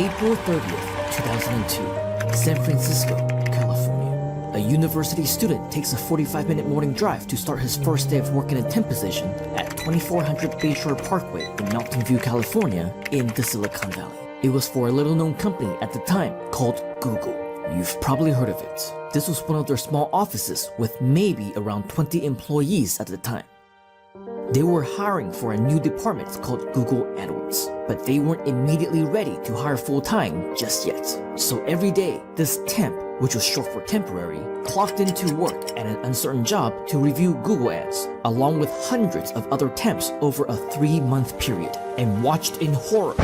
April 30th, 2002, San Francisco, California. A university student takes a 45-minute morning drive to start his first day of work in a temp position at 2400 Bayshore Parkway in Mountain View, California, in the Silicon Valley. It was for a little-known company at the time called Google. You've probably heard of it. This was one of their small offices with maybe around 20 employees at the time. They were hiring for a new department called Google AdWords, but they weren't immediately ready to hire full-time just yet. So every day, this temp, which was short for temporary, clocked into work at an uncertain job to review Google ads, along with hundreds of other temps over a 3-month period, and watched in horror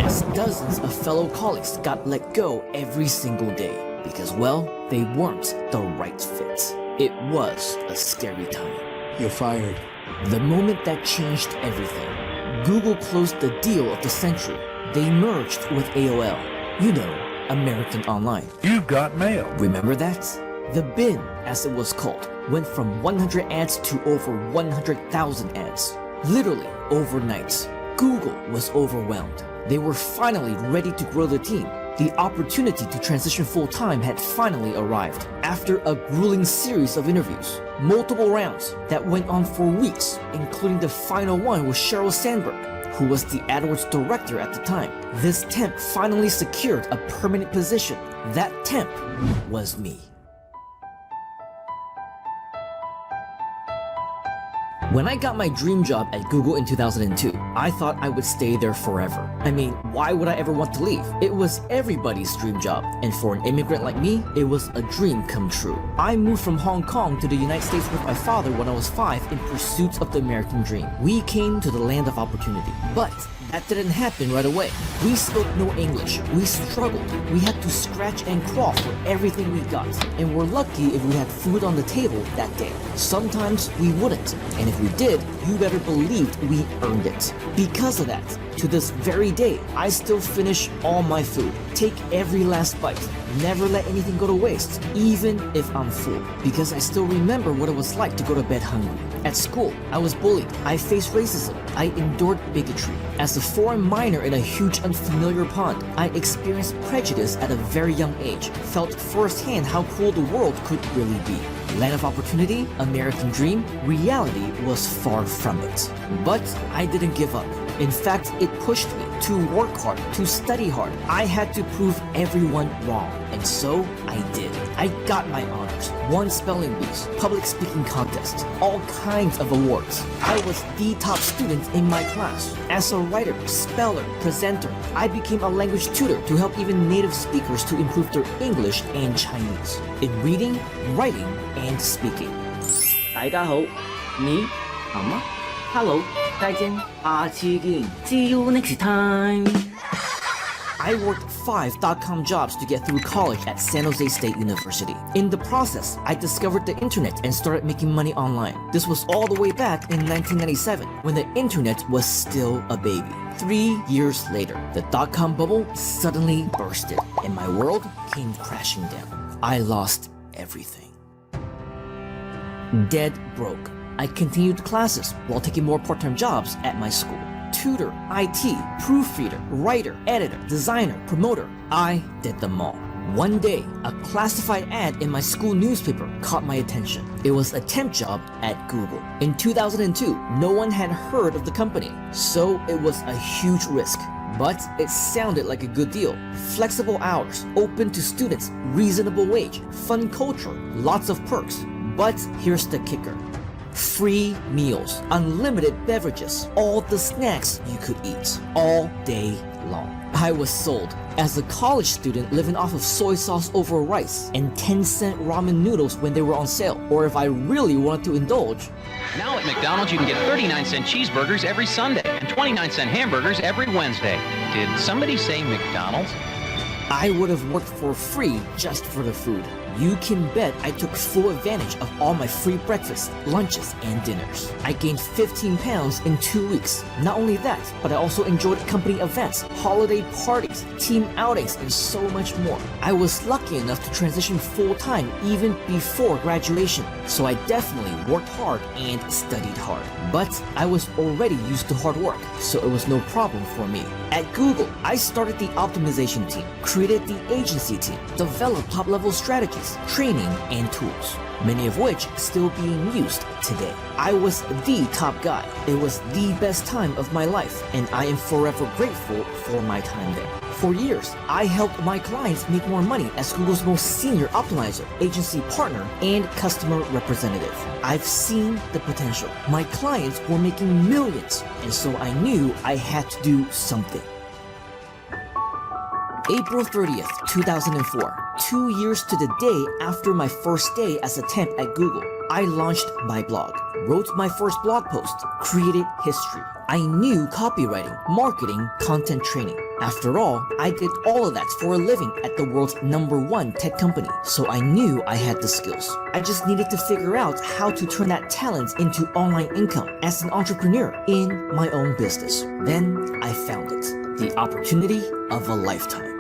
as dozens of fellow colleagues got let go every single day because, well, they weren't the right fit. It was a scary time. You're fired. The moment that changed everything. Google closed the deal of the century. They merged with AOL. You know, American Online. You've got mail. Remember that? The bin, as it was called, went from 100 ads to over 100,000 ads. Literally overnight. Google was overwhelmed. They were finally ready to grow the team. The opportunity to transition full-time had finally arrived after a grueling series of interviews, multiple rounds that went on for weeks, including the final one with Sheryl Sandberg, who was the AdWords director at the time. This temp finally secured a permanent position. That temp was me. When I got my dream job at Google in 2002, I thought I would stay there forever. I mean, why would I ever want to leave? It was everybody's dream job, and for an immigrant like me, it was a dream come true. I moved from Hong Kong to the United States with my father when I was 5 in pursuit of the American dream. We came to the land of opportunity, but that didn't happen right away. We spoke no English. We struggled. We had to scratch and claw for everything we got, and we're lucky if we had food on the table that day. Sometimes we wouldn't, and if we did, you better believe we earned it. Because of that, to this very day, I still finish all my food, take every last bite, never let anything go to waste, even if I'm full, because I still remember what it was like to go to bed hungry. At school, I was bullied, I faced racism, I endured bigotry. As a foreign minor in a huge unfamiliar pond, I experienced prejudice at a very young age, felt firsthand how cruel the world could really be. Land of opportunity, American dream, reality was far from it. But I didn't give up. In fact, it pushed me to work hard, to study hard. I had to prove everyone wrong, and so I did. I got my honors, won spelling bees, public speaking contests, all kinds of awards. I was the top student in my class. As a writer, speller, presenter, I became a language tutor to help even native speakers to improve their English and Chinese, in reading, writing, and speaking. 大家好，你好吗 ？Hello， 再见，下次見，See you next time. I worked 5 dot-com jobs to get through college at San Jose State University. In the process, I discovered the internet and started making money online. This was all the way back in 1997, when the internet was still a baby. 3 years later, the dot-com bubble suddenly bursted, and my world came crashing down. I lost everything. Dead broke. I continued classes while taking more part-time jobs at my school. Tutor, IT, proofreader, writer, editor, designer, promoter. I did them all. One day, a classified ad in my school newspaper caught my attention. It was a temp job at Google. In 2002, no one had heard of the company, so it was a huge risk. But it sounded like a good deal. Flexible hours, open to students, reasonable wage, fun culture, lots of perks. But here's the kicker. Free meals, unlimited beverages, all the snacks you could eat, all day long. I was sold. As a college student living off of soy sauce over rice and 10-cent ramen noodles when they were on sale, or if I really wanted to indulge. Now at McDonald's you can get 39-cent cheeseburgers every Sunday and 29-cent hamburgers every Wednesday. Did somebody say McDonald's? I would have worked for free just for the food. You can bet I took full advantage of all my free breakfasts, lunches, and dinners. I gained 15 pounds in 2 weeks. Not only that, but I also enjoyed company events, holiday parties, team outings, and so much more. I was lucky enough to transition full-time even before graduation, so I definitely worked hard and studied hard. But I was already used to hard work, so it was no problem for me. At Google, I started the optimization team, created the agency team, developed top-level strategies, training, and tools, many of which still being used today. I was the top guy. It was the best time of my life, and I am forever grateful for my time there. For years, I helped my clients make more money as Google's most senior optimizer, agency partner, and customer representative. I've seen the potential. My clients were making millions, and so I knew I had to do something. April 30th, 2004, 2 years to the day after my first day as a temp at Google, I launched my blog, wrote my first blog post, created history. I knew copywriting, marketing, content training. After all, I did all of that for a living at the world's #1 tech company, so I knew I had the skills. I just needed to figure out how to turn that talent into online income as an entrepreneur in my own business. Then I found it, the opportunity of a lifetime.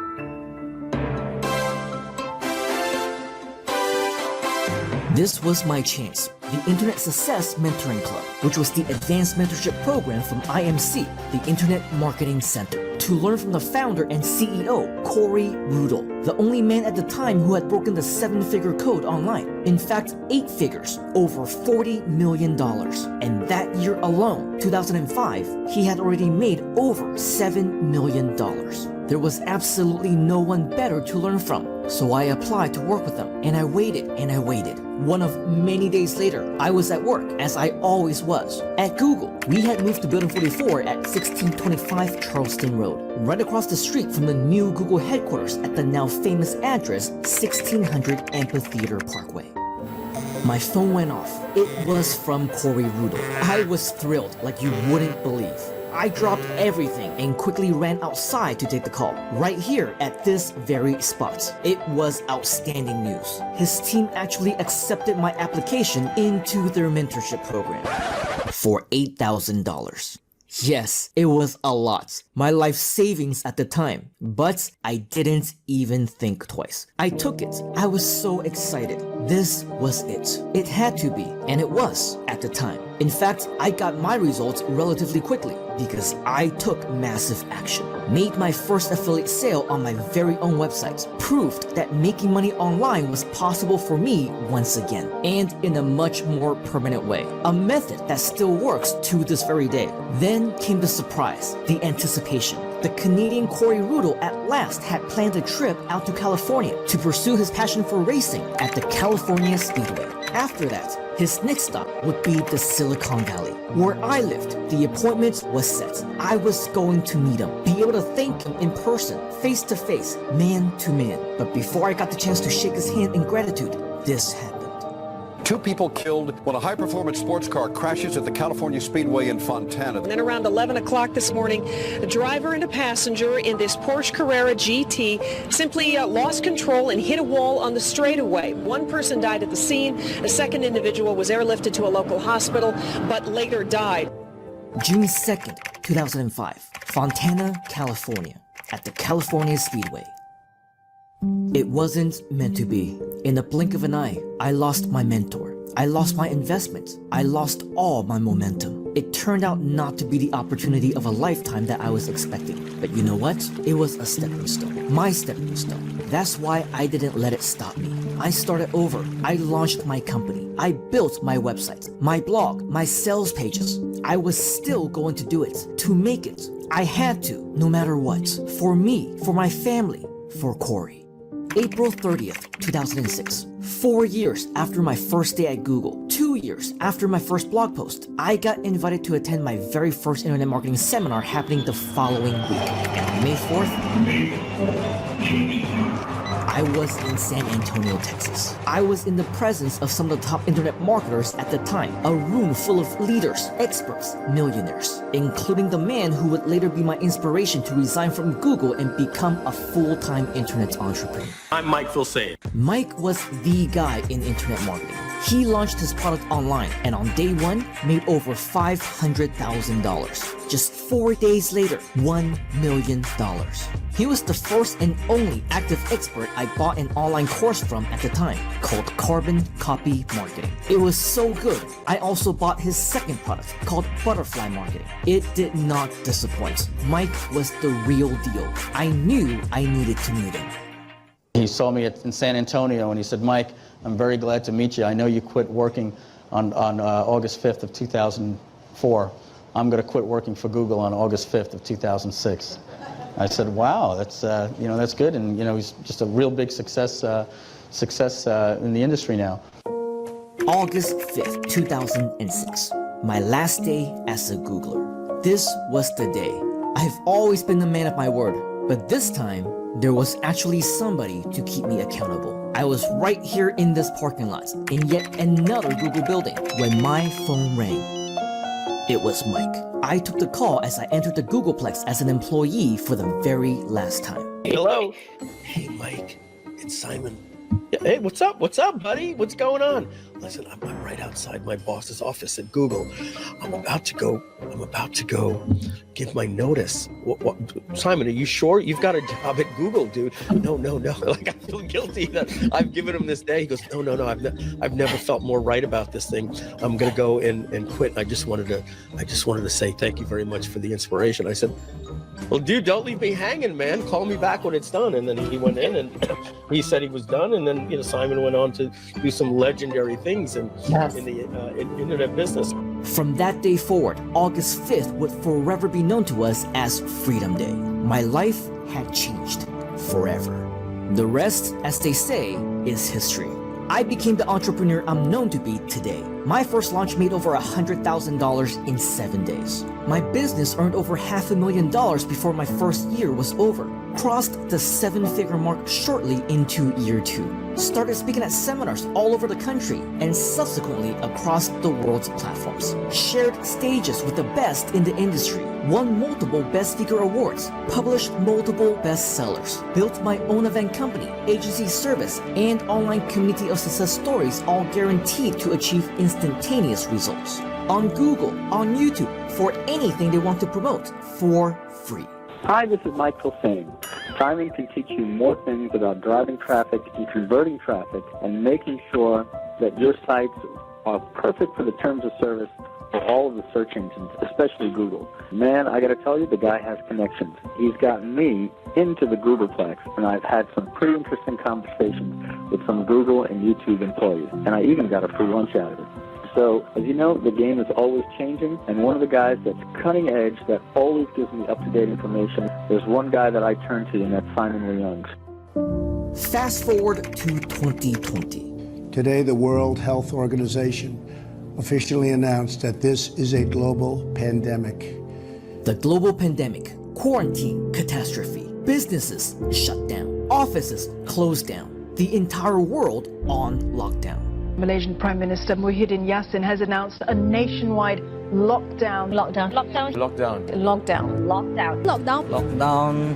This was my chance, the Internet Success Mentoring Club, which was the advanced mentorship program from IMC, the Internet Marketing Center, to learn from the founder and CEO, Corey Rudel, the only man at the time who had broken the 7-figure code online. In fact, 8 figures, over $40 million. And that year alone, 2005, he had already made over $7 million. There was absolutely no one better to learn from, so I applied to work with them, and I waited and I waited. One of many days later, I was at work, as I always was. At Google, we had moved to Building 44 at 1625 Charleston Road, right across the street from the new Google headquarters at the now famous address 1600 Amphitheater Parkway. My phone went off. It was from Corey Rudel. I was thrilled like you wouldn't believe. I dropped everything and quickly ran outside to take the call, right here at this very spot. It was outstanding news. His team actually accepted my application into their mentorship program for $8,000. Yes, it was a lot. My life savings at the time, but I didn't even think twice. I took it. I was so excited. This was it. It had to be, and it was at the time. In fact, I got my results relatively quickly because I took massive action. Made my first affiliate sale on my very own website. Proved that making money online was possible for me once again, and in a much more permanent way. A method that still works to this very day. Then came the surprise, the anticipation. The Canadian Corey Rudel at last had planned a trip out to California to pursue his passion for racing at the California Speedway. After that, his next stop would be the Silicon Valley, where I lived. The appointment was set. I was going to meet him, be able to thank him in person, face to face, man to man. But before I got the chance to shake his hand in gratitude, this happened. 2 people killed when a high-performance sports car crashes at the California Speedway in Fontana. And then around 11 o'clock this morning, a driver and a passenger in this Porsche Carrera GT simply lost control and hit a wall on the straightaway. One person died at the scene. A second individual was airlifted to a local hospital, but later died. June 2nd, 2005, Fontana, California, at the California Speedway. It wasn't meant to be. In the blink of an eye, I lost my mentor. I lost my investment. I lost all my momentum. It turned out not to be the opportunity of a lifetime that I was expecting. But you know what? It was a stepping stone. My stepping stone. That's why I didn't let it stop me. I started over. I launched my company. I built my website, my blog, my sales pages. I was still going to do it, to make it. I had to, no matter what. For me, for my family, for Corey. April 30th, 2006. 4 years after my first day at Google, 2 years after my first blog post, I got invited to attend my very first internet marketing seminar happening the following week. And on May 4th, I was in San Antonio, Texas. I was in the presence of some of the top internet marketers at the time, a room full of leaders, experts, millionaires, including the man who would later be my inspiration to resign from Google and become a full-time internet entrepreneur. I'm Mike Filsaime. Mike was the guy in internet marketing. He launched his product online and on day one made over $500,000. Just 4 days later, $1 million. He was the first and only active expert I bought an online course from at the time, called Carbon Copy Marketing. It was so good, I also bought his second product, called Butterfly Marketing. It did not disappoint. Mike was the real deal. I knew I needed to meet him. He saw me in San Antonio and he said, Mike, I'm very glad to meet you. I know you quit working on August 5th of 2004. I'm going to quit working for Google on August 5th of 2006. I said, wow, that's that's good, and he's just a real big success in the industry now. August 5th, 2006, my last day as a Googler. This was the day. I've always been the man of my word, but this time there was actually somebody to keep me accountable. I was right here in this parking lot in yet another Google building when my phone rang. It was Mike. I took the call as I entered the Googleplex as an employee for the very last time. Hello. Hey, Mike. It's Simon. Hey, what's up? What's up, buddy? What's going on? Listen, I'm right outside my boss's office at Google. I'm about to go give my notice. What? Simon, are you sure? You've got a job at Google, dude. No. Like, I feel guilty that I've given him this day. He goes, no. I've never felt more right about this thing. I'm gonna go and quit. I just wanted to say thank you very much for the inspiration. I said, well, dude, don't leave me hanging, man. Call me back when it's done. And then he went in and he said he was done. And then Simon went on to do some legendary things in the internet business. From that day forward, August 5th would forever be known to us as Freedom Day. My life had changed forever. The rest, as they say, is history. I became the entrepreneur I'm known to be today. My first launch made over $100,000 in 7 days. My business earned over $500,000 before my first year was over. Crossed the 7-figure mark shortly into year 2. Started speaking at seminars all over the country and subsequently across the world's platforms. Shared stages with the best in the industry. Won multiple Best Speaker Awards. Published multiple bestsellers. Built my own event company, agency service, and online community of success stories, all guaranteed to achieve instantaneous results. On Google, on YouTube, for anything they want to promote, for free. Hi, this is Mike Filsaime. Simon can teach you more things about driving traffic and converting traffic and making sure that your sites are perfect for the terms of service for all of the search engines, especially Google. Man, I got to tell you, the guy has connections. He's gotten me into the Googleplex, and I've had some pretty interesting conversations with some Google and YouTube employees, and I even got a free lunch out of it. So, as you know, the game is always changing, and one of the guys that's cutting edge, that always gives me up-to-date information, there's one guy that I turn to, and that's Simon Leung. Fast forward to 2020. Today, the World Health Organization officially announced that this is a global pandemic. The global pandemic, quarantine, catastrophe, businesses shut down, offices closed down, the entire world on lockdown. Malaysian Prime Minister Muhyiddin Yassin has announced a nationwide lockdown. Lockdown. Lockdown. Lockdown. Lockdown.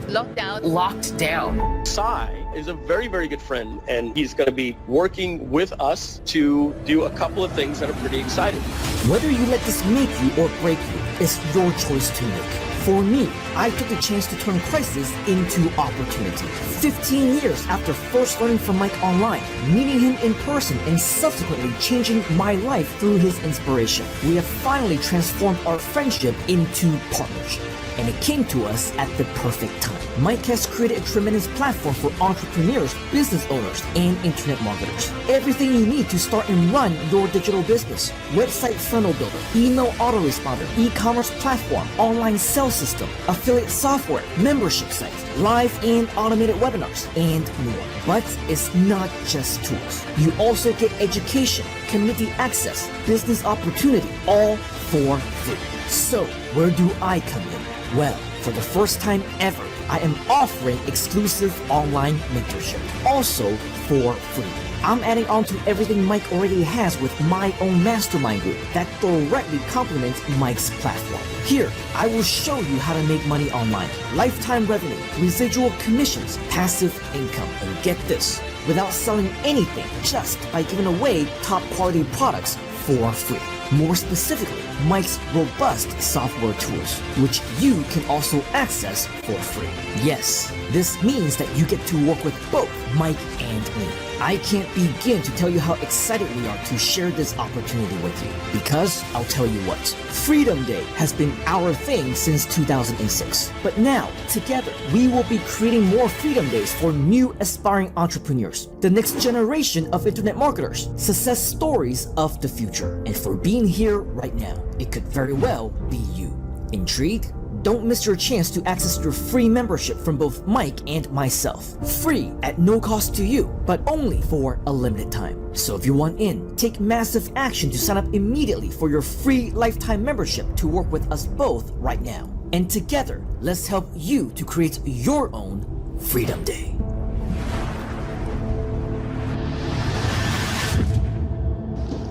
Lockdown. Locked down. Sai is a very, very good friend, and he's going to be working with us to do a couple of things that are pretty exciting. Whether you let this make you or break you, it's your choice to make. For me, I took the chance to turn crisis into opportunity. 15 years after first learning from Mike online, meeting him in person, and subsequently changing my life through his inspiration, we have finally transformed our friendship into partnership. And it came to us at the perfect time. Mike has created a tremendous platform for entrepreneurs, business owners, and internet marketers. Everything you need to start and run your digital business. Website funnel builder, email autoresponder, e-commerce platform, online sales system, affiliate software, membership sites, live and automated webinars, and more. But it's not just tools. You also get education, community access, business opportunity, all for free. So, where do I come in? Well, for the first time ever, I am offering exclusive online mentorship, also for free. I'm adding on to everything Mike already has with my own mastermind group that directly complements Mike's platform. Here, I will show you how to make money online, lifetime revenue, residual commissions, passive income, and get this, without selling anything, just by giving away top quality products for free. More specifically, Mike's robust software tools, which you can also access for free. Yes, this means that you get to work with both Mike and me. I can't begin to tell you how excited we are to share this opportunity with you, because I'll tell you what, Freedom Day has been our thing since 2006. But now, together, we will be creating more Freedom Days for new aspiring entrepreneurs, the next generation of internet marketers, success stories of the future. And for being here right now, it could very well be you. Intrigued? Don't miss your chance to access your free membership from both Mike and myself. Free at no cost to you, but only for a limited time. So if you want in, take massive action to sign up immediately for your free lifetime membership to work with us both right now. And together, let's help you to create your own Freedom Day.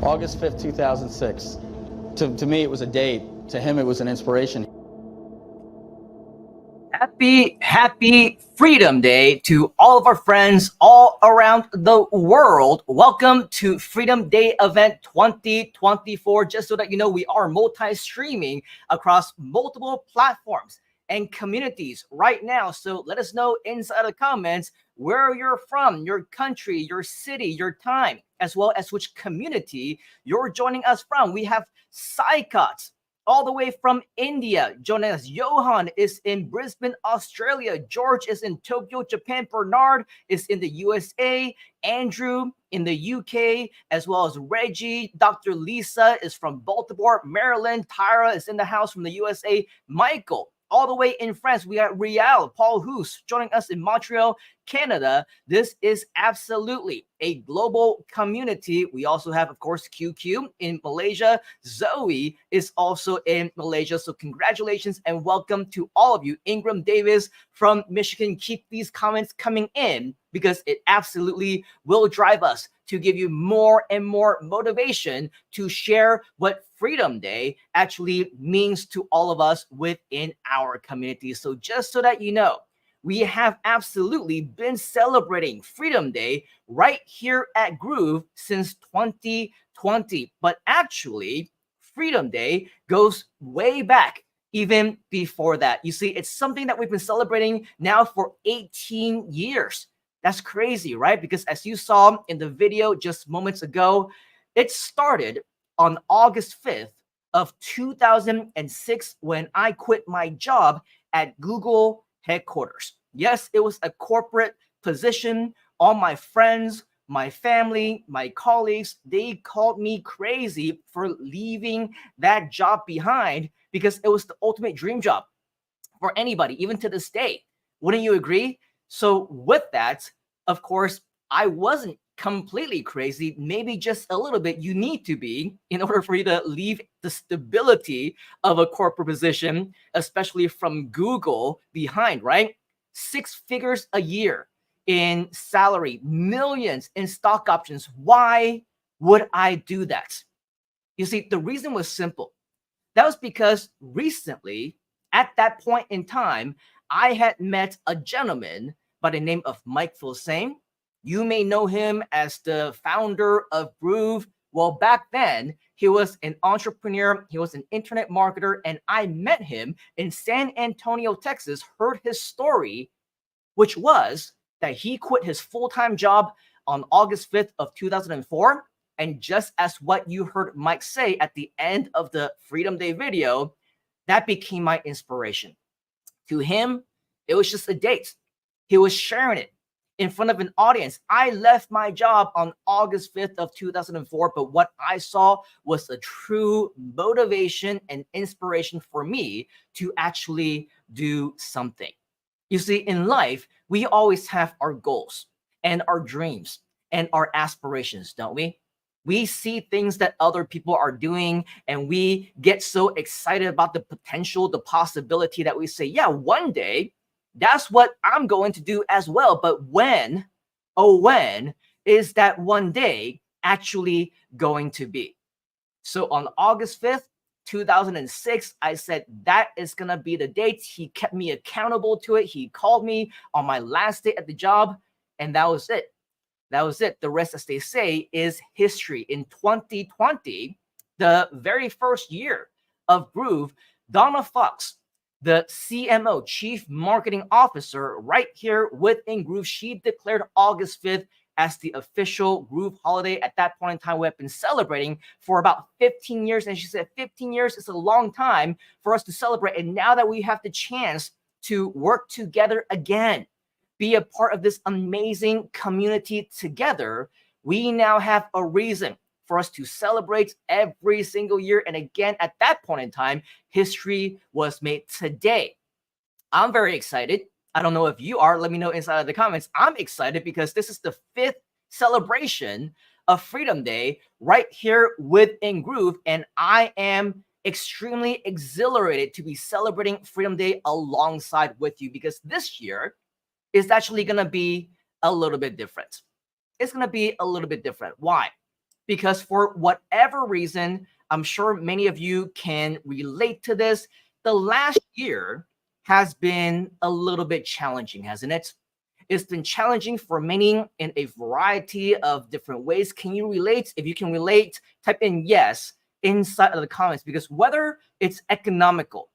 August 5th, 2006. To me, it was a date. To him, it was an inspiration. Happy Freedom Day to all of our friends all around the world. Welcome to Freedom Day event 2024. Just so that you know, we are multi-streaming across multiple platforms and communities right now. So let us know inside the comments where you're from, your country, your city, your time, as well as which community you're joining us from. We have Psychots all the way from India joining us. Johan is in Brisbane, Australia. George is in Tokyo, Japan. Bernard is in the USA. Andrew in the UK, as well as Reggie. Dr. Lisa is from Baltimore, Maryland. Tyra is in the house from the USA. Michael, all the way in France. We got Rial, Paul Hoos joining us in Montreal, Canada. This is absolutely a global community. We also have, of course, QQ in Malaysia. Zoe is also in Malaysia. So congratulations and welcome to all of you. Ingram Davis from Michigan. Keep these comments coming in because it absolutely will drive us to give you more and more motivation to share what Freedom Day actually means to all of us within our community. So just so that you know, we have absolutely been celebrating Freedom Day right here at Groove since 2020. But actually, Freedom Day goes way back, even before that. You see, it's something that we've been celebrating now for 18 years. That's crazy, right? Because as you saw in the video just moments ago, it started on August 5th of 2006 when I quit my job at Google headquarters. Yes, it was a corporate position. All my friends, my family, my colleagues, they called me crazy for leaving that job behind because it was the ultimate dream job for anybody, even to this day. Wouldn't you agree? So with that, of course, I wasn't completely crazy, maybe just a little bit. You need to be in order for you to leave the stability of a corporate position, especially from Google behind, right? 6 figures a year in salary, millions in stock options. Why would I do that? You see, the reason was simple. That was because recently, at that point in time, I had met a gentleman by the name of Mike Filsaime. You may know him as the founder of Groove. Well, back then, he was an entrepreneur. He was an internet marketer, and I met him in San Antonio, Texas, heard his story, which was that he quit his full-time job on August 5th of 2004. And just as what you heard Mike say at the end of the Freedom Day video, that became my inspiration. To him, it was just a date. He was sharing it in front of an audience. I left my job on August 5th of 2004, but what I saw was a true motivation and inspiration for me to actually do something. You see, in life, we always have our goals and our dreams and our aspirations, don't we? We see things that other people are doing and we get so excited about the potential, the possibility that we say, yeah, one day That's what I'm going to do as well. But when, oh, when is that one day actually going to be? So on August 5th, 2006, I said that is going to be the date. He kept me accountable to it. He called me on my last day at the job, and that was it. That was it. The rest, as they say, is history. In 2020, the very first year of Groove, Donna Fox, the CMO, Chief Marketing Officer, right here within Groove, she declared August 5th as the official Groove holiday. At that point in time, we have been celebrating for about 15 years. And she said 15 years is a long time for us to celebrate. And now that we have the chance to work together again, be a part of this amazing community together, we now have a reason for us to celebrate every single year. And again, at that point in time, history was made today. I'm very excited. I don't know if you are. Let me know inside of the comments. I'm excited because this is the 5th celebration of Freedom Day right here within Groove. And I am extremely exhilarated to be celebrating Freedom Day alongside with you, because this year is actually going to be a little bit different. It's going to be a little bit different. Why? Because for whatever reason, I'm sure many of you can relate to this. The last year has been a little bit challenging, hasn't it? It's been challenging for many in a variety of different ways. Can you relate? If you can relate, type in yes inside of the comments, because whether it's economical,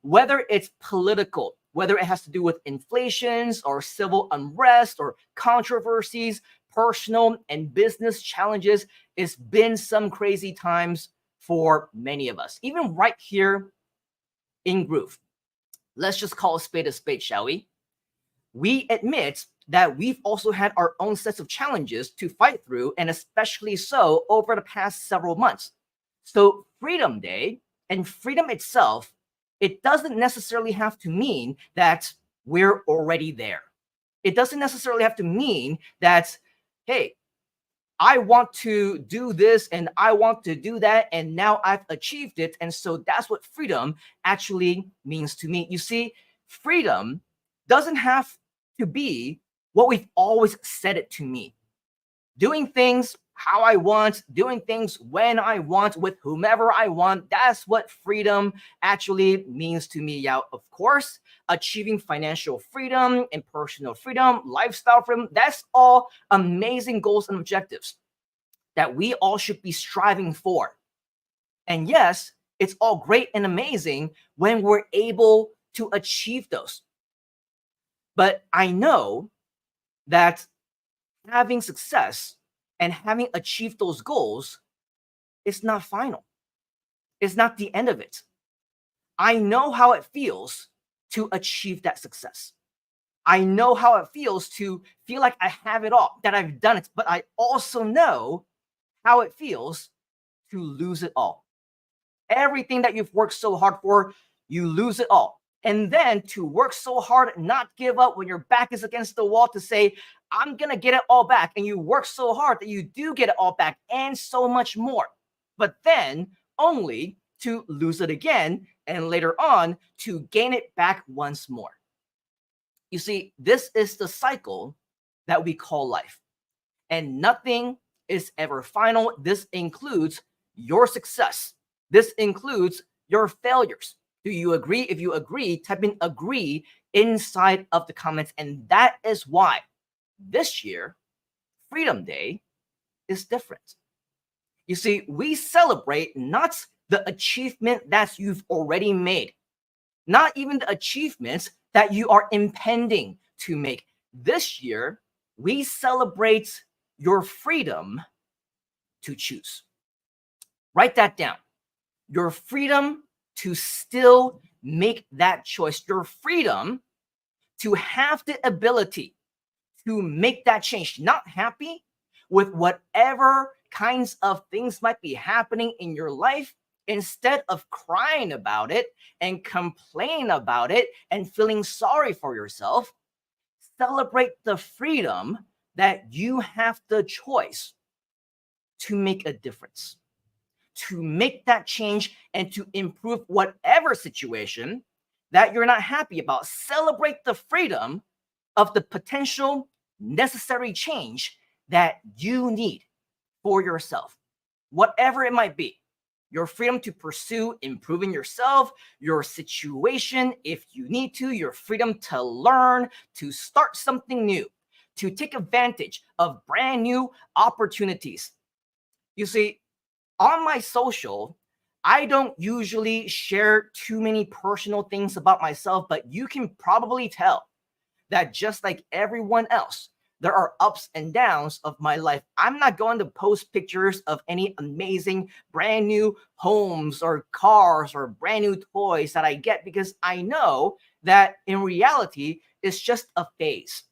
whether it's political, whether it has to do with inflations or civil unrest or controversies, personal and business challenges, it's been some crazy times for many of us, even right here in Groove. Let's just call a spade, shall we? We admit that we've also had our own sets of challenges to fight through, and especially so over the past several months. So Freedom Day and freedom itself, it doesn't necessarily have to mean that we're already there. It doesn't necessarily have to mean that, hey, I want to do this and I want to do that, and now I've achieved it. And so that's what freedom actually means to me. You see, freedom doesn't have to be what we've always said it to mean. Doing things how I want, doing things when I want, with whomever I want. That's what freedom actually means to me. Yeah, of course, achieving financial freedom and personal freedom, lifestyle freedom, that's all amazing goals and objectives that we all should be striving for. And yes, it's all great and amazing when we're able to achieve those. But I know that having success and having achieved those goals is not final. It's not the end of it. I know how it feels to achieve that success. I know how it feels to feel like I have it all, that I've done it, but I also know how it feels to lose it all. Everything that you've worked so hard for, you lose it all. And then to work so hard, not give up when your back is against the wall, to say, I'm going to get it all back. And you work so hard that you do get it all back and so much more. But then only to lose it again, and later on to gain it back once more. You see, this is the cycle that we call life. And nothing is ever final. This includes your success. This includes your failures. Do you agree? If you agree, type in agree inside of the comments. And that is why this year, Freedom Day is different. You see, we celebrate not the achievement that you've already made, not even the achievements that you are impending to make. This year, we celebrate your freedom to choose. Write that down. Your freedom to still make that choice. Your freedom to have the ability to make that change. Not happy with whatever kinds of things might be happening in your life. Instead of crying about it and complaining about it and feeling sorry for yourself, celebrate the freedom that you have the choice to make a difference, to make that change and to improve whatever situation that you're not happy about, celebrate the freedom of the potential necessary change that you need for yourself, whatever it might be. Your freedom to pursue improving yourself, your situation, if you need to, your freedom to learn, to start something new, to take advantage of brand new opportunities. You see, on my social, I don't usually share too many personal things about myself, but you can probably tell that just like everyone else, there are ups and downs of my life. I'm not going to post pictures of any amazing brand new homes or cars or brand new toys that I get, because I know that in reality, it's just a phase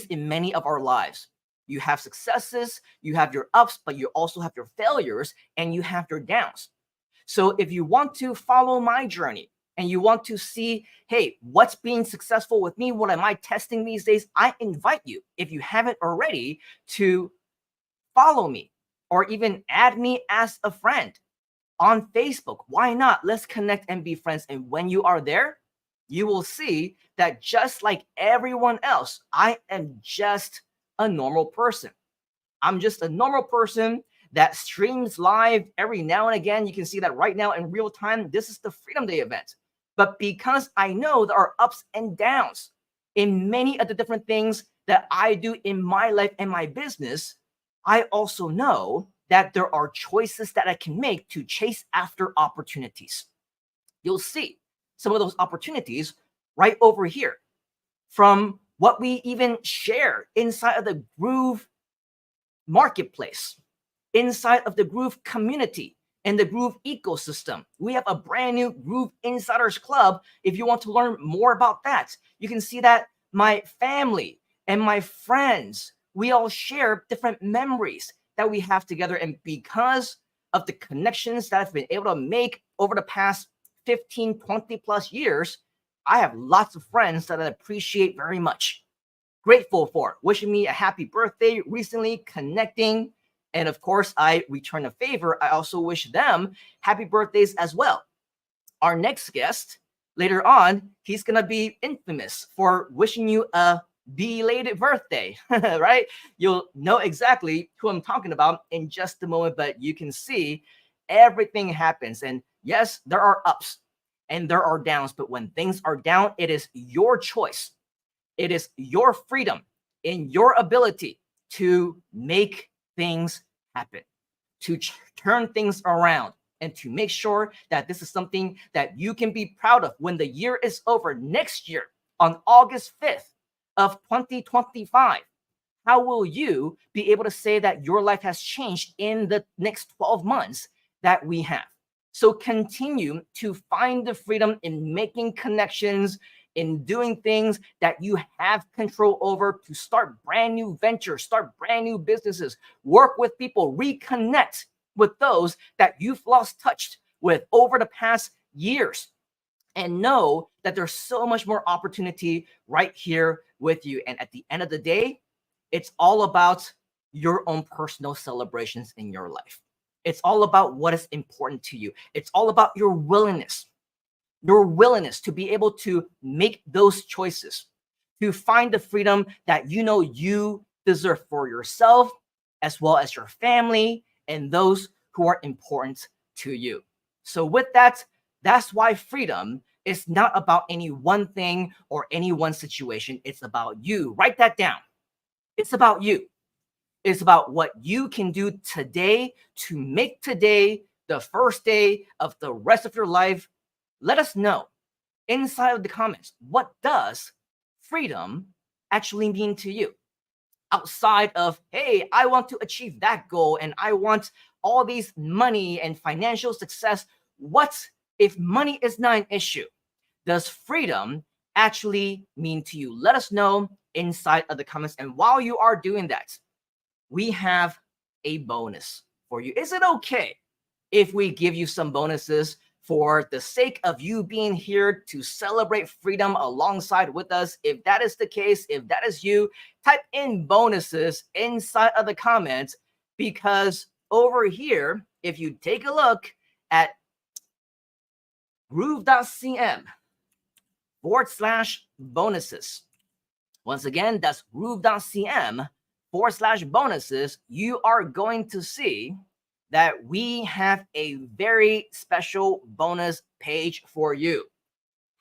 in many of our lives. You have successes, you have your ups, but you also have your failures and you have your downs. So if you want to follow my journey and you want to see, hey, what's being successful with me? What am I testing these days? I invite you, if you haven't already, to follow me or even add me as a friend on Facebook. Why not? Let's connect and be friends. And when you are there, you will see that just like everyone else, I am just a normal person. I'm just a normal person that streams live every now and again. You can see that right now in real time. This is the Freedom Day event. But because I know there are ups and downs in many of the different things that I do in my life and my business, I also know that there are choices that I can make to chase after opportunities. You'll see some of those opportunities right over here from what we even share inside of the Groove marketplace, inside of the Groove community and the Groove ecosystem. We have a brand new Groove Insiders Club. If you want to learn more about that, you can see that my family and my friends, we all share different memories that we have together. And because of the connections that I've been able to make over the past 15, 20 plus years, I have lots of friends that I appreciate very much. Grateful for, wishing me a happy birthday recently, connecting. And of course, I return a favor. I also wish them happy birthdays as well. Our next guest later on, he's going to be infamous for wishing you a belated birthday, right? You'll know exactly who I'm talking about in just a moment, but you can see everything happens. And yes, there are ups and there are downs, but when things are down, it is your choice. It is your freedom in your ability to make things happen, to turn things around, and to make sure that this is something that you can be proud of when the year is over next year on August 5th of 2025. How will you be able to say that your life has changed in the next 12 months that we have? So continue to find the freedom in making connections, in doing things that you have control over, to start brand new ventures, start brand new businesses, work with people, reconnect with those that you've lost touch with over the past years, and know that there's so much more opportunity right here with you. And at the end of the day, it's all about your own personal celebrations in your life. It's all about what is important to you. It's all about your willingness to be able to make those choices, to find the freedom that you know you deserve for yourself, as well as your family and those who are important to you. So with that, that's why freedom is not about any one thing or any one situation. It's about you. Write that down. It's about you. It's about what you can do today to make today the first day of the rest of your life. Let us know inside of the comments, what does freedom actually mean to you? Outside of, hey, I want to achieve that goal and I want all these money and financial success. What if money is not an issue? Does freedom actually mean to you? Let us know inside of the comments. And while you are doing that, we have a bonus for you. Is it okay if we give you some bonuses for the sake of you being here to celebrate freedom alongside with us? If that is the case, if that is you, type in bonuses inside of the comments, because over here, if you take a look at groove.cm, groove.cm/bonuses. Once again, that's groove.cm/bonuses. You are going to see that we have a very special bonus page for you.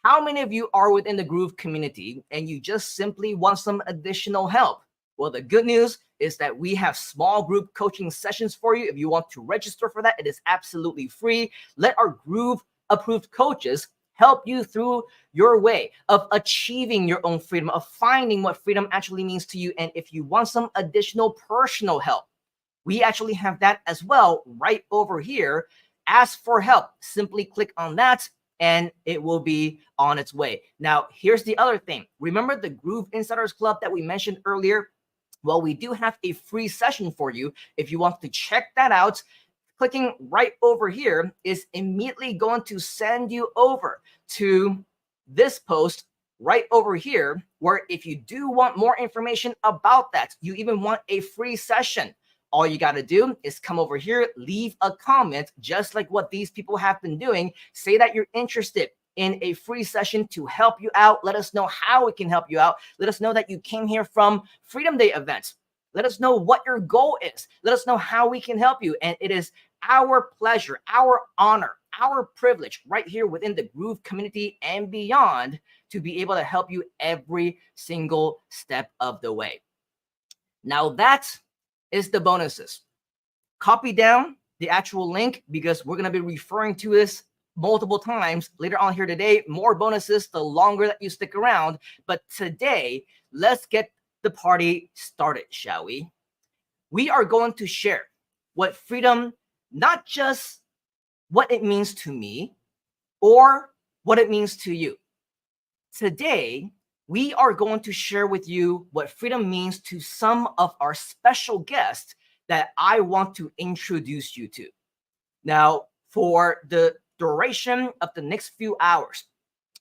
How many of you are within the Groove community and you just simply want some additional help? Well, the good news is that we have small group coaching sessions for you. If you want to register for that, it is absolutely free. Let our Groove approved coaches help you through your way of achieving your own freedom, of finding what freedom actually means to you. And if you want some additional personal help, we actually have that as well right over here. Ask for help. Simply click on that and it will be on its way. Now, here's the other thing. Remember the Groove Insiders Club that we mentioned earlier? Well, we do have a free session for you. If you want to check that out, clicking right over here is immediately going to send you over to this post right over here, where if you do want more information about that, you even want a free session, all you got to do is come over here, leave a comment, just like what these people have been doing. Say that you're interested in a free session to help you out. Let us know how we can help you out. Let us know that you came here from Freedom Day events. Let us know what your goal is. Let us know how we can help you. And it is our pleasure, our honor, our privilege right here within the Groove community and beyond to be able to help you every single step of the way. Now that is the bonuses. Copy down the actual link because we're going to be referring to this multiple times later on here today. More bonuses the longer that you stick around. But today, let's get the party started, shall we? We are going to share what freedom, not just what it means to me or what it means to you. Today, we are going to share with you what freedom means to some of our special guests that I want to introduce you to. Now, for the duration of the next few hours,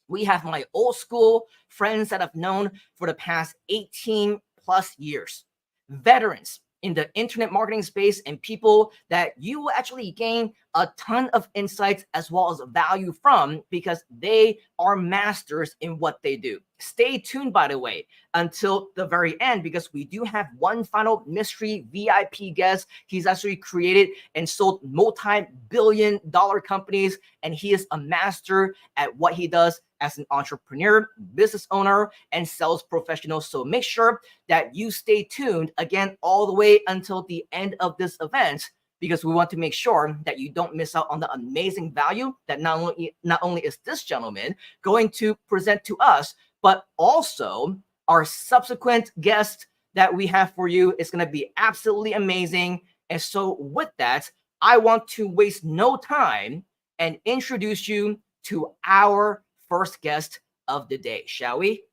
we have my old school friends that I've known for the past 18 plus years, veterans in the internet marketing space, and people that you will actually gain a ton of insights as well as value from because they are masters in what they do. Stay tuned, by the way, until the very end because we do have one final mystery VIP guest. He's actually created and sold multi-billion-dollar companies, and he is a master at what he does as an entrepreneur, business owner, and sales professional. So make sure that you stay tuned again all the way until the end of this event because we want to make sure that you don't miss out on the amazing value that not only is this gentleman going to present to us, but also our subsequent guest that we have for you is going to be absolutely amazing. And so with that, I want to waste no time and introduce you to our first guest of the day, shall we?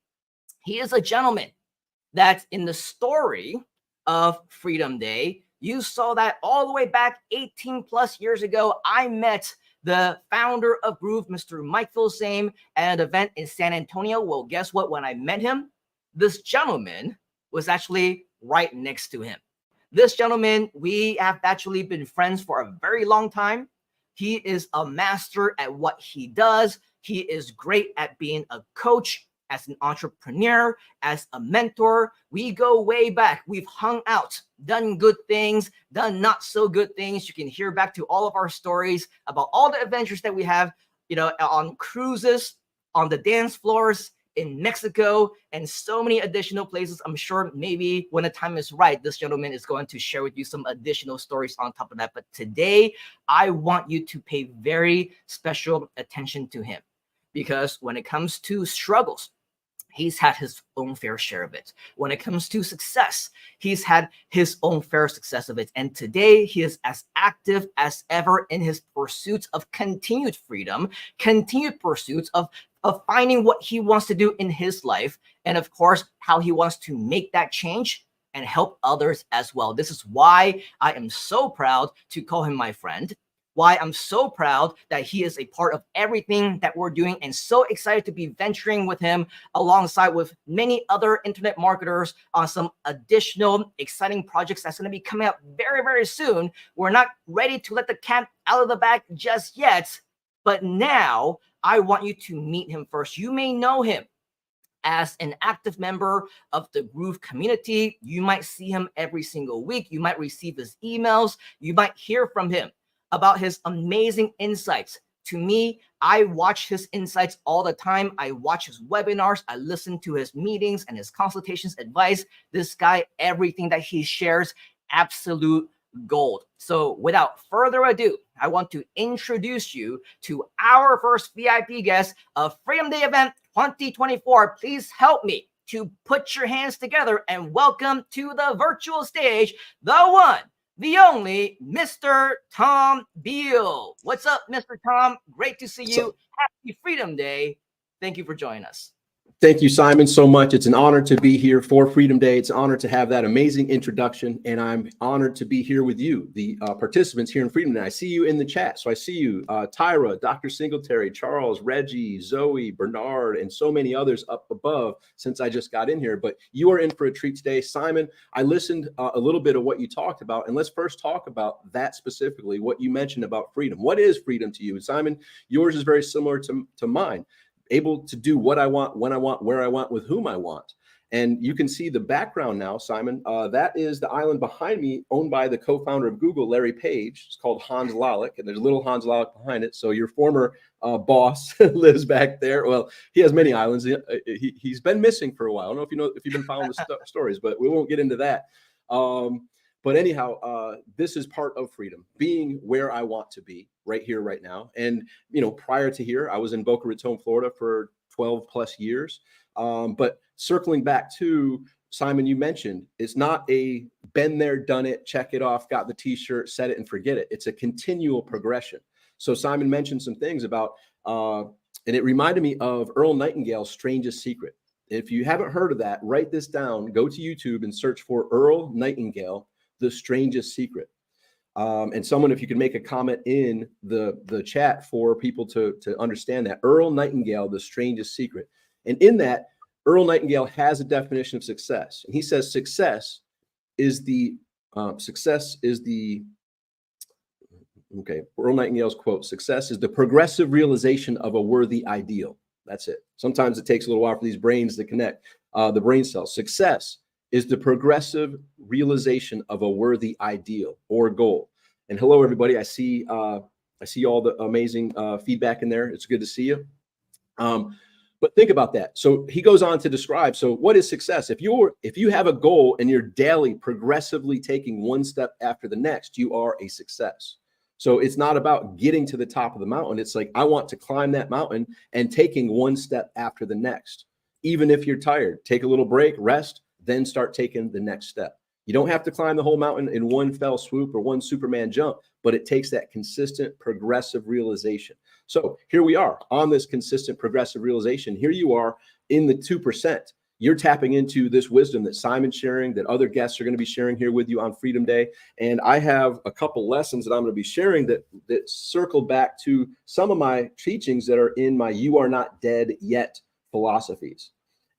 He is a gentleman that in the story of Freedom Day, you saw that all the way back 18 plus years ago. I met the founder of Groove, Mr. Mike Filsaime, at an event in San Antonio. Well, guess what? When I met him, this gentleman was actually right next to him. This gentleman, we have actually been friends for a very long time. He is a master at what he does. He is great at being a coach, as an entrepreneur, as a mentor. We go way back. We've hung out, done good things, done not so good things. You can hear back to all of our stories about all the adventures that we have, on cruises, on the dance floors, in Mexico, and so many additional places. I'm sure maybe when the time is right, this gentleman is going to share with you some additional stories on top of that. But today, I want you to pay very special attention to him because when it comes to struggles, he's had his own fair share of it. When it comes to success, he's had his own fair success of it. And today he is as active as ever in his pursuits of continued freedom, continued pursuits of finding what he wants to do in his life. And of course, how he wants to make that change and help others as well. This is why I am so proud to call him my friend. Why I'm so proud that he is a part of everything that we're doing and so excited to be venturing with him alongside with many other internet marketers on some additional exciting projects that's going to be coming up very, very soon. We're not ready to let the cat out of the bag just yet, but now I want you to meet him first. You may know him as an active member of the Groove community. You might see him every single week. You might receive his emails. You might hear from him about his amazing insights. To me, I watch his insights all the time. I watch his webinars. I listen to his meetings and his consultations, advice. This guy, everything that he shares, absolute gold. So without further ado, I want to introduce you to our first VIP guest of Freedom Day event 2024. Please help me to put your hands together and welcome to the virtual stage, the one, the only, Mr. Tom Beal. What's up, Mr. Tom? Great to see you. Happy Freedom Day. Thank you for joining us. Thank you, Simon, so much. It's an honor to be here for Freedom Day. It's an honor to have that amazing introduction, and I'm honored to be here with you, the participants here in Freedom Day. I see you in the chat. So I see you, Tyra, Dr. Singletary, Charles, Reggie, Zoe, Bernard, and so many others up above since I just got in here. But you are in for a treat today. Simon, I listened a little bit of what you talked about, and let's first talk about that specifically, what you mentioned about freedom. What is freedom to you? Simon, yours is very similar to mine. Able to do what I want, when I want, where I want, with whom I want. And you can see the background now, Simon. That is the island behind me, owned by the co-founder of Google, Larry Page. It's called Hans Lalick, and there's a little Hans Lalick behind it. So your former boss lives back there. Well, he has many islands. He's been missing for a while. I don't know if you've been following the stories, but we won't get into that. But anyhow, this is part of freedom, being where I want to be right here, right now. And, prior to here, I was in Boca Raton, Florida for 12 plus years. But circling back to Simon, you mentioned it's not a been there, done it, check it off, got the t-shirt, set it and forget it. It's a continual progression. So Simon mentioned some things about, and it reminded me of Earl Nightingale's Strangest Secret. If you haven't heard of that, write this down, go to YouTube and search for Earl Nightingale, The Strangest Secret. And someone, if you could make a comment in the chat for people to understand that. Earl Nightingale, The Strangest Secret. And in that, Earl Nightingale has a definition of success. And he says success is Earl Nightingale's quote, success is the progressive realization of a worthy ideal. That's it. Sometimes it takes a little while for these brains to connect, the brain cells. Success is the progressive realization of a worthy ideal or goal. And hello, everybody. I see all the amazing feedback in there. It's good to see you. But think about that. So he goes on to describe, so what is success? If you have a goal and you're daily progressively taking one step after the next, you are a success. So it's not about getting to the top of the mountain. It's like, I want to climb that mountain and taking one step after the next. Even if you're tired, take a little break, rest, then start taking the next step. You don't have to climb the whole mountain in one fell swoop or one Superman jump, but it takes that consistent progressive realization. So here we are on this consistent progressive realization. Here you are in the 2%. You're tapping into this wisdom that Simon's sharing, that other guests are going to be sharing here with you on Freedom Day. And I have a couple lessons that I'm going to be sharing that circle back to some of my teachings that are in my You Are Not Dead Yet philosophies.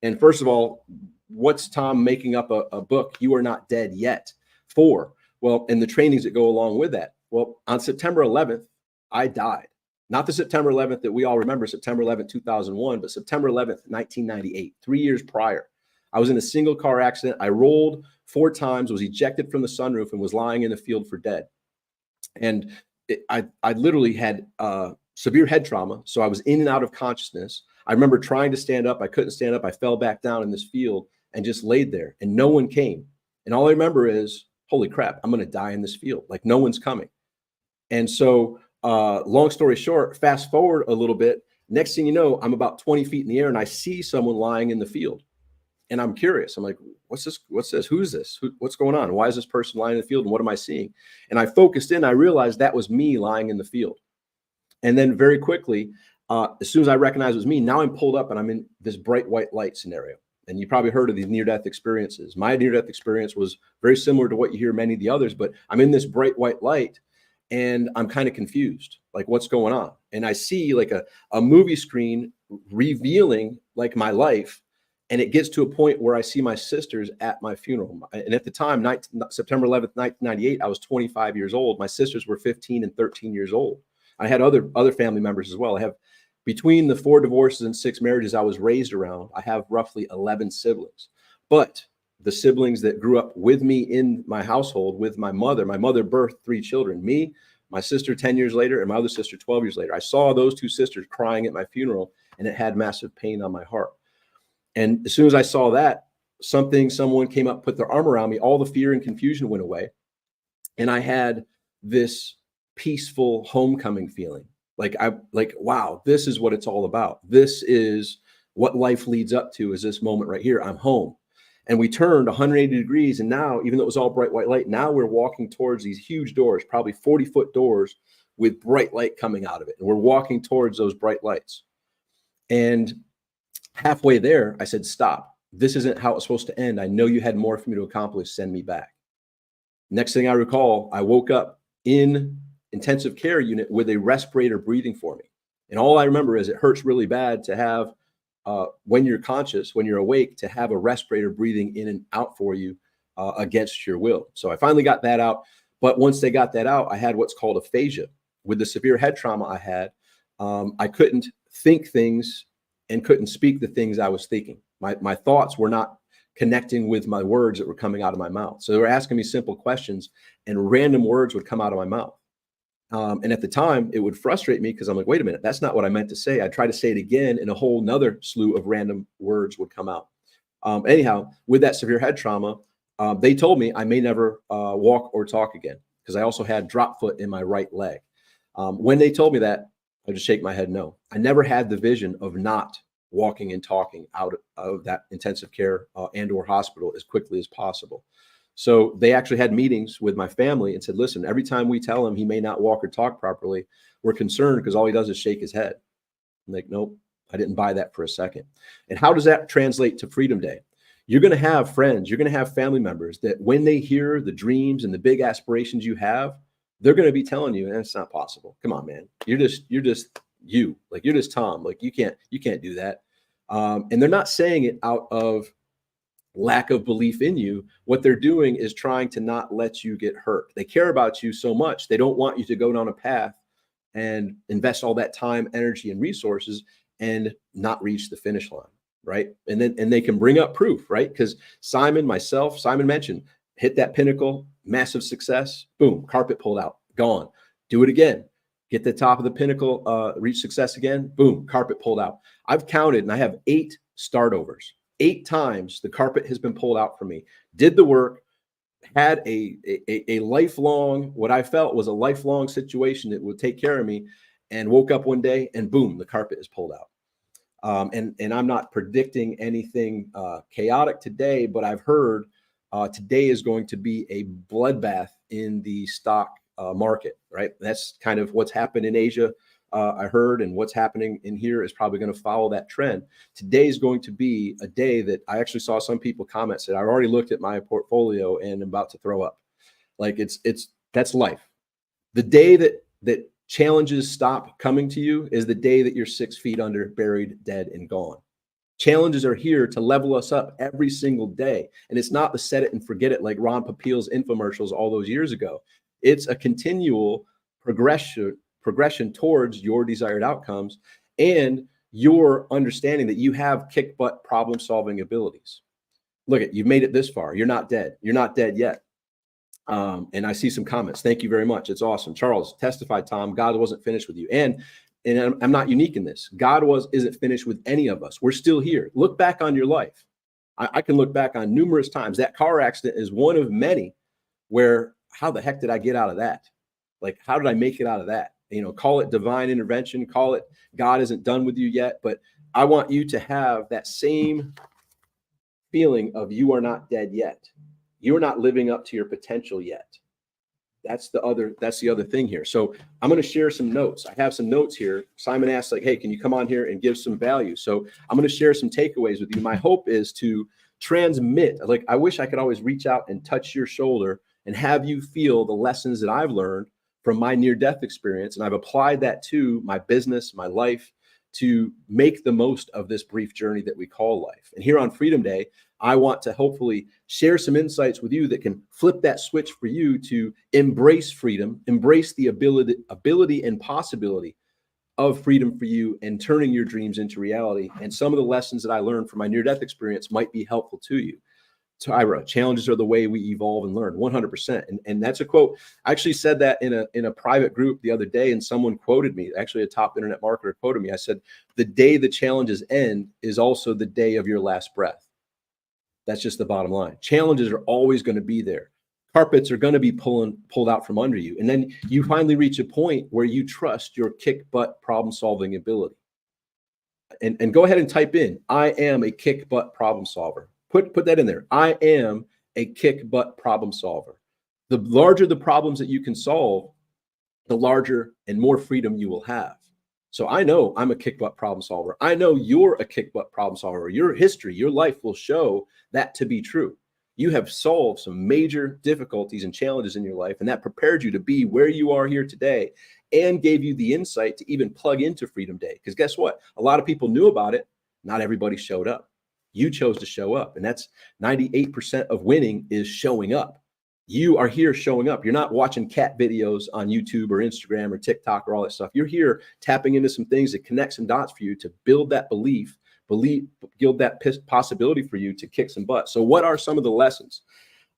And first of all, what's Tom making up a book, You Are Not Dead Yet, for? Well, and the trainings that go along with that. Well, on September 11th, I died. Not the September 11th that we all remember, September 11th, 2001, but September 11th, 1998, 3 years prior. I was in a single car accident. I rolled 4 times, was ejected from the sunroof, and was lying in the field for dead. And I literally had severe head trauma. So I was in and out of consciousness. I remember trying to stand up. I couldn't stand up. I fell back down in this field and just laid there, and no one came. And all I remember is, holy crap, I'm going to die in this field. Like, no one's coming. And so long story short, fast forward a little bit. Next thing you know, I'm about 20 feet in the air and I see someone lying in the field. And I'm curious. I'm like, what's this? What's this? Who's this? What's going on? Why is this person lying in the field? And what am I seeing? And I focused in. I realized that was me lying in the field. And then very quickly, as soon as I recognized it was me, now I'm pulled up and I'm in this bright white light scenario. And you probably heard of these near-death experiences. My near-death experience was very similar to what you hear many of the others, but I'm in this bright white light and I'm kind of confused, like, what's going on? And I see like a movie screen revealing like my life. And it gets to a point where I see my sisters at my funeral. And at the time, September 11th, 1998, I was 25 years old. My sisters were 15 and 13 years old. I had other family members as well. I have Between the 4 divorces and 6 marriages I was raised around, I have roughly 11 siblings. But the siblings that grew up with me in my household with my mother birthed 3 children, me, my sister 10 years later, and my other sister 12 years later. I saw those 2 sisters crying at my funeral, and it had massive pain on my heart. And as soon as I saw that, someone came up, put their arm around me, all the fear and confusion went away. And I had this peaceful homecoming feeling. Like, wow, this is what it's all about. This is what life leads up to, is this moment right here. I'm home. And we turned 180 degrees. And now, even though it was all bright white light, now we're walking towards these huge doors, probably 40-foot doors with bright light coming out of it. And we're walking towards those bright lights. And halfway there, I said, stop. This isn't how it's supposed to end. I know you had more for me to accomplish. Send me back. Next thing I recall, I woke up in intensive care unit with a respirator breathing for me. And all I remember is it hurts really bad to have, when you're conscious, when you're awake, to have a respirator breathing in and out for you against your will. So I finally got that out. But once they got that out, I had what's called aphasia. With the severe head trauma I had, I couldn't think things and couldn't speak the things I was thinking. My thoughts were not connecting with my words that were coming out of my mouth. So they were asking me simple questions and random words would come out of my mouth. And at the time, it would frustrate me because I'm like, wait a minute, that's not what I meant to say. I try to say it again, and a whole nother slew of random words would come out. Anyhow, with that severe head trauma, they told me I may never walk or talk again because I also had drop foot in my right leg. When they told me that, I just shake my head no. I never had the vision of not walking and talking out of that intensive care and or hospital as quickly as possible. So they actually had meetings with my family and said, listen, every time we tell him he may not walk or talk properly, we're concerned because all he does is shake his head. I'm like, nope, I didn't buy that for a second. And how does that translate to Freedom Day? You're going to have friends, you're going to have family members that when they hear the dreams and the big aspirations you have, they're going to be telling you, it's not possible. Come on, man. You're just you, like you're just Tom. Like you can't do that. And they're not saying it out of lack of belief in you. What they're doing is trying to not let you get hurt. They care about you so much. They don't want you to go down a path and invest all that time, energy, and resources and not reach the finish line. Right. And they can bring up proof, right? Because Simon mentioned, hit that pinnacle, massive success, boom, carpet pulled out, gone. Do it again. Get the top of the pinnacle, reach success again, boom, carpet pulled out. I've counted and I have 8 startovers. 8 times the carpet has been pulled out for me. Did the work, had a lifelong, what I felt was a lifelong situation that would take care of me, and woke up one day and boom, the carpet is pulled out. And I'm not predicting anything chaotic today, but I've heard today is going to be a bloodbath in the stock market, right? That's kind of what's happened in Asia, I heard, and what's happening in here is probably going to follow that trend. Today is going to be a day that I actually saw some people comment, said, I've already looked at my portfolio and I'm about to throw up. Like that's life. The day that challenges stop coming to you is the day that you're 6 feet under, buried, dead, and gone. Challenges are here to level us up every single day. And it's not the set it and forget it like Ron Popeil's infomercials all those years ago. It's a continual progression towards your desired outcomes and your understanding that you have kick butt problem solving abilities. Look, you've made it this far. You're not dead. You're not dead yet. And I see some comments. Thank you very much. It's awesome. Charles, testify, Tom, God wasn't finished with you. And I'm not unique in this. God isn't finished with any of us. We're still here. Look back on your life. I can look back on numerous times. That car accident is one of many where, how the heck did I get out of that? Like, how did I make it out of that? Call it divine intervention, call it God isn't done with you yet. But I want you to have that same feeling of you are not dead yet. You're not living up to your potential yet. That's the other thing here. So I'm going to share some notes. I have some notes here. Simon asked, like, hey, can you come on here and give some value? So I'm going to share some takeaways with you. My hope is to transmit, like, I wish I could always reach out and touch your shoulder and have you feel the lessons that I've learned from my near-death experience. And I've applied that to my business, my life, to make the most of this brief journey that we call life. And here on Freedom Day, I want to hopefully share some insights with you that can flip that switch for you to embrace freedom, embrace the ability and possibility of freedom for you and turning your dreams into reality. And some of the lessons that I learned from my near-death experience might be helpful to you. Tyra, challenges are the way we evolve and learn. 100%. And that's a quote. I actually said that in a private group the other day, and someone quoted me. Actually, a top internet marketer quoted me. I said, the day the challenges end is also the day of your last breath. That's just the bottom line. Challenges are always going to be there. Carpets are going to be pulled out from under you. And then you finally reach a point where you trust your kick butt problem solving ability. And go ahead and type in, I am a kick butt problem solver. Put that in there. I am a kick butt problem solver. The larger the problems that you can solve, the larger and more freedom you will have. So I know I'm a kick butt problem solver. I know you're a kick butt problem solver. Your history, your life will show that to be true. You have solved some major difficulties and challenges in your life, and that prepared you to be where you are here today and gave you the insight to even plug into Freedom Day. Because guess what? A lot of people knew about it. Not everybody showed up. You chose to show up, and that's 98% of winning is showing up. You are here showing up. You're not watching cat videos on YouTube or Instagram or TikTok or all that stuff. You're here tapping into some things that connect some dots for you to build that belief, build that possibility for you to kick some butt. So what are some of the lessons?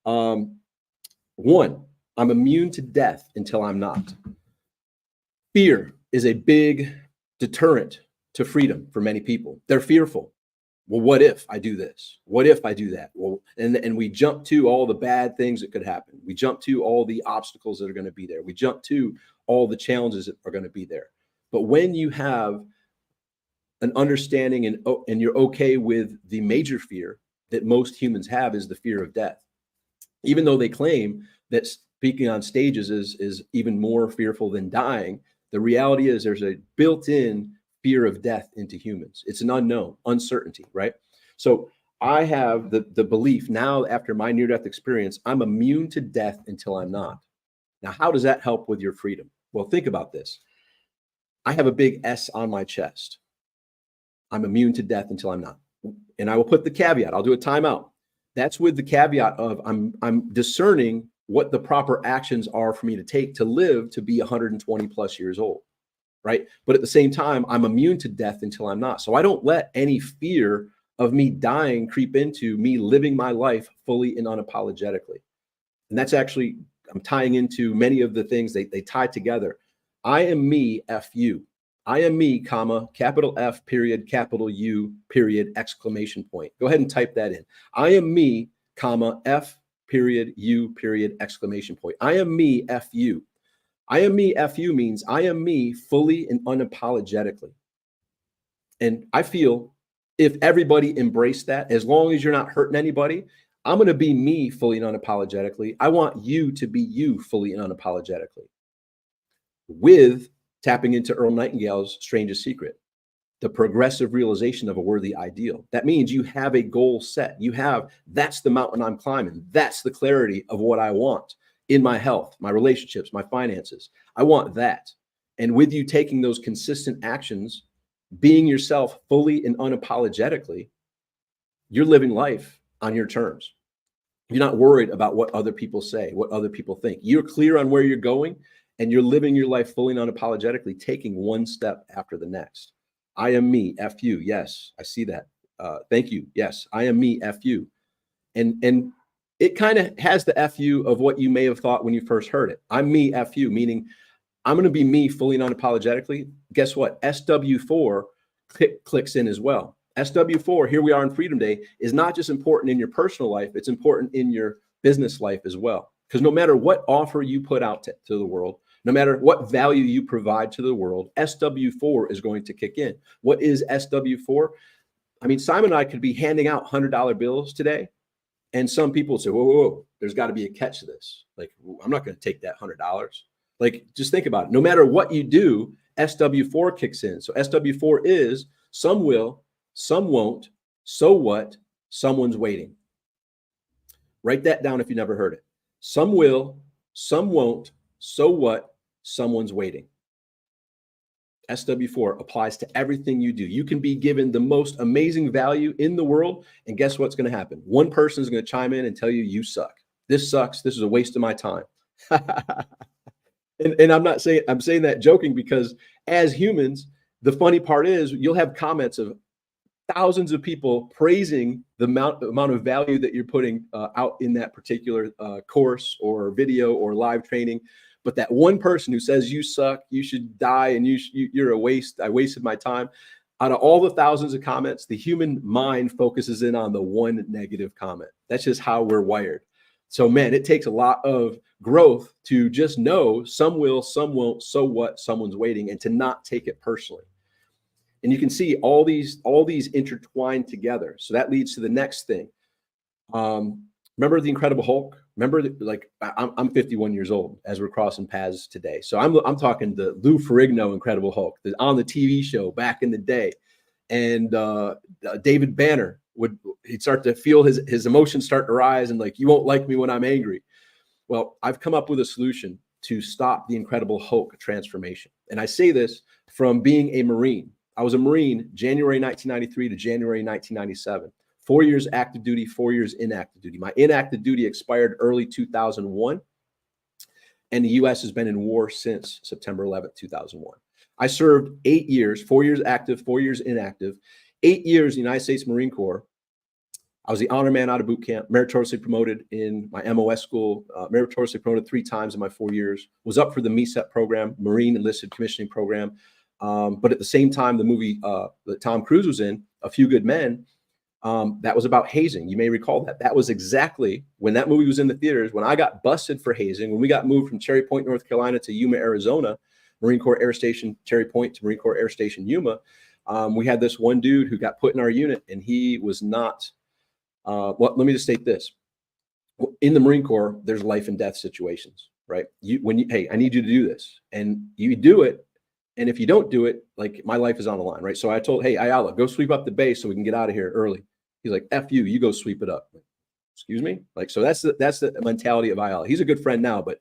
One, I'm immune to death until I'm not. Fear is a big deterrent to freedom for many people. They're fearful. Well, what if I do this? What if I do that? Well, and we jump to all the bad things that could happen. We jump to all the obstacles that are going to be there. We jump to all the challenges that are going to be there. But when you have an understanding and you're okay with the major fear that most humans have is the fear of death, even though they claim that speaking on stages is even more fearful than dying, the reality is there's a built-in fear of death into humans. It's an unknown, uncertainty, right? So I have the belief now after my near-death experience, I'm immune to death until I'm not. Now, how does that help with your freedom? Well, think about this. I have a big S on my chest. I'm immune to death until I'm not. And I will put the caveat, I'll do a timeout. That's with the caveat of I'm discerning what the proper actions are for me to take to live to be 120 plus years old. Right? But at the same time, I'm immune to death until I'm not. So I don't let any fear of me dying creep into me living my life fully and unapologetically. And that's actually, I'm tying into many of the things they tie together. I am me, F you. I am me, comma, capital F, period, capital U, period, exclamation point. Go ahead and type that in. I am me, comma, F, period, U, period, exclamation point. I am me, F you. I am me, F you means I am me fully and unapologetically. And I feel if everybody embraced that, as long as you're not hurting anybody, I'm going to be me fully and unapologetically. I want you to be you fully and unapologetically. With tapping into Earl Nightingale's strangest secret, the progressive realization of a worthy ideal. That means you have a goal set. You have, that's the mountain I'm climbing. That's the clarity of what I want. In my health, my relationships, my finances. I want that. And with you taking those consistent actions, being yourself fully and unapologetically, you're living life on your terms. You're not worried about what other people say, what other people think. You're clear on where you're going and you're living your life fully and unapologetically, taking one step after the next. I am me, F you. Yes, I see that. Thank you. Yes, I am me, F you. And it kind of has the F you of what you may have thought when you first heard it. I'm me, F you, meaning I'm going to be me fully and unapologetically. Guess what? SW4 clicks in as well. SW4, here we are on Freedom Day, is not just important in your personal life, it's important in your business life as well. Because no matter what offer you put out to the world, no matter what value you provide to the world, SW4 is going to kick in. What is SW4? I mean, Simon and I could be handing out $100 bills today. And some people say, whoa, there's got to be a catch to this. Like, I'm not going to take that $100. Like, just think about it. No matter what you do, SW4 kicks in. So SW4 is some will, some won't, so what, someone's waiting. Write that down if you never heard it. Some will, some won't, so what, someone's waiting. SW4 applies to everything you do. You can be given the most amazing value in the world, and guess what's going to happen? One person is going to chime in and tell you, you suck. This sucks. This is a waste of my time. And I'm saying that joking because as humans, the funny part is you'll have comments of thousands of people praising the amount of value that you're putting out in that particular course or video or live training. But that one person who says you suck, you should die, and you're a waste, I wasted my time. Out of all the thousands of comments, the human mind focuses in on the one negative comment. That's just how we're wired. So man, it takes a lot of growth to just know some will, some won't, so what, someone's waiting, and to not take it personally. And you can see all these intertwined together. So that leads to the next thing. Remember the Incredible Hulk? Remember, like I'm 51 years old as we're crossing paths today. So I'm talking the Lou Ferrigno Incredible Hulk on the TV show back in the day, and David Banner he'd start to feel his emotions start to rise, and like, you won't like me when I'm angry. Well, I've come up with a solution to stop the Incredible Hulk transformation, and I say this from being a Marine. I was a Marine January 1993 to January 1997. 4 years active duty, 4 years inactive duty. My inactive duty expired early 2001, and the U.S. has been in war since September 11th, 2001. I served 8 years, 4 years active, 4 years inactive, 8 years in the United States Marine Corps. I was the honor man out of boot camp, meritoriously promoted in my MOS school, meritoriously promoted 3 times in my 4 years, was up for the MECEP program, Marine Enlisted Commissioning Program. But at the same time, the movie that Tom Cruise was in, A Few Good Men, that was about hazing. You may recall that. That was exactly when that movie was in the theaters, when I got busted for hazing, when we got moved from Cherry Point, North Carolina to Yuma, Arizona, Marine Corps Air Station Cherry Point to Marine Corps Air Station Yuma. We had this one dude who got put in our unit, and he was not, well, let me just state this. In the Marine Corps, there's life and death situations, right? Hey, I need you to do this, and you do it. And if you don't do it, like, my life is on the line, right? So I told, hey, Ayala, go sweep up the base so we can get out of here early. He's like, F you, you go sweep it up. Excuse me? Like, so that's the mentality of Ayala. He's a good friend now, but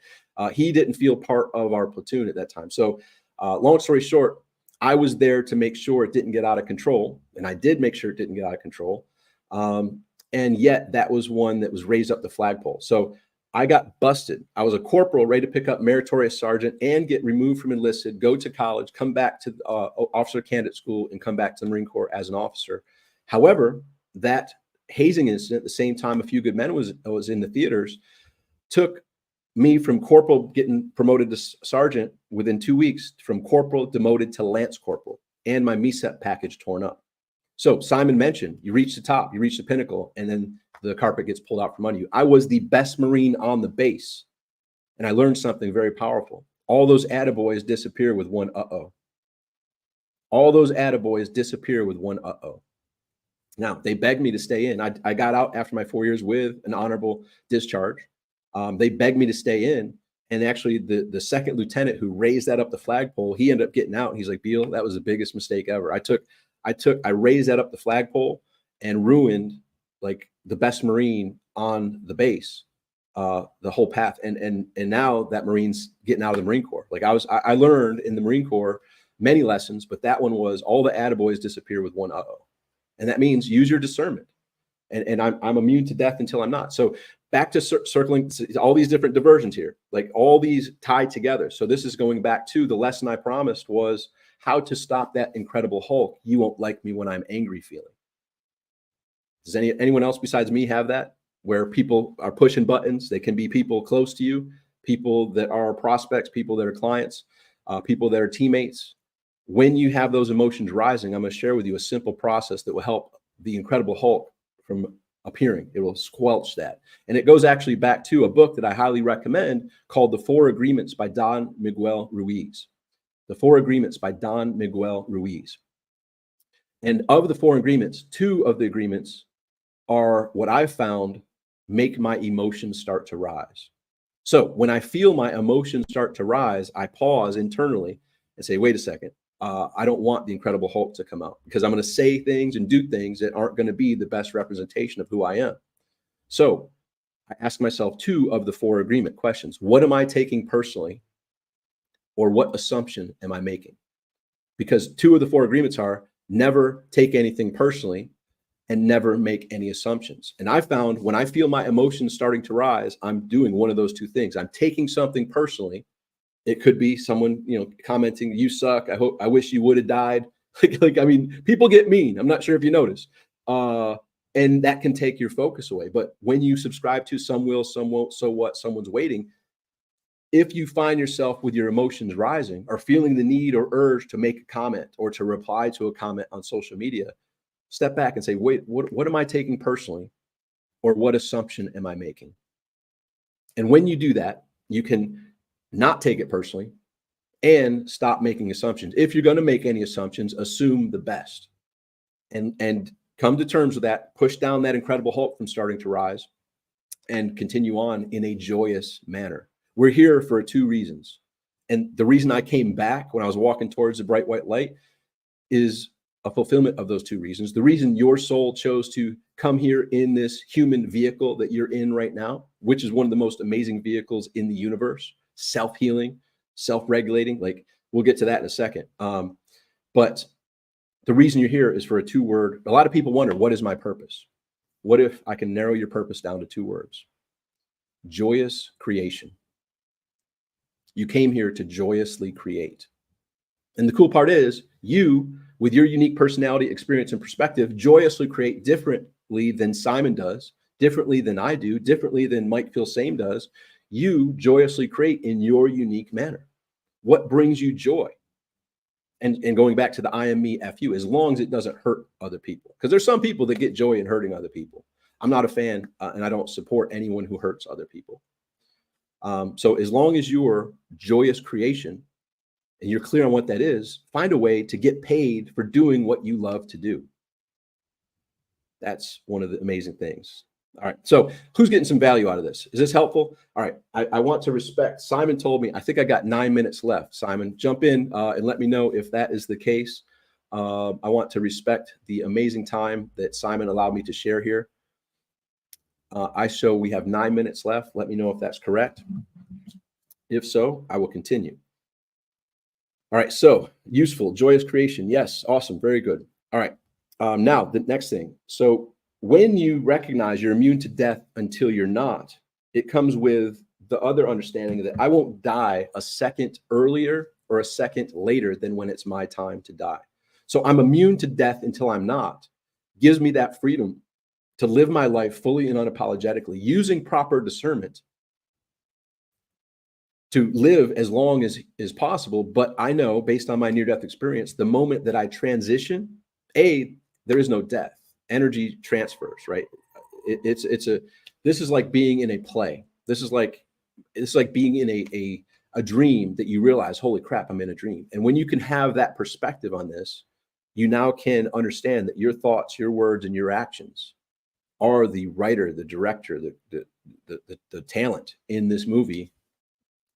he didn't feel part of our platoon at that time. So long story short, I was there to make sure it didn't get out of control. And I did make sure it didn't get out of control. And yet that was one that was raised up the flagpole. So I got busted. I was a corporal ready to pick up meritorious sergeant and get removed from enlisted, go to college, come back to officer candidate school, and come back to the Marine Corps as an officer. However, that hazing incident, the same time A Few Good Men was in the theaters, took me from corporal getting promoted to sergeant within 2 weeks, from corporal demoted to lance corporal, and my MECEP package torn up. So Simon mentioned, you reach the top, you reach the pinnacle, and then the carpet gets pulled out from under you. I was the best Marine on the base, and I learned something very powerful. All those attaboys disappear with one uh-oh. All those attaboys disappear with one uh-oh. Now, they begged me to stay in. I got out after my 4 years with an honorable discharge. They begged me to stay in, and actually the second lieutenant who raised that up the flagpole, he ended up getting out, and he's like, Beal, that was the biggest mistake ever. I raised that up the flagpole and ruined, like, the best Marine on the base, the whole path. And now that Marine's getting out of the Marine Corps. Like, I learned in the Marine Corps many lessons, but that one was all the attaboys disappear with one uh-oh. And that means use your discernment. And I'm immune to death until I'm not. So back to circling all these different diversions here, like all these tied together. So this is going back to the lesson I promised, was how to stop that Incredible Hulk, you won't like me when I'm angry feeling. Does anyone else besides me have that, where people are pushing buttons? They can be people close to you, people that are prospects, people that are clients, people that are teammates. When you have those emotions rising, I'm going to share with you a simple process that will help the Incredible Hulk from appearing. It will squelch that. And it goes actually back to a book that I highly recommend called The 4 Agreements by Don Miguel Ruiz. The 4 Agreements by Don Miguel Ruiz. And of the 4 agreements, 2 of the agreements are what I've found make my emotions start to rise. So when I feel my emotions start to rise, I pause internally and say, wait a second, I don't want the Incredible Hulk to come out, because I'm going to say things and do things that aren't going to be the best representation of who I am. So I ask myself 2 of the 4 agreement questions. What am I taking personally? Or what assumption am I making? Because 2 of the 4 agreements are never take anything personally and never make any assumptions. And I found when I feel my emotions starting to rise, I'm doing one of those 2 things. I'm taking something personally It could be someone, commenting, "You suck. I wish you would have died." I mean, people get mean. I'm not sure if you notice. And that can take your focus away. But when you subscribe to some will, some won't, so what, someone's waiting, if you find yourself with your emotions rising or feeling the need or urge to make a comment or to reply to a comment on social media, step back and say, wait, what am I taking personally? Or what assumption am I making? And when you do that, you can not take it personally and stop making assumptions. If you're going to make any assumptions, assume the best and come to terms with that, push down that incredible Hulk from starting to rise and continue on in a joyous manner. We're here for two reasons. And the reason I came back when I was walking towards the bright white light is a fulfillment of those two reasons. The reason your soul chose to come here in this human vehicle that you're in right now, which is one of the most amazing vehicles in the universe, self-healing, self-regulating. Like, we'll get to that in a second. But the reason you're here is for a two-word. A lot of people wonder, what is my purpose? What if I can narrow your purpose down to two words? Joyous creation. You came here to joyously create. And the cool part is, you, with your unique personality, experience, and perspective, joyously create differently than Simon does, differently than I do, differently than Mike Filsaime does. You joyously create in your unique manner. What brings you joy? And going back to the I am me, F you, as long as it doesn't hurt other people. Because there's some people that get joy in hurting other people. I'm not a fan, and I don't support anyone who hurts other people. So as long as you're joyous creation and you're clear on what that is, find a way to get paid for doing what you love to do. That's one of the amazing things. All right. So who's getting some value out of this? Is this helpful? All right. I want to respect. Simon told me, I think I got 9 minutes left. Simon, jump in and let me know if that is the case. I want to respect the amazing time that Simon allowed me to share here. I show we have 9 minutes left. Let me know if that's correct. If so, I will continue. All right. So useful, joyous creation. Yes. Awesome. Very good. All right. Now the next thing. So when you recognize you're immune to death until you're not, it comes with the other understanding that I won't die a second earlier or a second later than when it's my time to die. So I'm immune to death until I'm not. Gives me that freedom to live my life fully and unapologetically, using proper discernment to live as long as is possible. But I know, based on my near-death experience, the moment that I transition, there is no death. Energy transfers, right? This is like being in a play. It's like being in a dream that you realize, holy crap, I'm in a dream. And when you can have that perspective on this, you now can understand that your thoughts, your words, and your actions are the writer, the director, the talent in this movie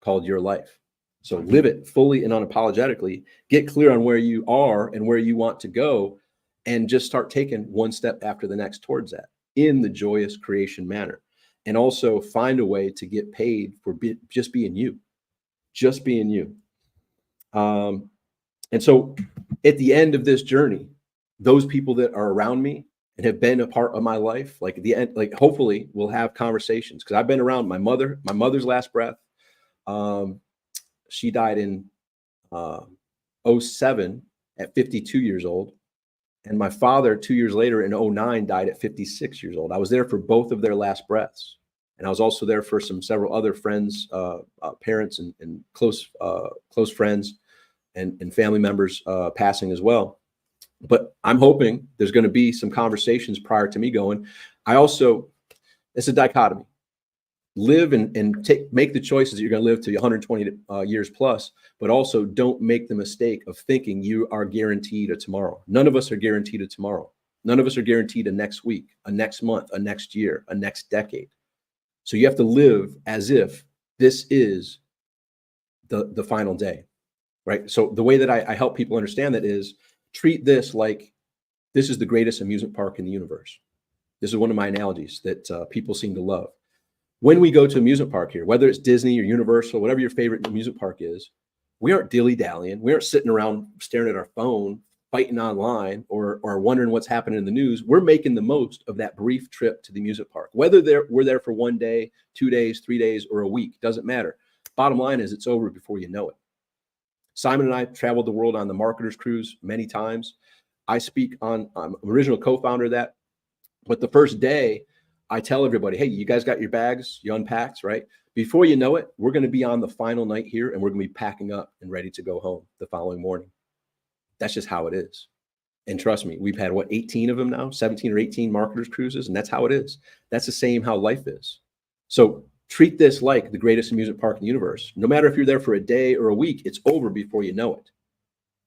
called your life. So live it fully and unapologetically, get clear on where you are and where you want to go, and just start taking one step after the next towards that in the joyous creation manner. And also find a way to get paid for just being you, And so at the end of this journey, those people that are around me and have been a part of my life, like at the end, like hopefully we'll have conversations, because I've been around my mother's last breath. She died in 2007 at 52 years old. And my father, 2 years later in 2009, died at 56 years old. I was there for both of their last breaths. And I was also there for several other friends, parents and close friends and family members passing as well. But I'm hoping there's going to be some conversations prior to me going. It's a dichotomy. Live and make the choices that you're going to live to 120 years plus, but also don't make the mistake of thinking you are guaranteed a tomorrow. None of us are guaranteed a tomorrow. None of us are guaranteed a next week, a next month, a next year, a next decade. So you have to live as if this is the final day, right? So the way that I help people understand that is treat this like this is the greatest amusement park in the universe. This is one of my analogies that people seem to love. When we go to amusement park here, whether it's Disney or Universal, whatever your favorite amusement park is, we aren't dilly-dallying. We aren't sitting around staring at our phone, fighting online, or wondering what's happening in the news. We're making the most of that brief trip to the amusement park. Whether we're there for 1 day, 2 days, 3 days, or a week, doesn't matter. Bottom line is it's over before you know it. Simon and I traveled the world on the marketers cruise many times. I speak on, I'm original co-founder of that. But the first day I tell everybody, hey, you guys got your bags, you unpacked, right? Before you know it, we're going to be on the final night here and we're going to be packing up and ready to go home the following morning. That's just how it is. And trust me, we've had 18 of them now, 17 or 18 marketers cruises. And that's how it is. That's the same how life is. So treat this like the greatest amusement park in the universe. No matter if you're there for a day or a week, it's over before you know it.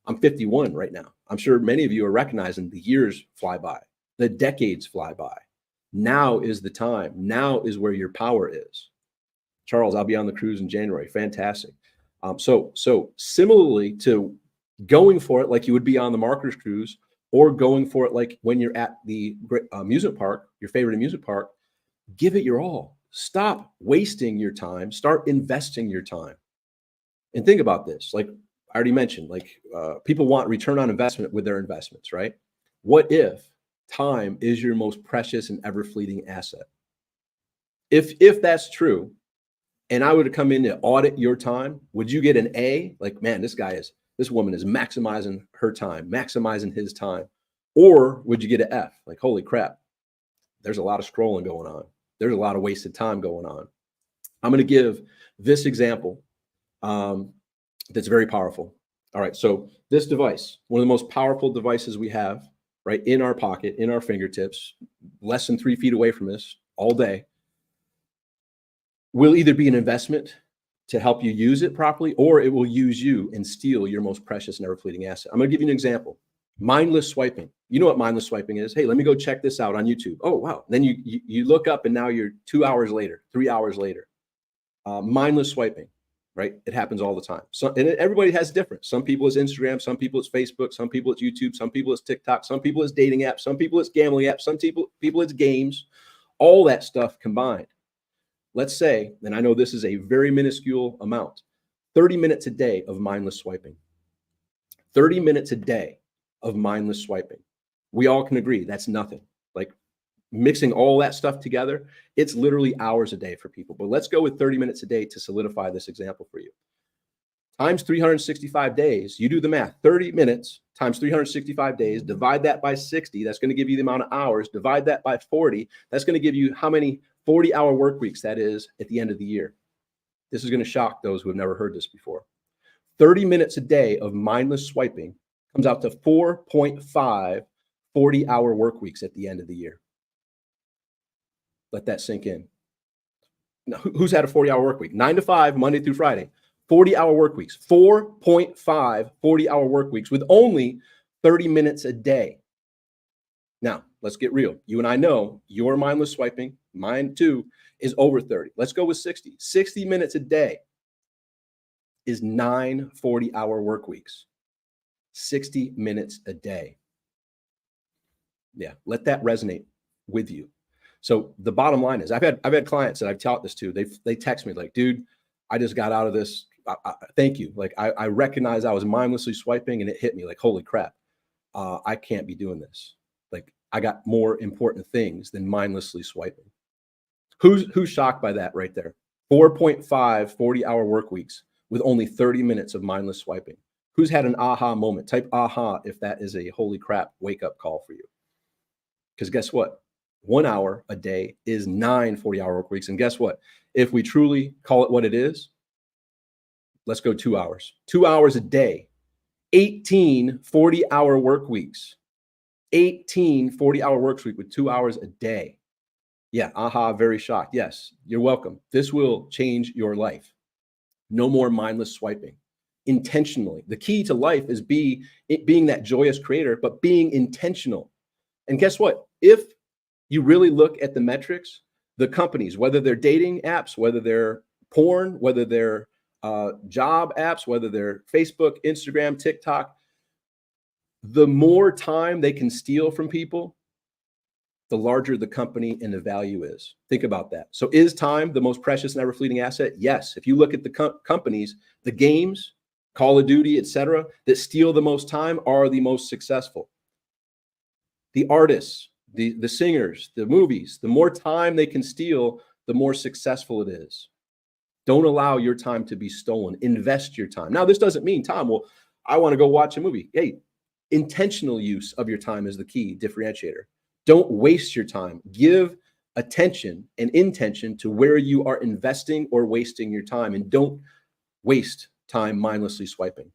I'm 51 right now. I'm sure many of you are recognizing the years fly by, the decades fly by. Now is the time. Now is where your power is. Charles, I'll be on the cruise in January. Fantastic. So similarly to going for it like you would be on the marketers cruise, or going for it like when you're at the amusement park, your favorite amusement park, give it your all. Stop wasting your time. Start investing your time. And think about this. Like I already mentioned, like people want return on investment with their investments, right? What if time is your most precious and ever fleeting asset? If that's true, and I were to come in to audit your time, would you get an A? Like, man, this woman is maximizing her time, maximizing his time. Or would you get an F? Like, holy crap, there's a lot of scrolling going on. There's a lot of wasted time going on. I'm going to give this example that's very powerful. All right, so this device, one of the most powerful devices we have, right, in our pocket, in our fingertips, less than 3 feet away from us all day, will either be an investment to help you use it properly, or it will use you and steal your most precious and ever fleeting asset. I'm going to give you an example. Mindless swiping. You know what mindless swiping is? Hey, let me go check this out on YouTube. Oh, wow. Then you look up and now you're 2 hours later, 3 hours later. Mindless swiping, right? It happens all the time. So, and everybody has different. Some people it's Instagram, some people it's Facebook, some people it's YouTube, some people it's TikTok, some people it's dating apps, some people it's gambling apps, some people it's games, all that stuff combined. Let's say, and I know this is a very minuscule amount, 30 minutes a day of mindless swiping. 30 minutes a day of mindless swiping. We all can agree that's nothing. Like mixing all that stuff together, it's literally hours a day for people. But let's go with 30 minutes a day to solidify this example for you. Times 365 days, you do the math, 30 minutes times 365 days, divide that by 60, that's going to give you the amount of hours, divide that by 40, that's going to give you how many 40-hour work weeks that is at the end of the year. This is going to shock those who have never heard this before. 30 minutes a day of mindless swiping comes out to 4.5 40-hour work weeks at the end of the year. Let that sink in. Now, who's had a 40-hour work week? 9 to 5, Monday through Friday. 40-hour work weeks. 4.5 40-hour work weeks with only 30 minutes a day. Now, let's get real. You and I know your mindless swiping, mine too, is over 30. Let's go with 60. 60 minutes a day is 9 40-hour work weeks. 60 minutes a day. Yeah, let that resonate with you. So the bottom line is, I've had clients that I've taught this to. They text me like, dude, I just got out of this. Thank you. Like I recognize I was mindlessly swiping and it hit me like, holy crap, I can't be doing this. Like I got more important things than mindlessly swiping. Who's shocked by that right there? 4.5 40-hour work weeks with only 30 minutes of mindless swiping. Who's had an aha moment? Type aha if that is a holy crap wake-up call for you. Because guess what? 1 hour a day is 9 40-hour work weeks. And guess what? If we truly call it what it is, let's go 2 hours. 2 hours a day, 18 40-hour work weeks. 18 40-hour work week with 2 hours a day. Yeah, aha, very shocked. Yes, you're welcome. This will change your life. No more mindless swiping. Intentionally. The key to life is being that joyous creator, but being intentional. And guess what? If you really look at the metrics, the companies, whether they're dating apps, whether they're porn, whether they're job apps, whether they're Facebook, Instagram, TikTok, the more time they can steal from people, the larger the company and the value is. Think about that. So is time the most precious and ever fleeting asset? Yes. If you look at the companies, the games, Call of Duty, etc., that steal the most time are the most successful. The artists, the singers, the movies, the more time they can steal, the more successful it is. Don't allow your time to be stolen. Invest your time. Now, this doesn't mean, Tom, well, I want to go watch a movie. Hey, intentional use of your time is the key differentiator. Don't waste your time. Give attention and intention to where you are investing or wasting your time, and don't waste time mindlessly swiping.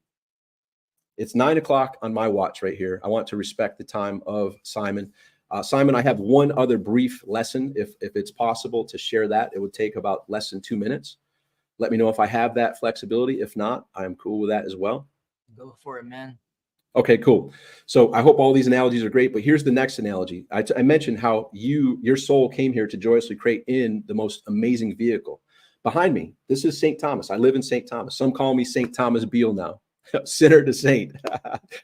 It's 9 o'clock on my watch right here. I want to respect the time of Simon. Simon, I have one other brief lesson, if it's possible to share that. It would take about less than 2 minutes. Let me know if I have that flexibility. If not, I'm cool with that as well. Go for it, man. Okay, cool. So I hope all these analogies are great, but here's the next analogy. I mentioned how your soul came here to joyously create in the most amazing vehicle. Behind me, this is St. Thomas. I live in St. Thomas. Some call me St. Thomas Beale now. Sinner to saint,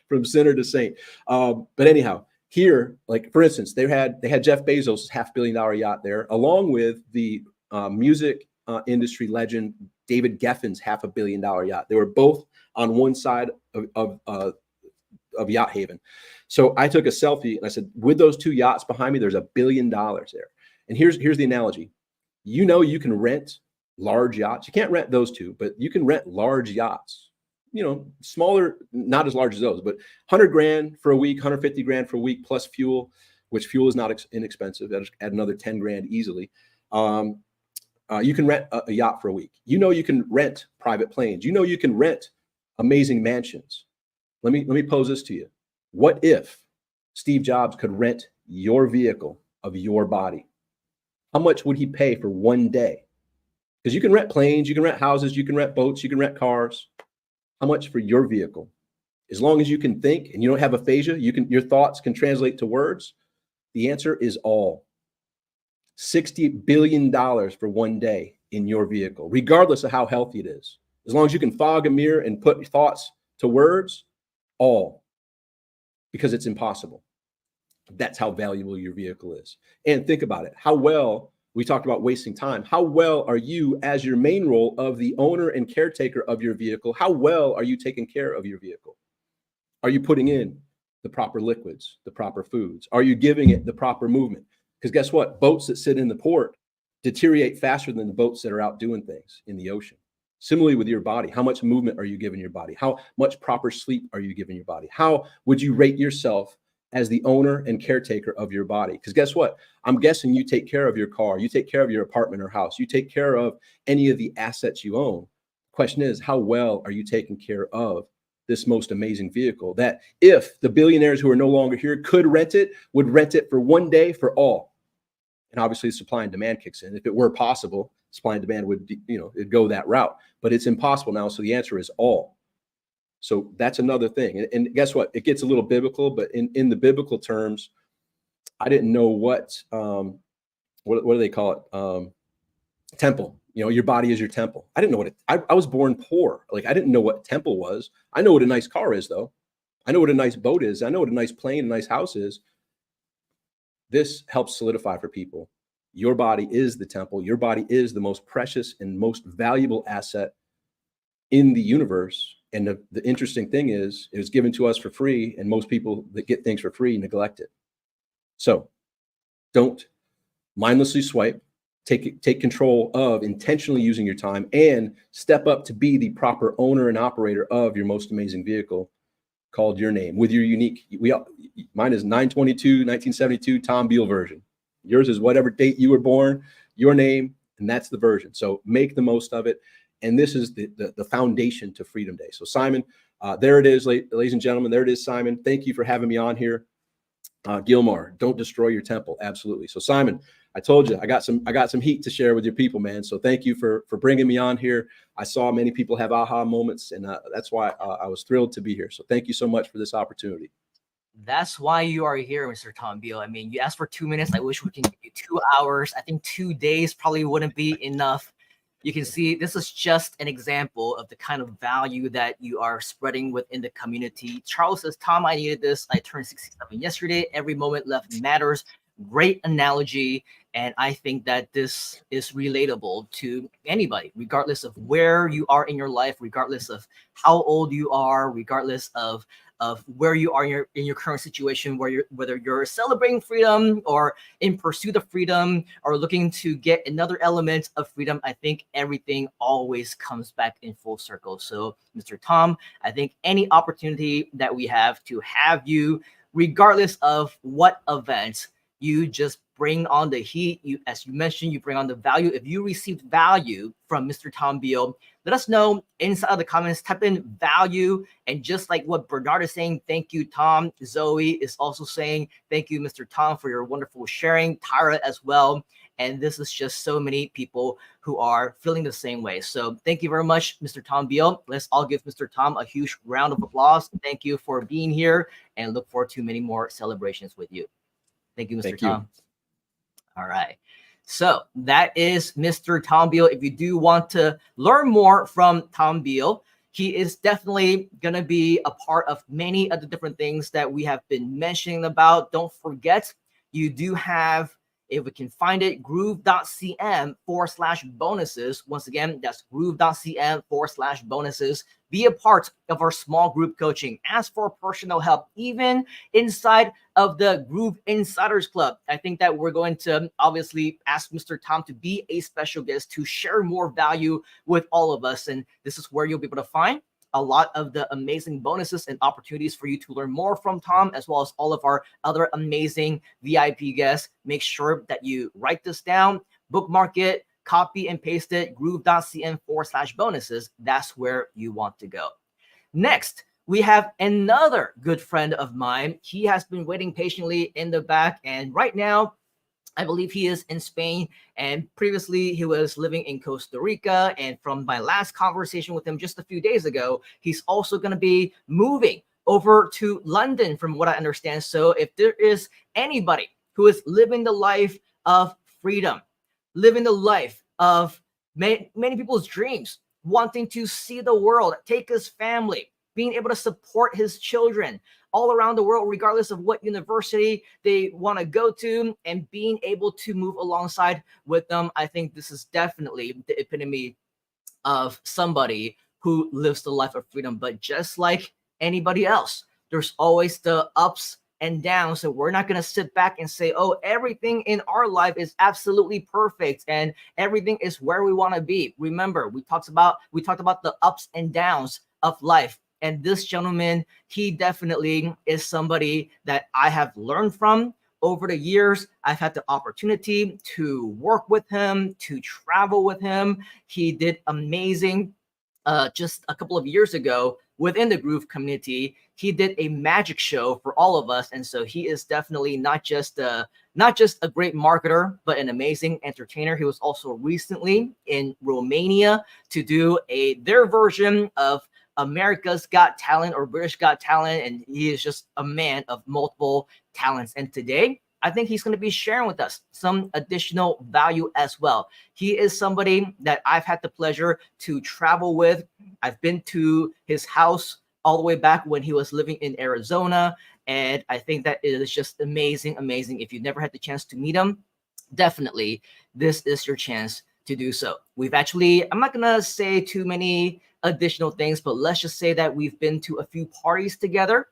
from sinner to saint. But anyhow, here, like for instance, they had Jeff Bezos' $500 million yacht there, along with the music industry legend David Geffen's $500 million yacht. They were both on one side of Yacht Haven. So I took a selfie and I said, with those two yachts behind me, there's $1 billion there. And here's the analogy. You know, you can rent large yachts. You can't rent those two, but you can rent large yachts. You know, smaller, not as large as those, but 100 grand for a week, 150 grand for a week, plus fuel, which fuel is not inexpensive. That'll add another 10 grand easily. You can rent a yacht for a week. You know, you can rent private planes. You know, you can rent amazing mansions. Let me pose this to you. What if Steve Jobs could rent your vehicle of your body? How much would he pay for one day? Because you can rent planes, you can rent houses, you can rent boats, you can rent cars. How much for your vehicle? As long as you can think and you don't have aphasia, your thoughts can translate to words. The answer is all. $60 billion for one day in your vehicle, regardless of how healthy it is. As long as you can fog a mirror and put thoughts to words, all. Because it's impossible. That's how valuable your vehicle is. And think about it. How well, we talked about wasting time. How well are you, as your main role of the owner and caretaker of your vehicle, how well are you taking care of your vehicle? Are you putting in the proper liquids, the proper foods? Are you giving it the proper movement? Because guess what? Boats that sit in the port deteriorate faster than the boats that are out doing things in the ocean. Similarly with your body, how much movement are you giving your body? How much proper sleep are you giving your body? How would you rate yourself as the owner and caretaker of your body? Because guess what? I'm guessing you take care of your car, you take care of your apartment or house, you take care of any of the assets you own. Question is, how well are you taking care of this most amazing vehicle that if the billionaires who are no longer here could rent it, would rent it for one day for all? And obviously supply and demand kicks in. If it were possible, supply and demand would, it'd go that route, but it's impossible now. So the answer is all. So that's another thing. And guess what? It gets a little biblical, but in the biblical terms, I didn't know what do they call it? Temple. Your body is your temple. I didn't know what I was born poor. Like, I didn't know what temple was. I know what a nice car is, though. I know what a nice boat is. I know what a nice plane, a nice house is. This helps solidify for people. Your body is the temple. Your body is the most precious and most valuable asset in the universe. And the interesting thing is, it was given to us for free, and most people that get things for free neglect it. So don't mindlessly swipe. Take control of intentionally using your time, and step up to be the proper owner and operator of your most amazing vehicle called your name, with your unique. Mine is 9/22/1972 Tom Beale version. Yours is whatever date you were born, your name, and that's the version. So make the most of it. And this is the foundation to Freedom Day. So Simon, there it is, ladies and gentlemen. There it is, Simon. Thank you for having me on here. Gilmore, don't destroy your temple. Absolutely. So Simon, I told you I got some heat to share with your people, man. So thank you for bringing me on here. I saw many people have aha moments, and that's why I was thrilled to be here. So thank you so much for this opportunity. That's why you are here, Mr. Tom Beale. I mean, you asked for 2 minutes. I wish we can give you 2 hours. I think 2 days probably wouldn't be enough. You can see this is just an example of the kind of value that you are spreading within the community. Charles says, Tom, I needed this. I turned 67 yesterday. Every moment left matters. Great analogy. And I think that this is relatable to anybody, regardless of where you are in your life, regardless of how old you are, regardless of of where you are in your current situation, whether you're celebrating freedom or in pursuit of freedom or looking to get another element of freedom. I think everything always comes back in full circle. So, Mr. Tom, I think any opportunity that we have to have you, regardless of what event, you just bring on the heat. You, as you mentioned, you bring on the value. If you received value from Mr. Tom Beal, let us know inside of the comments. Type in value. And just like what Bernard is saying, thank you, Tom. Zoe is also saying, thank you, Mr. Tom, for your wonderful sharing. Tyra as well. And this is just so many people who are feeling the same way. So thank you very much, Mr. Tom Beal. Let's all give Mr. Tom a huge round of applause. Thank you for being here and look forward to many more celebrations with you. Thank you, Mr. Tom. All right. So that is Mr. Tom Beal. If you do want to learn more from Tom Beal, he is definitely going to be a part of many of the different things that we have been mentioning about. Don't forget, you do have, if we can find it, groove.cm/bonuses. Once again, that's groove.cm/bonuses. Be a part of our small group coaching. Ask for personal help, even inside of the Groove Insiders Club. I think that we're going to obviously ask Mr. Tom to be a special guest to share more value with all of us. And this is where you'll be able to find a lot of the amazing bonuses and opportunities for you to learn more from Tom, as well as all of our other amazing VIP guests. Make sure that you write this down, bookmark it, copy and paste it, groove.cm/bonuses. That's where you want to go. Next, we have another good friend of mine. He has been waiting patiently in the back, and right now, I believe he is in Spain, and previously he was living in Costa Rica. And from my last conversation with him just a few days ago, he's also going to be moving over to London, from what I understand. So if there is anybody who is living the life of freedom, living the life of many people's dreams, wanting to see the world, take his family, being able to support his children all around the world, regardless of what university they want to go to, and being able to move alongside with them, I think this is definitely the epitome of somebody who lives the life of freedom. But just like anybody else, there's always the ups and downs. So we're not going to sit back and say, oh, everything in our life is absolutely perfect and everything is where we want to be. Remember, we talked about the ups and downs of life. And this gentleman, he definitely is somebody that I have learned from over the years. I've had the opportunity to work with him, to travel with him. He did amazing just a couple of years ago within the Groove community. He did a magic show for all of us. And so he is definitely not just a great marketer, but an amazing entertainer. He was also recently in Romania to do their version of America's Got Talent or British Got Talent. And he is just a man of multiple talents. And today, I think he's going to be sharing with us some additional value as well. He is somebody that I've had the pleasure to travel with. I've been to his house all the way back when he was living in Arizona. And I think that it is just amazing, amazing. If you've never had the chance to meet him, definitely this is your chance to do so. We've actually, I'm not going to say too many additional things, but let's just say that we've been to a few parties together.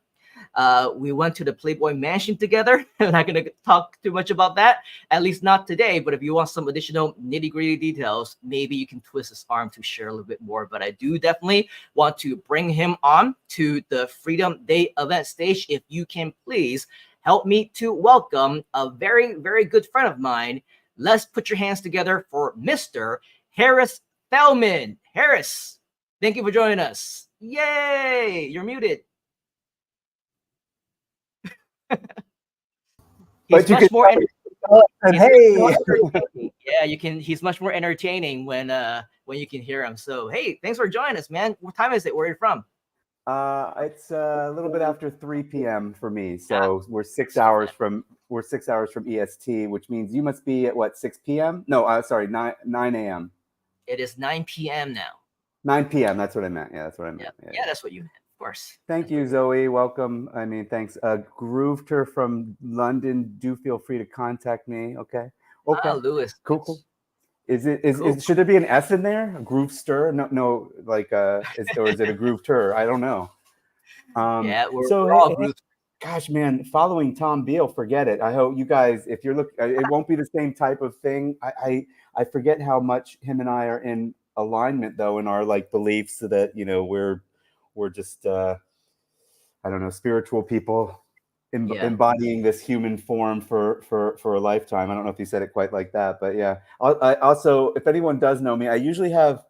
We went to the Playboy Mansion together. I'm not going to talk too much about that, at least not today. But if you want some additional nitty-gritty details, maybe you can twist his arm to share a little bit more. But I do definitely want to bring him on to the Freedom Day event stage. If you can please help me to welcome a very, very good friend of mine. Let's put your hands together for Mr. Harris Thelman. Harris, thank you for joining us. Yay! You're muted. He's much more yeah, you can. He's much more entertaining when you can hear him. So hey, thanks for joining us, man. What time is it? Where are you from? It's a little bit after 3 p.m. for me. So we're 6 hours from EST, which means you must be at what, 6 p.m. No, sorry, 9 a.m. It is 9 p.m. now. 9 p.m. That's what I meant. Yeah, that's what I meant. Yeah, that's what you meant. Of course. Thank you, Zoe. Welcome. I mean, thanks. Groovter from London. Do feel free to contact me. Okay. Lewis. Cool. Should there be an S in there? A Groovester? No, like or is it a Groovter? I don't know. Yeah, So we're all hey, groups. gosh, man, following Tom Beal, forget it. I hope you guys, if you're looking, it won't be the same type of thing. I forget how much him and I are in alignment, though, in our like beliefs, so that we're just I don't know, spiritual people Yeah. embodying this human form for a lifetime. I don't know if you said it quite like that, but yeah. I also, if anyone does know me, I usually have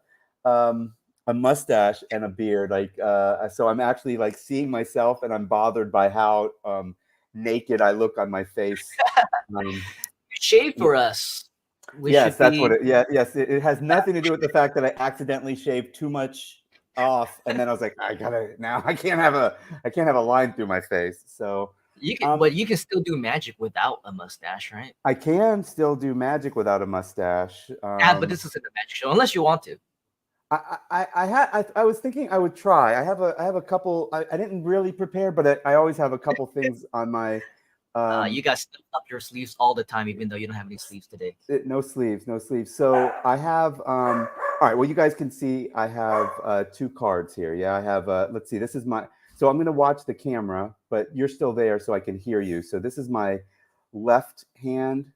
a mustache and a beard. Like, so I'm actually like seeing myself, and I'm bothered by how naked I look on my face. Shave for us. We Yes, should that's be. what it. Yeah, yes, it has nothing to do with the fact that I accidentally shaved too much off, and then I was like, I can't have a line through my face. So You can, but you can still do magic without a mustache, right? I can still do magic without a mustache. Yeah, but this isn't a magic show unless you want to. I was thinking I would try. I have a couple. I didn't really prepare, but I always have a couple things on my. You guys stuff up your sleeves all the time, even though you don't have any sleeves today. No sleeves, no sleeves. So I have. All right. Well, you guys can see I have 2 cards here. Yeah, I have. Let's see. This is my. So I'm going to watch the camera, but you're still there, so I can hear you. So this is my left hand.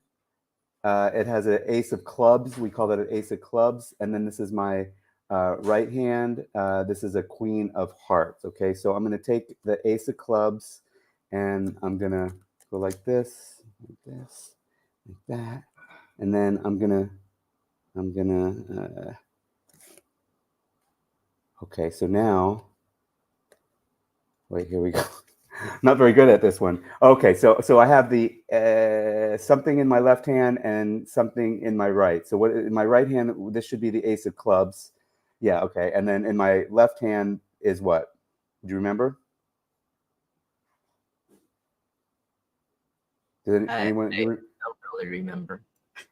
It has an ace of clubs. We call that an ace of clubs. And then this is my right hand. This is a queen of hearts. Okay, so I'm going to take the ace of clubs, and I'm going to go like this, like that. And then I'm gonna, okay, so now, wait, here we go. Not very good at this one. Okay, so I have the something in my left hand and something in my right. So what in my right hand, this should be the ace of clubs. Yeah, okay. And then in my left hand is what? Do you remember? Did anyone? I don't really remember.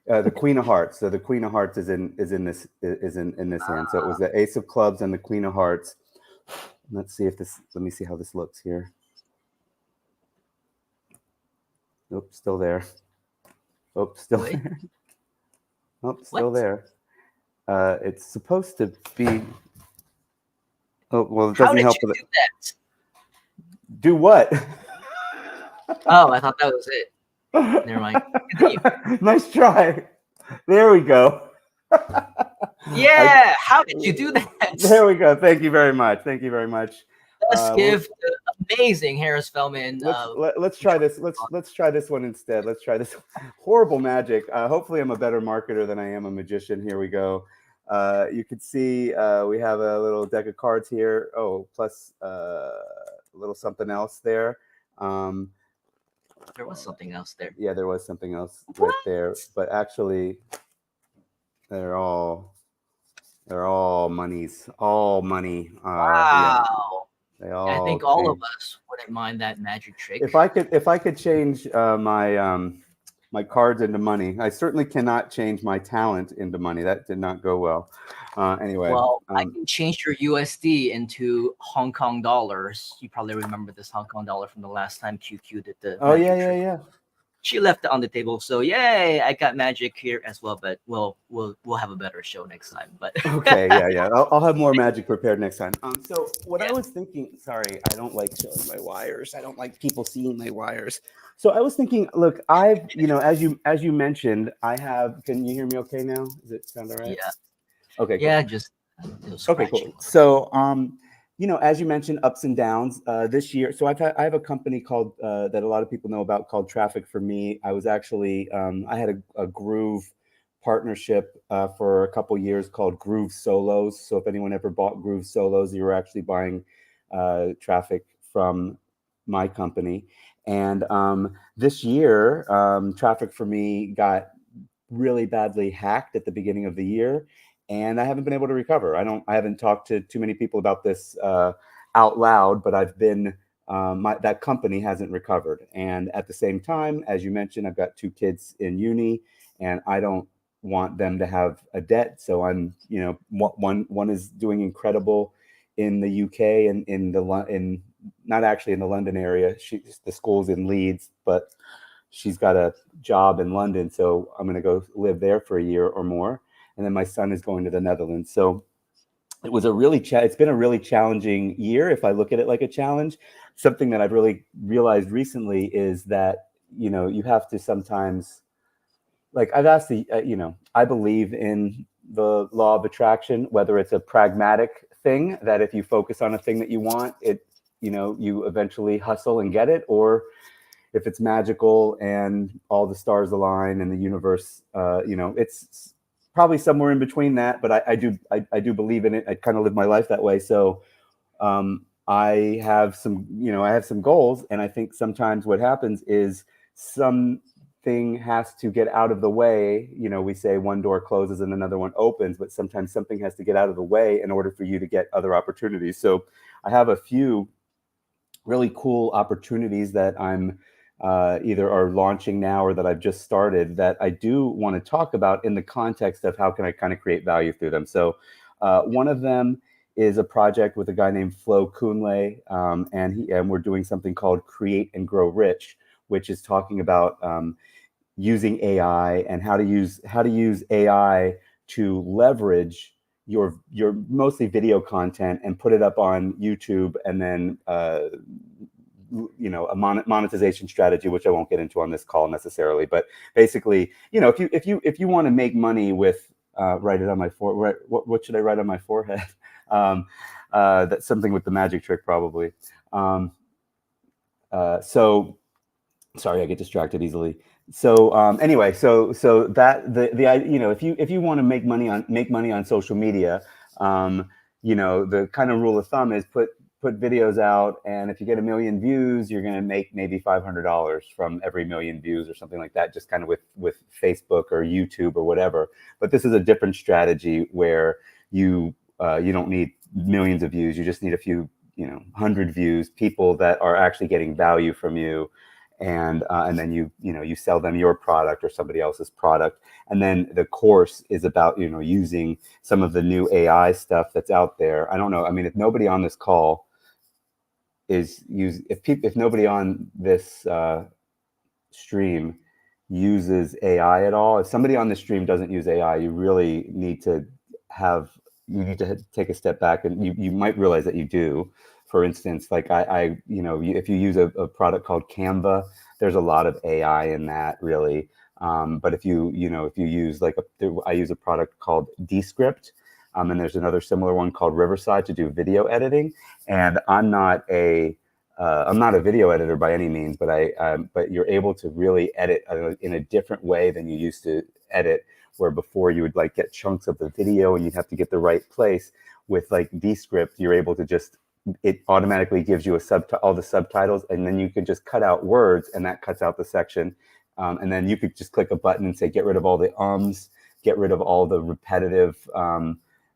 The Queen of Hearts. So the Queen of Hearts is in this hand. So it was the Ace of Clubs and the Queen of Hearts. Let's see if this. Let me see how this looks here. Nope, still there. Oops, still there. Oh, still there. It's supposed to be. Oh well, it doesn't help. How did you do that? Do what? Oh, I thought that was it. Never mind. Nice try. There we go. Yeah. How did you do that? There we go. Thank you very much. Thank you very much. Let's give the amazing Harris Feldman. Let's try this. Let's try this one instead. Let's try this. Horrible magic. Hopefully, I'm a better marketer than I am a magician. Here we go. You can see we have a little deck of cards here. Oh, plus a little something else there. There was something else there. Yeah, there was something else right there. But actually, they're all monies. All money. Wow. They all I think all of us wouldn't mind that magic trick. If I could change my cards into money, I certainly cannot change my talent into money. That did not go well. Anyway. Well, I can change your USD into Hong Kong dollars. You probably remember this Hong Kong dollar from the last time QQ did the. Oh yeah. She left it on the table, so yay! I got magic here as well, but we'll have a better show next time. But okay, yeah. I'll have more magic prepared next time. So what I was thinking, sorry, I don't like showing my wires. I don't like people seeing my wires. So I was thinking, look, I've as you mentioned, I have. Can you hear me okay now? Does it sound all right? Yeah. Okay. Yeah, cool. just okay, cool. So as you mentioned, ups and downs this year. So I have a company called that a lot of people know about called Traffic for Me. I was actually I had a Groove partnership for a couple years called Groove Solos. So if anyone ever bought Groove Solos, you were actually buying traffic from my company. And this year, Traffic for Me got really badly hacked at the beginning of the year. And I haven't been able to recover. I haven't talked to too many people about this out loud, but I've been that company hasn't recovered. And at the same time, as you mentioned, I've got 2 kids in uni, and I don't want them to have a debt. So I'm, one is doing incredible in the UK and in not actually in the London area. The school's in Leeds, but she's got a job in London, so I'm going to go live there for a year or more. And then my son is going to the Netherlands. So it was a really it's been a really challenging year if I look at it like a challenge. Something that I've really realized recently is that, you know, you have to sometimes, like I've asked I believe in the law of attraction, whether it's a pragmatic thing that if you focus on a thing that you want, you eventually hustle and get it, or if it's magical and all the stars align and the universe, it's probably somewhere in between that. But I do believe in it. I kind of live my life that way. So I have some goals, and I think sometimes what happens is something has to get out of the way. You know, we say one door closes and another one opens, but sometimes something has to get out of the way in order for you to get other opportunities. So I have a few really cool opportunities that I'm either are launching now or that I've just started that I do want to talk about in the context of how can I kind of create value through them. So one of them is a project with a guy named Flo Kunle, and we're doing something called Create and Grow Rich, which is talking about using AI and how to use AI to leverage your mostly video content and put it up on YouTube, and then a monetization strategy, which I won't get into on this call necessarily, but basically, if you want to make money with write it on my forehead. What should I write on my forehead? That's something with the magic trick, probably. So sorry, I get distracted easily. So anyway, so that if you want to make money on social media, the kind of rule of thumb is put videos out, and if you get 1 million views, you're going to make maybe $500 from every 1 million views or something like that, just kind of with Facebook or YouTube or whatever. But this is a different strategy where you don't need millions of views. You just need a few, 100 views, people that are actually getting value from you. And then you sell them your product or somebody else's product. And then the course is about, using some of the new AI stuff that's out there. I don't know. I mean, if nobody on this call if nobody on this stream uses AI at all, if somebody on the stream doesn't use AI, you really need to take a step back, and you might realize that you do. For instance, like if you use a product called Canva, there's a lot of AI in that, really. But if you use I use a product called Descript, and there's another similar one called Riverside to do video editing. And I'm not a video editor by any means, but you're able to really edit in a different way than you used to edit, where before you would get chunks of the video and you'd have to get the right place. With Descript, you're able to it automatically gives you all the subtitles, and then you can just cut out words, and that cuts out the section. And then you could just click a button and say, get rid of all the ums, get rid of all the repetitive,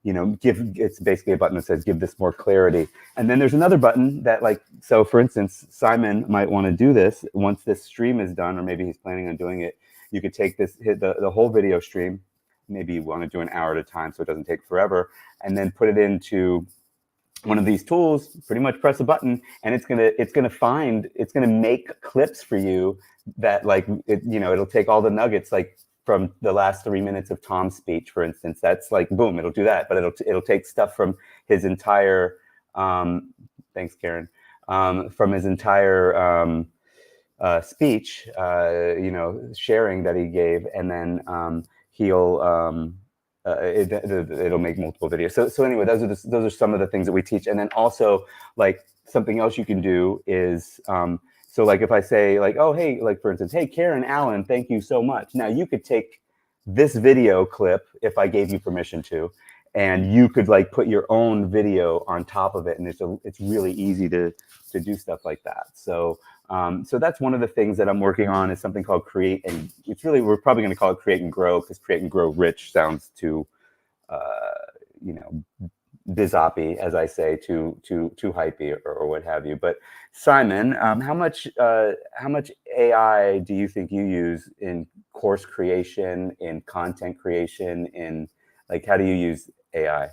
it's basically a button that says, give this more clarity. And then there's another button that so for instance, Simon might want to do this once this stream is done, or maybe he's planning on doing it. You could take hit the whole video stream. Maybe you want to do an hour at a time so it doesn't take forever, and then put it into one of these tools, pretty much press a button, and it's gonna make clips for you that it'll take all the nuggets from the last 3 minutes of Tom's speech, for instance. That's boom, it'll do that. But it'll take stuff from his entire thanks, Karen, from his entire speech, sharing that he gave, and then it'll make multiple videos. So anyway, those are some of the things that we teach. And then also something else you can do is if I say oh, hey, for instance, hey, Karen Allen, thank you so much. Now you could take this video clip, if I gave you permission to, and you could like put your own video on top of it, and it's really easy to do stuff like that. So so that's one of the things that I'm working on, is something called Create, and it's really, we're probably going to call it Create and Grow, because Create and Grow Rich sounds too bizoppy, as I say, too hypey or what have you. But Simon, how much AI do you think you use in course creation, in content creation, in how do you use AI?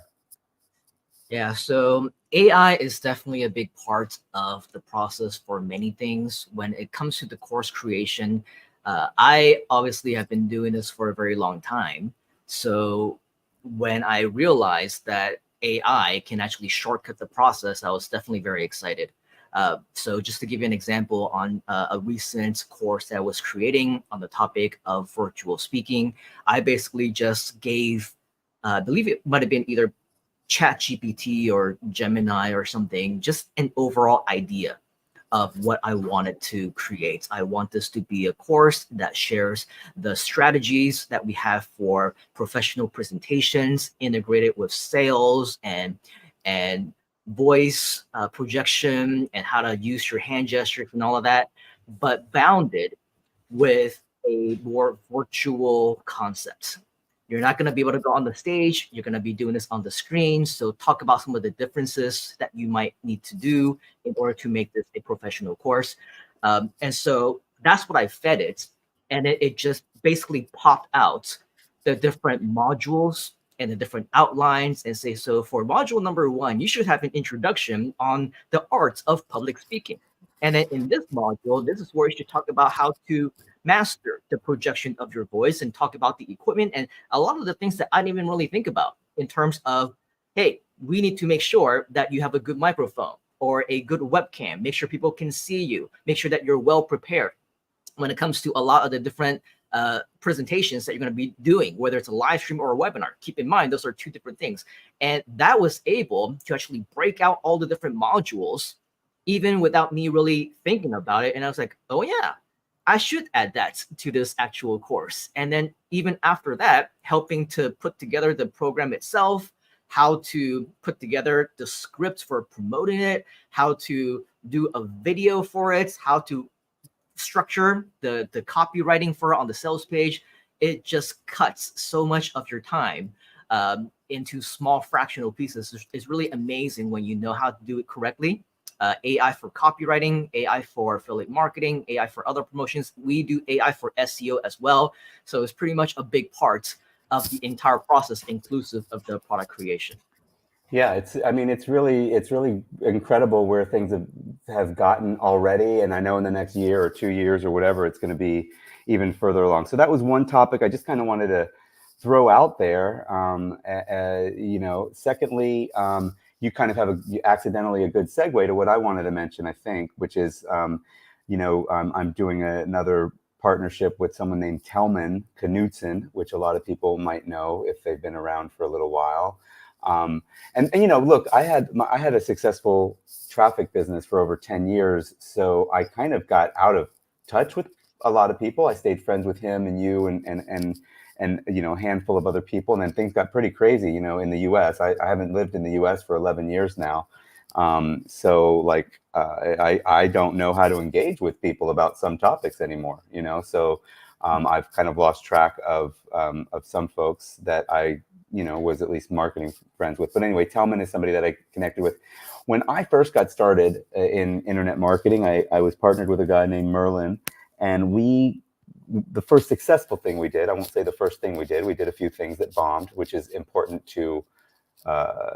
Yeah, so AI is definitely a big part of the process for many things. When it comes to the course creation, I obviously have been doing this for a very long time. So when I realized that AI can actually shortcut the process, I was definitely very excited. So just to give you an example on a recent course that I was creating on the topic of virtual speaking, I basically just gave, I believe it might have been either ChatGPT or Gemini or something, just an overall idea of what I wanted to create. I want this to be a course that shares the strategies that we have for professional presentations integrated with sales and voice projection and how to use your hand gestures and all of that, but bounded with a more virtual concept. You're not going to be able to go on the stage. You're going to be doing this on the screen. So talk about some of the differences that you might need to do in order to make this a professional course. And so that's what I fed it. And it just basically popped out the different modules and the different outlines and say, so for module number 1, you should have an introduction on the arts of public speaking. And then in this module, this is where you should talk about how to master the projection of your voice and talk about the equipment and a lot of the things that I didn't even really think about in terms of, hey, we need to make sure that you have a good microphone or a good webcam, make sure people can see you, make sure that you're well prepared when it comes to a lot of the different presentations that you're going to be doing, whether it's a live stream or a webinar. Keep in mind, those are 2 different things. And that was able to actually break out all the different modules, even without me really thinking about it. And I was like, oh yeah, I should add that to this actual course. And then even after that, helping to put together the program itself, how to put together the script for promoting it, how to do a video for it, how to structure the copywriting for it on the sales page. It just cuts so much of your time into small fractional pieces. It's really amazing when you know how to do it correctly. AI for copywriting, AI for affiliate marketing, AI for other promotions. We do AI for SEO as well. So it's pretty much a big part of the entire process, inclusive of the product creation. Yeah, it's really incredible where things have gotten already. And I know in the next year or 2 years or whatever, it's going to be even further along. So that was one topic I just kind of wanted to throw out there. Secondly, you kind of have accidentally a good segue to what I wanted to mention, I think, which is, I'm doing another partnership with someone named Telman Knudsen, which a lot of people might know if they've been around for a little while. Look, I had a successful traffic business for over 10 years. So I kind of got out of touch with a lot of people. I stayed friends with him and you and a handful of other people, and then things got pretty crazy, in the US. I haven't lived in the US for 11 years now. I don't know how to engage with people about some topics anymore, so I've kind of lost track of some folks that I, was at least marketing friends with. But anyway, Telman is somebody that I connected with. When I first got started in internet marketing, I was partnered with a guy named Merlin, and the first successful thing we did, I won't say the first thing we did a few things that bombed, which is important to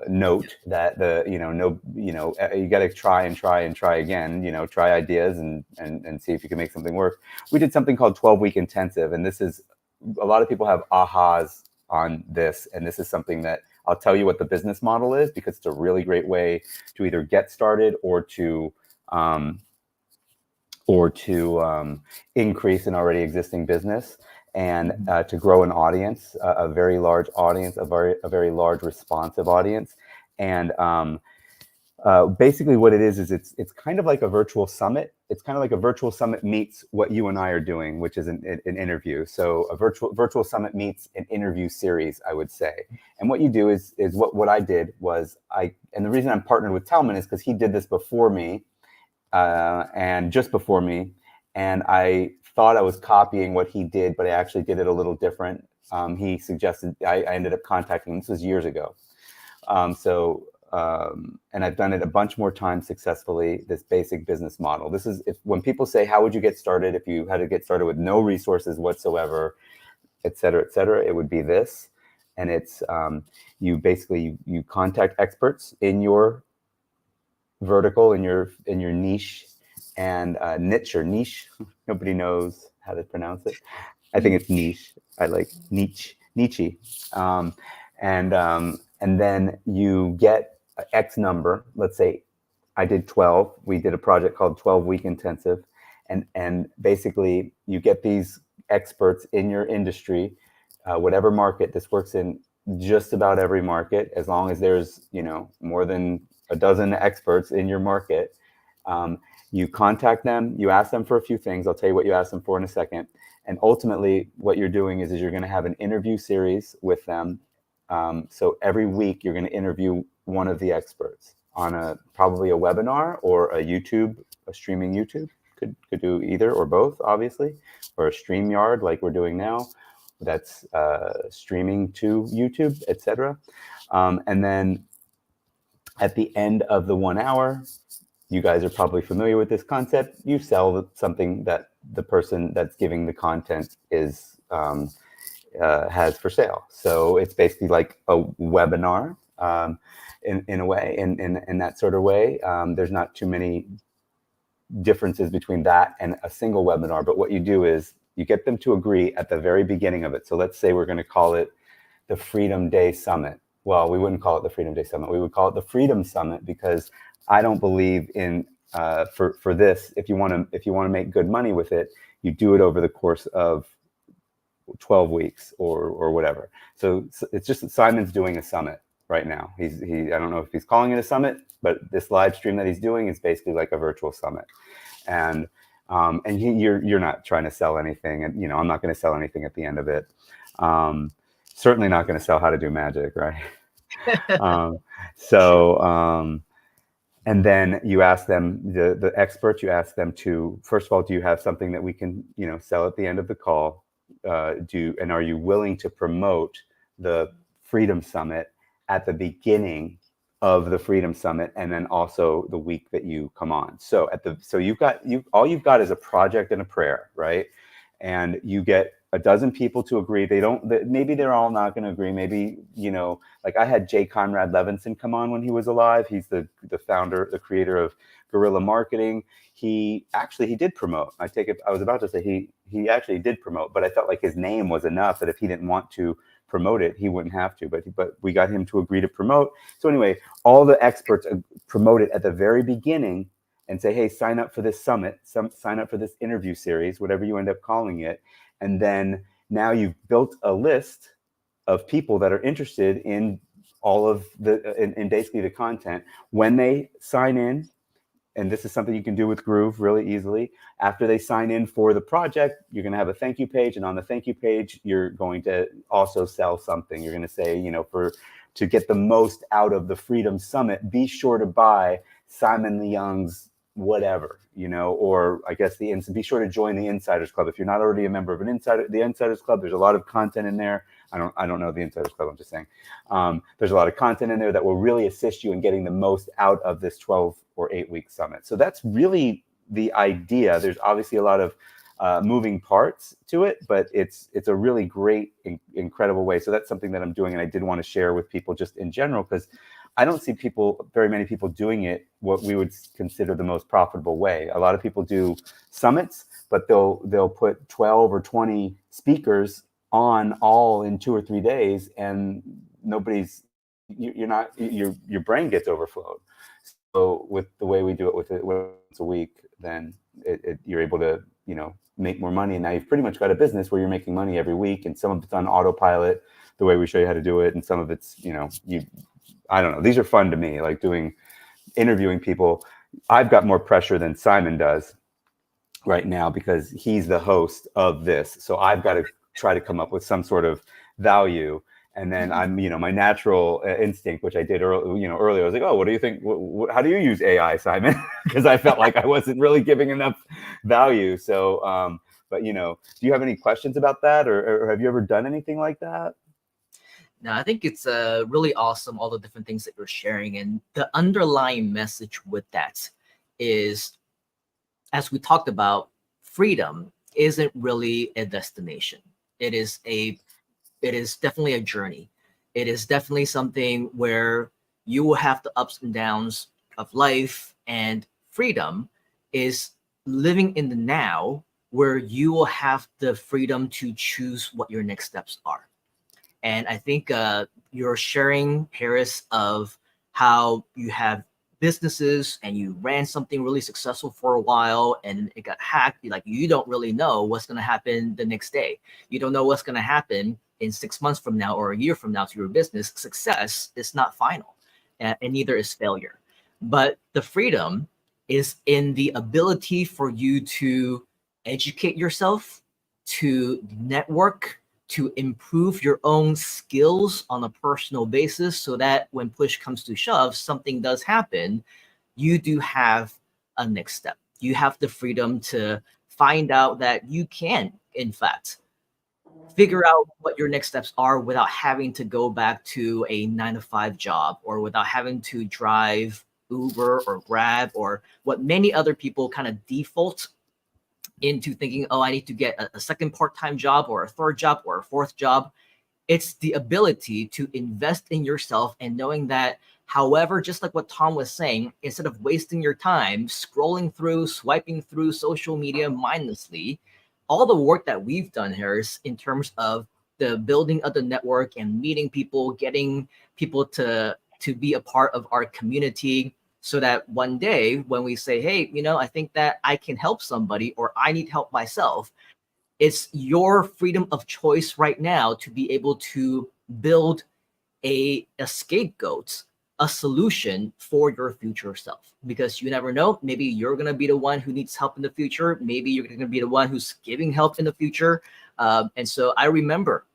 note that you got to try again, try ideas and see if you can make something work. We did something called 12-week intensive. And this is, a lot of people have ahas on this. And this is something that I'll tell you what the business model is, because it's a really great way to either get started or to increase an already existing business and to grow an audience, a very large audience, a very large responsive audience. And basically what it is it's kind of like a virtual summit. It's kind of like a virtual summit meets what you and I are doing, which is an interview. So a virtual summit meets an interview series, I would say. And what you do is what I did was and the reason I'm partnered with Telman is because he did this before me. And just before me, and I thought I was copying what he did, but I actually did it a little different. He suggested, I ended up contacting him. This was years ago. And I've done it a bunch more times successfully, this basic business model. This is, when people say, how would you get started if you had to get started with no resources whatsoever, et cetera, it would be this. And it's, you contact experts in your vertical, in your niche, and niche or niche. Nobody knows how to pronounce it. I think it's niche. I like niche. and then you get X number. Let's say I did 12. We did a project called 12 Week Intensive. And basically you get these experts in your industry, whatever market. This works in just about every market, as long as there's, more than a dozen experts in your market. You contact them, you ask them for a few things. I'll tell you what you ask them for in a second. And ultimately what you're doing is you're going to have an interview series with them. So every week you're going to interview one of the experts on probably a webinar or a streaming YouTube. Could do either or both, obviously, or a StreamYard like we're doing now. That's streaming to YouTube, etc. And then at the end of the 1 hour, you guys are probably familiar with this concept. You sell something that the person that's giving the content is has for sale. So it's basically like a webinar in a way, in that sort of way. There's not too many differences between that and a single webinar, but what you do is you get them to agree at the very beginning of it. So let's say we're going to call it the Freedom Day Summit. Well, we wouldn't call it the Freedom Day Summit. We would call it the Freedom Summit, because I don't believe in for this. If you want to make good money with it, you do it over the course of 12 weeks or whatever. So it's just that Simon's doing a summit right now. I don't know if he's calling it a summit, but this live stream that he's doing is basically like a virtual summit. And you're not trying to sell anything, and I'm not going to sell anything at the end of it. Certainly not going to sell how to do magic, right? And then you ask them, the experts, you ask them to, first of all, do you have something that we can sell at the end of the call? And are you willing to promote the Freedom Summit at the beginning of the Freedom Summit, and then also the week that you come on? So all you've got is a project and a prayer, right? And you get a dozen people to agree. Maybe they're all not going to agree. Maybe, like I had Jay Conrad Levinson come on when he was alive. He's the founder, the creator of guerrilla marketing. He did promote. I was about to say he actually did promote, but I felt like his name was enough that if he didn't want to promote it, he wouldn't have to, but we got him to agree to promote. So anyway, all the experts promote it at the very beginning and say, hey, sign up for this summit, sign up for this interview series, whatever you end up calling it. And then now you've built a list of people that are interested in all of in basically the content. When they sign in, and this is something you can do with Groove really easily, after they sign in for the project, you're going to have a thank you page. And on the thank you page, you're going to also sell something. You're going to say, to get the most out of the Freedom Summit, be sure to buy Simon Leung's whatever, or I guess be sure to join the Insiders Club. If you're not already a member of the Insiders Club, there's a lot of content in there. I don't know the Insiders Club, I'm just saying. There's a lot of content in there that will really assist you in getting the most out of this 12 or 8-week summit. So that's really the idea. There's obviously a lot of moving parts to it, but it's a really great, incredible way. So that's something that I'm doing, and I did want to share with people just in general, because I don't see very many people doing it what we would consider the most profitable way. A lot of people do summits, but they'll put 12 or 20 speakers on all in 2 or 3 days, and your brain gets overflowed. So with the way we do it with it once a week, then you're able to make more money. And now you've pretty much got a business where you're making money every week, and some of it's on autopilot, the way we show you how to do it, and some of it's I don't know. These are fun to me, like interviewing people. I've got more pressure than Simon does right now because he's the host of this. So I've got to try to come up with some sort of value. And then I'm, my natural instinct, which I did earlier, I was like, oh, what do you think? How do you use AI, Simon? Because I felt like I wasn't really giving enough value. So, but do you have any questions about that, or have you ever done anything like that? No, I think it's really awesome, all the different things that you're sharing. And the underlying message with that is, as we talked about, freedom isn't really a destination. It is definitely a journey. It is definitely something where you will have the ups and downs of life, and freedom is living in the now, where you will have the freedom to choose what your next steps are. And I think you're sharing, Harris, of how you have businesses and you ran something really successful for a while and it got hacked. Like, you don't really know what's going to happen the next day. You don't know what's going to happen in 6 months from now or a year from now to your business. Success is not final, and neither is failure. But the freedom is in the ability for you to educate yourself, to network, to improve your own skills on a personal basis, so that when push comes to shove, something does happen, you do have a next step. You have the freedom to find out that you can, in fact, figure out what your next steps are without having to go back to a 9-to-5 job, or without having to drive Uber or Grab, or what many other people kind of default into thinking, oh, I need to get a second part-time job or a third job or a fourth job. It's the ability to invest in yourself and knowing that, however, just like what Tom was saying, instead of wasting your time scrolling through, swiping through social media mindlessly, all the work that we've done here is in terms of the building of the network and meeting people, getting people to be a part of our community, so that one day when we say, hey, I think that I can help somebody, or I need help myself, it's your freedom of choice right now to be able to build a scapegoat, a solution for your future self. Because you never know, maybe you're going to be the one who needs help in the future. Maybe you're going to be the one who's giving help in the future. And so I remember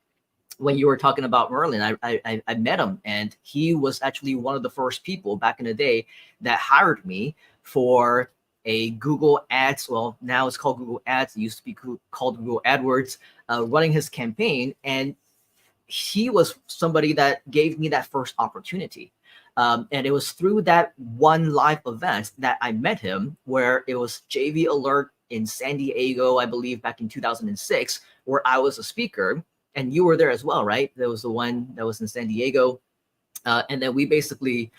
when you were talking about Merlin, I met him, and he was actually one of the first people back in the day that hired me for a Google Ads. Well, now it's called Google Ads. It used to be called Google AdWords, running his campaign. And he was somebody that gave me that first opportunity. And it was through that one live event that I met him, where it was JV Alert in San Diego, I believe, back in 2006, where I was a speaker. And you were there as well, right? There was the one that was in San Diego. And then we basically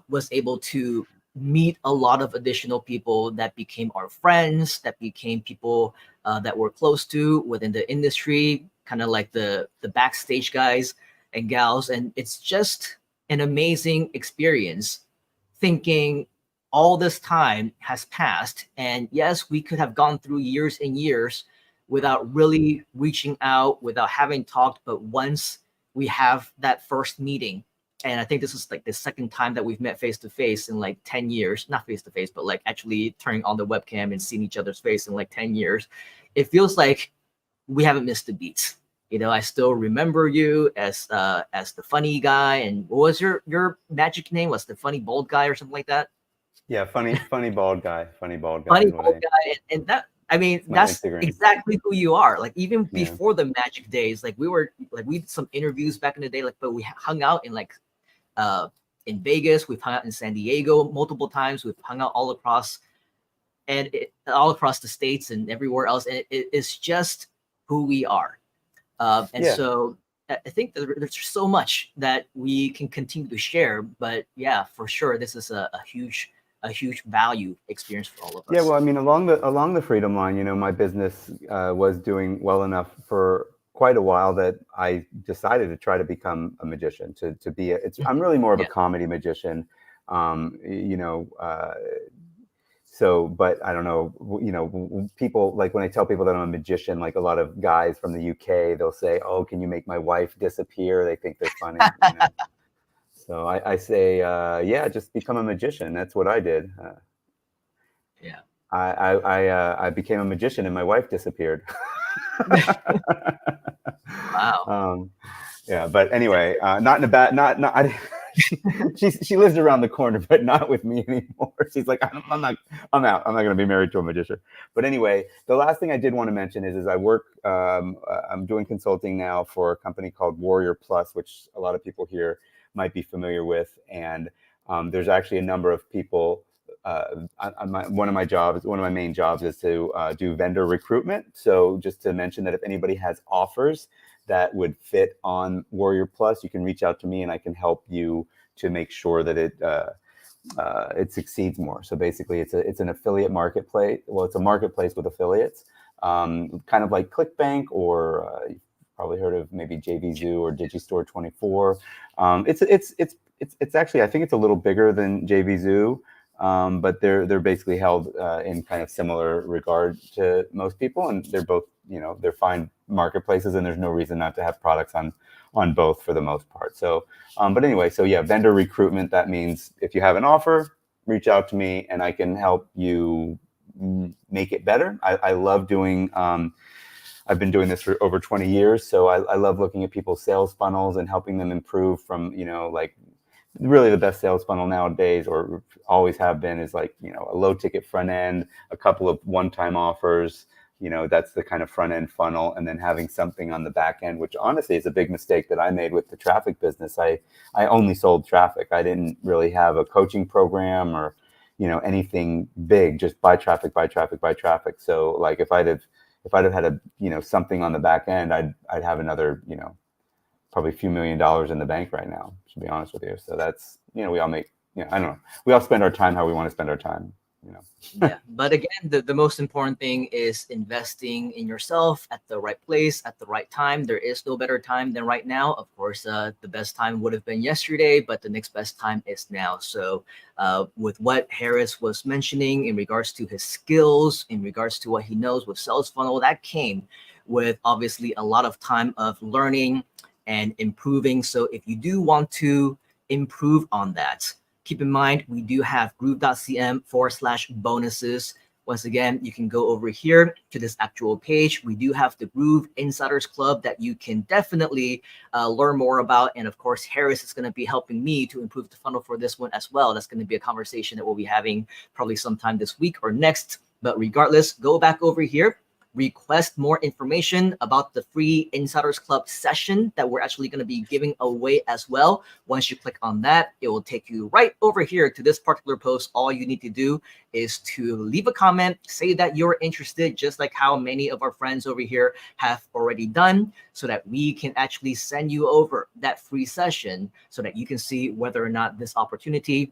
was able to meet a lot of additional people that became our friends, that became people that we're close to within the industry, kind of like the backstage guys and gals. And it's just an amazing experience thinking all this time has passed. And yes, we could have gone through years and years without really reaching out, without having talked. But once we have that first meeting, and I think this is like the second time that we've met face to face in like 10 years, not face to face, but like actually turning on the webcam and seeing each other's face in like 10 years, it feels like we haven't missed a beat. I still remember you as the funny guy. And what was your magic name? Was the funny bald guy or something like that? Yeah, funny bald guy. Funny bald guy. And that, I mean, that's Instagram. Exactly who you are. Like, even before the magic days, like we did some interviews back in the day, like, but we hung out in in Vegas, we've hung out in San Diego multiple times, we've hung out all across the States and everywhere else. And it's just who we are. So I think that there's so much that we can continue to share, but yeah, for sure, this is a huge value experience for all of us. Yeah, well, I mean, along the freedom line, my business was doing well enough for quite a while that I decided to try to become a magician. I'm really more of a comedy magician, So, but I don't know, people, like when I tell people that I'm a magician, like a lot of guys from the UK, they'll say, "Oh, can you make my wife disappear?" They think they're funny. So I say, yeah, just become a magician. That's what I did. I became a magician and my wife disappeared. Wow. Yeah, but anyway, not in a bad, not. She lives around the corner, but not with me anymore. She's like, I'm out. I'm not going to be married to a magician. But anyway, the last thing I did want to mention is I work. I'm doing consulting now for a company called Warrior Plus, which a lot of people here might be familiar with. And there's actually a number of people. One of my main jobs is to do vendor recruitment. So just to mention that if anybody has offers that would fit on Warrior Plus, you can reach out to me and I can help you to make sure that it succeeds more. So basically it's an affiliate marketplace. Well, it's a marketplace with affiliates, kind of like ClickBank or probably heard of maybe JVZoo or Digistore 24. It's actually, I think it's a little bigger than JVZoo, but they're basically held in kind of similar regard to most people, and they're both, they're fine marketplaces, and there's no reason not to have products on both for the most part. So, but anyway, so yeah, vendor recruitment, that means if you have an offer, reach out to me and I can help you make it better. I love doing, I've been doing this for over 20 years. So I love looking at people's sales funnels and helping them improve from, like really the best sales funnel nowadays, or always have been, is like, a low ticket front end, a couple of one-time offers, that's the kind of front end funnel, and then having something on the back end, which honestly is a big mistake that I made with the traffic business. I only sold traffic. I didn't really have a coaching program or, anything big, just buy traffic, buy traffic, buy traffic. So like if I'd have had a, something on the back end, I'd have another, probably a few $1 million in the bank right now, to be honest with you. So that's, we all make, I don't know, we all spend our time how we want to spend our time. Yeah, but again, the most important thing is investing in yourself at the right place at the right time. There is no better time than right now. Of course, the best time would have been yesterday, but the next best time is now. So with what Harris was mentioning in regards to his skills, in regards to what he knows with sales funnel, that came with obviously a lot of time of learning and improving. So if you do want to improve on that, keep in mind, we do have groove.cm/bonuses. Once again, you can go over here to this actual page. We do have the Groove Insiders Club that you can definitely learn more about. And of course, Harris is going to be helping me to improve the funnel for this one as well. That's going to be a conversation that we'll be having probably sometime this week or next. But regardless, go back over here. Request more information about the free Insiders Club session that we're actually going to be giving away as well. Once you click on that, it will take you right over here to this particular post. All you need to do is to leave a comment, say that you're interested, just like how many of our friends over here have already done, so that we can actually send you over that free session so that you can see whether or not this opportunity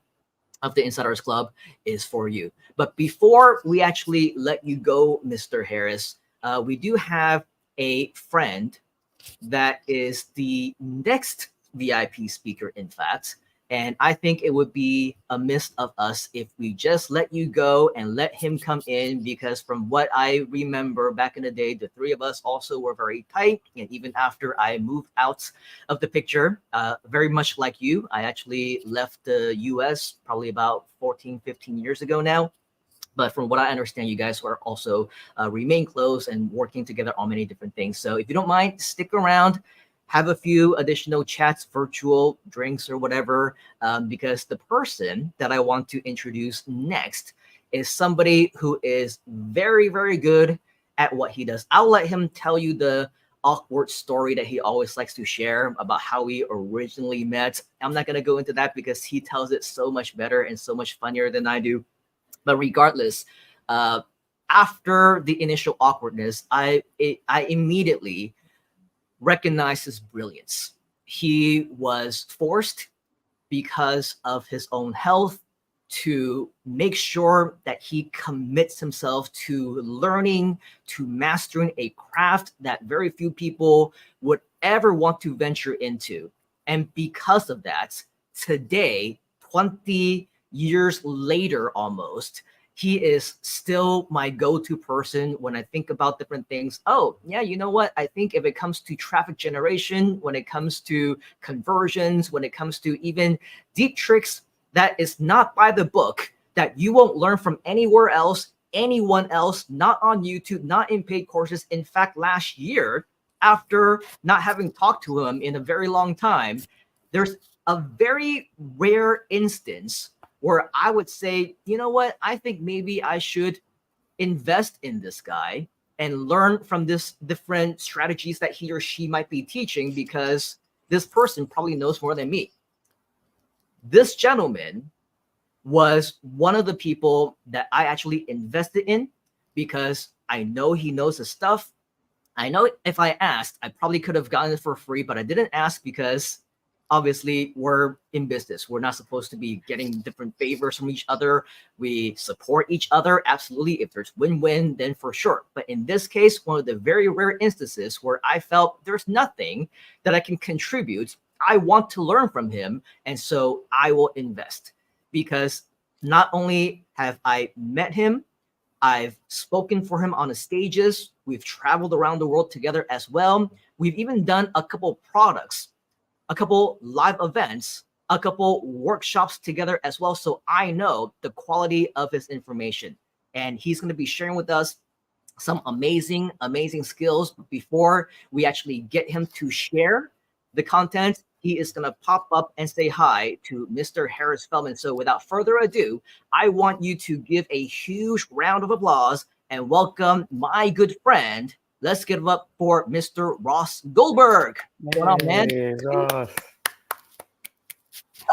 of the Insiders Club is for you. But before we actually let you go, Mr. Harris, we do have a friend that is the next VIP speaker, in fact. And I think it would be amiss of us if we just let you go and let him come in, because from what I remember back in the day, the three of us also were very tight. And even after I moved out of the picture, very much like you, I actually left the US probably about 14, 15 years ago now. But from what I understand, you guys are also remain close and working together on many different things. So if you don't mind, stick around, have a few additional chats, virtual drinks or whatever, because the person that I want to introduce next is somebody who is very, very good at what he does. I'll let him tell you the awkward story that he always likes to share about how we originally met. I'm not going to go into that because he tells it so much better and so much funnier than I do. But regardless, after the initial awkwardness, I immediately recognized his brilliance. He was forced, because of his own health, to make sure that he commits himself to learning, to mastering a craft that very few people would ever want to venture into. And because of that, today, 20 years later almost, he is still my go-to person when I think about different things. Oh, yeah, you know what? I think if it comes to traffic generation, when it comes to conversions, when it comes to even deep tricks that is not by the book, that you won't learn from anywhere else, anyone else, not on YouTube, not in paid courses. In fact, last year, after not having talked to him in a very long time, there's a very rare instance where I would say, you know what, I think maybe I should invest in this guy and learn from this different strategies that he or she might be teaching, because this person probably knows more than me. This gentleman was one of the people that I actually invested in, because I know he knows his stuff. I know if I asked, I probably could have gotten it for free, but I didn't ask because obviously we're in business. We're not supposed to be getting different favors from each other. We support each other. Absolutely. If there's win-win, then for sure. But in this case, one of the very rare instances where I felt there's nothing that I can contribute, I want to learn from him. And so I will invest, because not only have I met him, I've spoken for him on the stages. We've traveled around the world together as well. We've even done a couple products, a couple live events, a couple workshops together as well. So I know the quality of his information, and he's going to be sharing with us some amazing, amazing skills. Before we actually get him to share the content, he is going to pop up and say hi to Mr. Harris Feldman. So without further ado, I want you to give a huge round of applause and welcome my good friend. Let's give it up for Mr. Ross Goldberg. What's going on, man? Hey, Ross.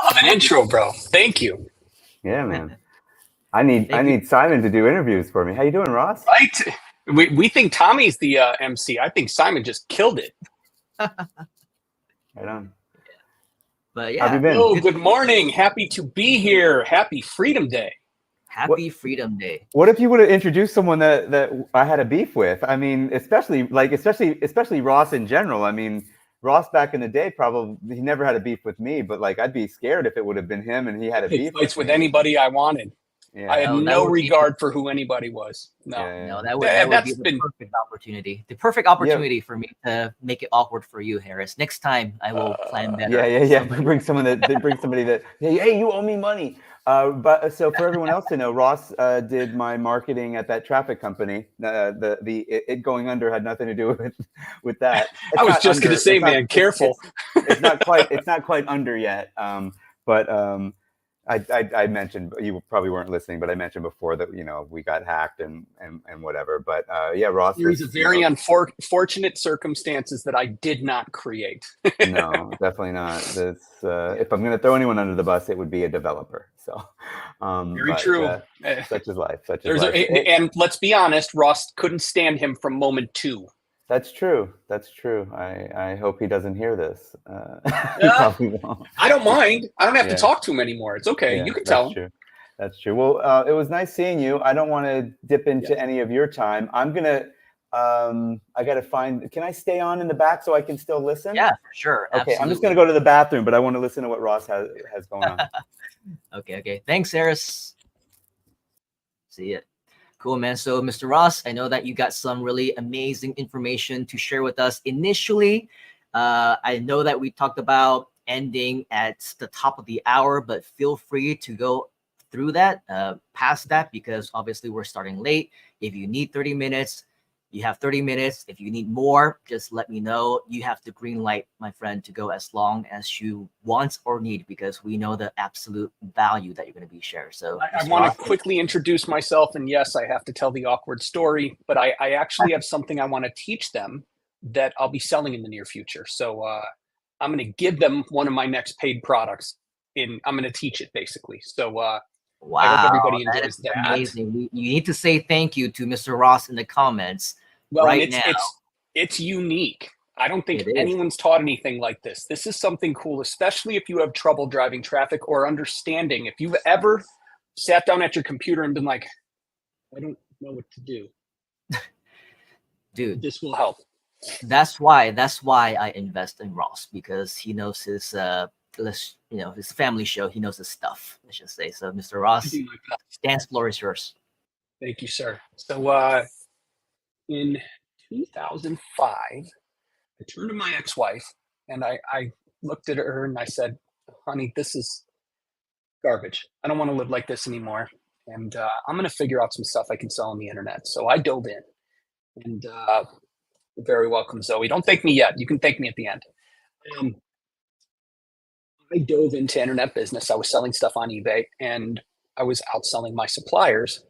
Love an intro, bro. Thank you. Yeah, man. I need Simon to do interviews for me. How you doing, Ross? Right. We think Tommy's the MC. I think Simon just killed it. Right on. But yeah. How have you been? Oh, good morning. Happy to be here. Happy Freedom Day. Happy Freedom Day. What if you would have introduced someone that I had a beef with? I mean, especially Ross in general. I mean, Ross back in the day, probably he never had a beef with me, but like I'd be scared if it would have been him and he had a beef. Fights with anybody I wanted. Yeah. I had no regard for who anybody was. No, no, that would be the perfect opportunity. The perfect opportunity for me to make it awkward for you, Harris. Next time, I will plan better. Yeah. Bring somebody that hey, you owe me money. But so for everyone else to know, Ross did my marketing at that traffic company. It going under had nothing to do with that. I was just going to say, man, careful. It's not quite under yet. But I mentioned, you probably weren't listening, but I mentioned before that we got hacked and whatever. But yeah, Ross. There's a very unfortunate circumstances that I did not create. No, definitely not. If I'm going to throw anyone under the bus, it would be a developer. So very true. Such is life. And let's be honest, Ross couldn't stand him from moment 2. That's true. I hope he doesn't hear this. He probably won't. I don't mind. I don't have to talk to him anymore. It's okay. You can tell him. That's true. Well, it was nice seeing you. I don't want to dip into any of your time. I'm gonna. I gotta find. Can I stay on in the back so I can still listen? Yeah, for sure. Okay, absolutely. I'm just gonna go to the bathroom, but I want to listen to what Ross has going on. Okay. Thanks, Harris. See ya. Cool, man. So, Mr. Ross, I know that you got some really amazing information to share with us. Initially, I know that we talked about ending at the top of the hour, but feel free to go through that, past that, because obviously we're starting late. If you need 30 minutes, you have 30 minutes. If you need more, just let me know. You have the green light, my friend, to go as long as you want or need, because we know the absolute value that you're going to be sharing. So I want to quickly introduce myself. And yes, I have to tell the awkward story, but I actually have something I want to teach them that I'll be selling in the near future. So I'm going to give them one of my next paid products. I'm going to teach it basically. So wow, I hope everybody enjoys that. Amazing. You need to say thank you to Mr. Ross in the comments. Well, right now. It's unique. I don't think anyone's taught anything like this. This is something cool, especially if you have trouble driving traffic or understanding. If you've ever sat down at your computer and been like, I don't know what to do. Dude, this will help. That's why I invest in Ross, because he knows his his family show. He knows his stuff, let's just say. So, Mr. Ross, dance floor is yours. Thank you, sir. So in 2005, I turned to my ex-wife and I looked at her and I said, honey, this is garbage. I don't want to live like this anymore. And I'm going to figure out some stuff I can sell on the internet. So I dove in. And you're very welcome, Zoe. Don't thank me yet. You can thank me at the end. I dove into internet business. I was selling stuff on eBay and I was outselling my suppliers.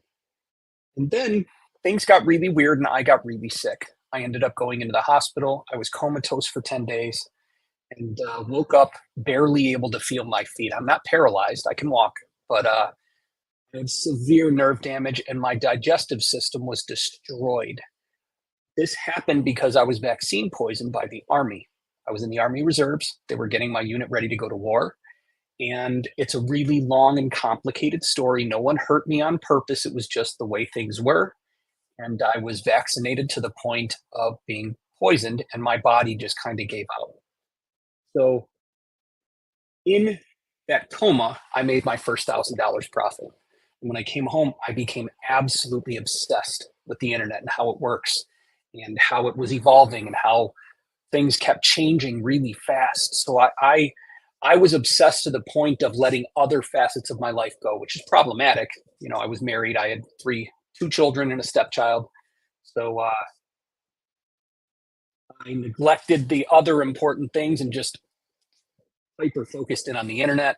And then things got really weird and I got really sick. I ended up going into the hospital. I was comatose for 10 days and woke up barely able to feel my feet. I'm not paralyzed. I can walk, but I had severe nerve damage and my digestive system was destroyed. This happened because I was vaccine poisoned by the Army. I was in the Army Reserves. They were getting my unit ready to go to war. And it's a really long and complicated story. No one hurt me on purpose. It was just the way things were. And I was vaccinated to the point of being poisoned, and my body just kind of gave out. So in that coma, I made my first $1,000 profit. And when I came home, I became absolutely obsessed with the internet and how it works and how it was evolving and how things kept changing really fast. So I was obsessed to the point of letting other facets of my life go, which is problematic. You know, I was married. I had two children and a stepchild. So I neglected the other important things and just hyper focused in on the internet.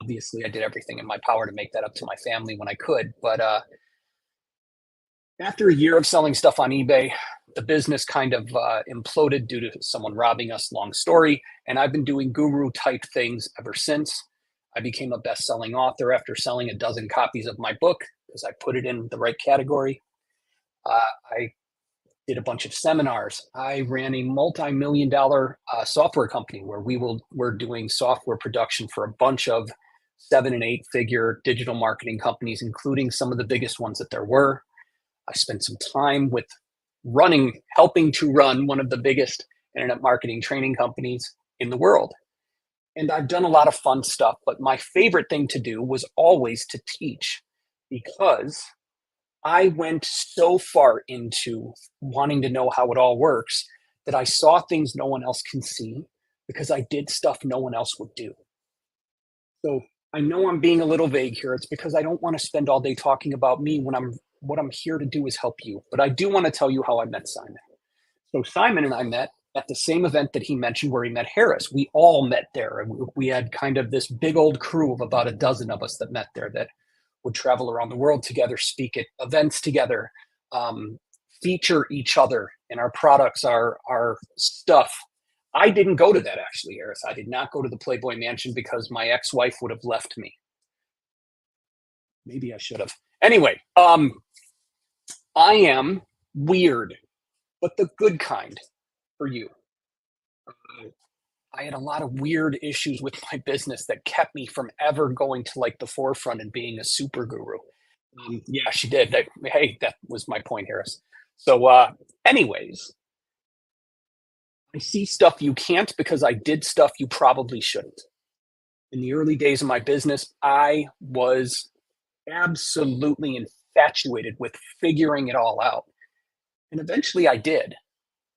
Obviously, I did everything in my power to make that up to my family when I could. But after a year of selling stuff on eBay, the business kind of imploded due to someone robbing us, long story. And I've been doing guru type things ever since. I became a best-selling author after selling a dozen copies of my book because I put it in the right category. I did a bunch of seminars. I ran a multi-million-dollar software company where we're doing software production for a bunch of 7- and 8-figure digital marketing companies, including some of the biggest ones that there were. I spent some time with helping to run one of the biggest internet marketing training companies in the world. And I've done a lot of fun stuff, but my favorite thing to do was always to teach, because I went so far into wanting to know how it all works that I saw things no one else can see because I did stuff no one else would do. So I know I'm being a little vague here. It's because I don't want to spend all day talking about me when what I'm here to do is help you. But I do want to tell you how I met Simon. So Simon and I met at the same event that he mentioned where he met Harris. We all met there. We had kind of this big old crew of about a dozen of us that met there that would travel around the world together, speak at events together, feature each other in our products, our stuff. I didn't go to that, actually, Harris. I did not go to the Playboy Mansion because my ex-wife would have left me. Maybe I should have. Anyway, I am weird, but the good kind for you. I had a lot of weird issues with my business that kept me from ever going to like the forefront and being a super guru. Yeah, she did. That was my point, Harris. So anyways, I see stuff you can't because I did stuff you probably shouldn't. In the early days of my business, I was absolutely infatuated with figuring it all out. And eventually I did.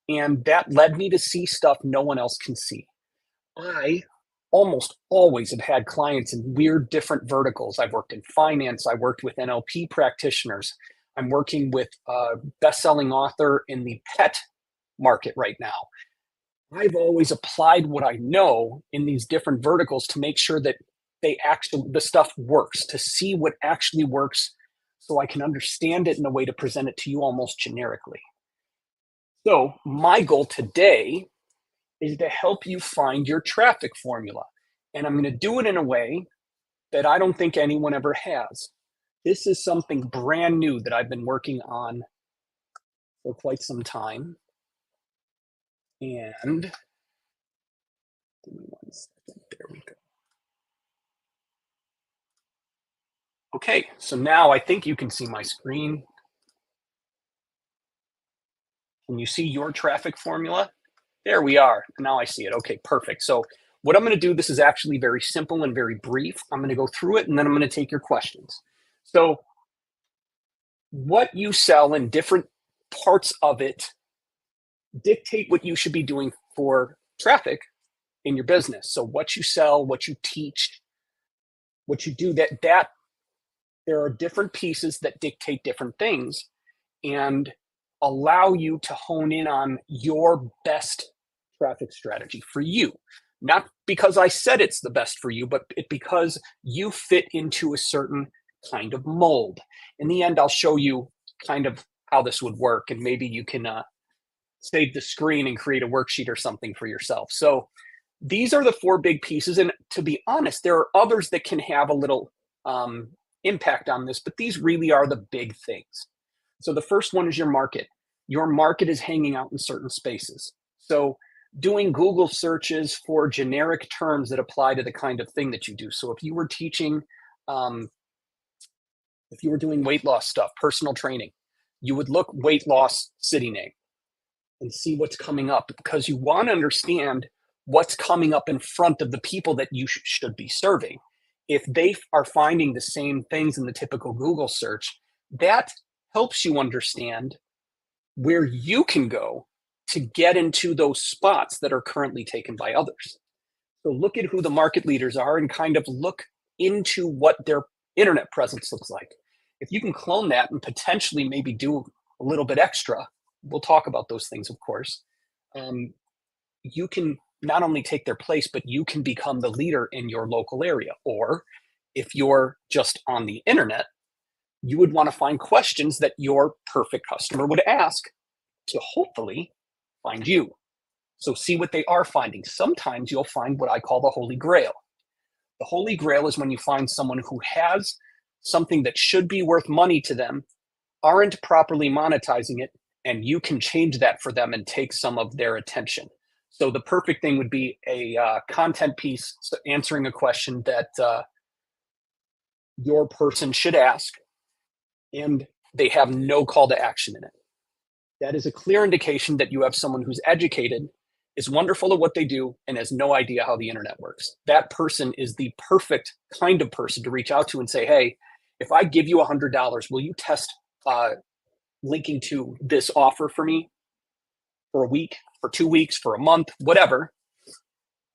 And that led me to see stuff no one else can see. I almost always have had clients in weird different verticals. I've worked in finance. I worked with NLP practitioners. I'm working with a best-selling author in the pet market right now. I've always applied what I know in these different verticals to make sure that the stuff works, to see what actually works so I can understand it in a way to present it to you almost generically. So my goal today is to help you find your traffic formula. And I'm going to do it in a way that I don't think anyone ever has. This is something brand new that I've been working on for quite some time. And give me 1 second. There we go. Okay, so now I think you can see my screen. Can you see your traffic formula? There we are. Now I see it. Okay, perfect. So what I'm going to do, this is actually very simple and very brief. I'm going to go through it and then I'm going to take your questions. So what you sell in different parts of it dictate what you should be doing for traffic in your business. So what you sell, what you teach, what you do, that there are different pieces that dictate different things and allow you to hone in on your best traffic strategy for you. Not because I said it's the best for you, but because you fit into a certain kind of mold. In the end, I'll show you kind of how this would work, and maybe you can save the screen and create a worksheet or something for yourself. So these are the 4 big pieces. And to be honest, there are others that can have a little impact on this, but these really are the big things. So the first one is your market. Your market is hanging out in certain spaces. So doing Google searches for generic terms that apply to the kind of thing that you do. So if you were teaching, if you were doing weight loss stuff, personal training, you would look weight loss city name and see what's coming up, because you want to understand what's coming up in front of the people that you should be serving. If they are finding the same things in the typical Google search, that helps you understand where you can go to get into those spots that are currently taken by others. So look at who the market leaders are and kind of look into what their internet presence looks like. If you can clone that and potentially maybe do a little bit extra, we'll talk about those things, of course, you can not only take their place, but you can become the leader in your local area. Or if you're just on the internet, you would want to find questions that your perfect customer would ask to hopefully find you. So see what they are finding. Sometimes you'll find what I call the Holy Grail. The Holy Grail is when you find someone who has something that should be worth money to them, aren't properly monetizing it, and you can change that for them and take some of their attention. So the perfect thing would be a content piece answering a question that your person should ask, and they have no call to action in it. That is a clear indication that you have someone who's educated, is wonderful at what they do, and has no idea how the internet works. That person is the perfect kind of person to reach out to and say, hey, if I give you $100, will you test linking to this offer for me for a week, for 2 weeks, for a month, whatever?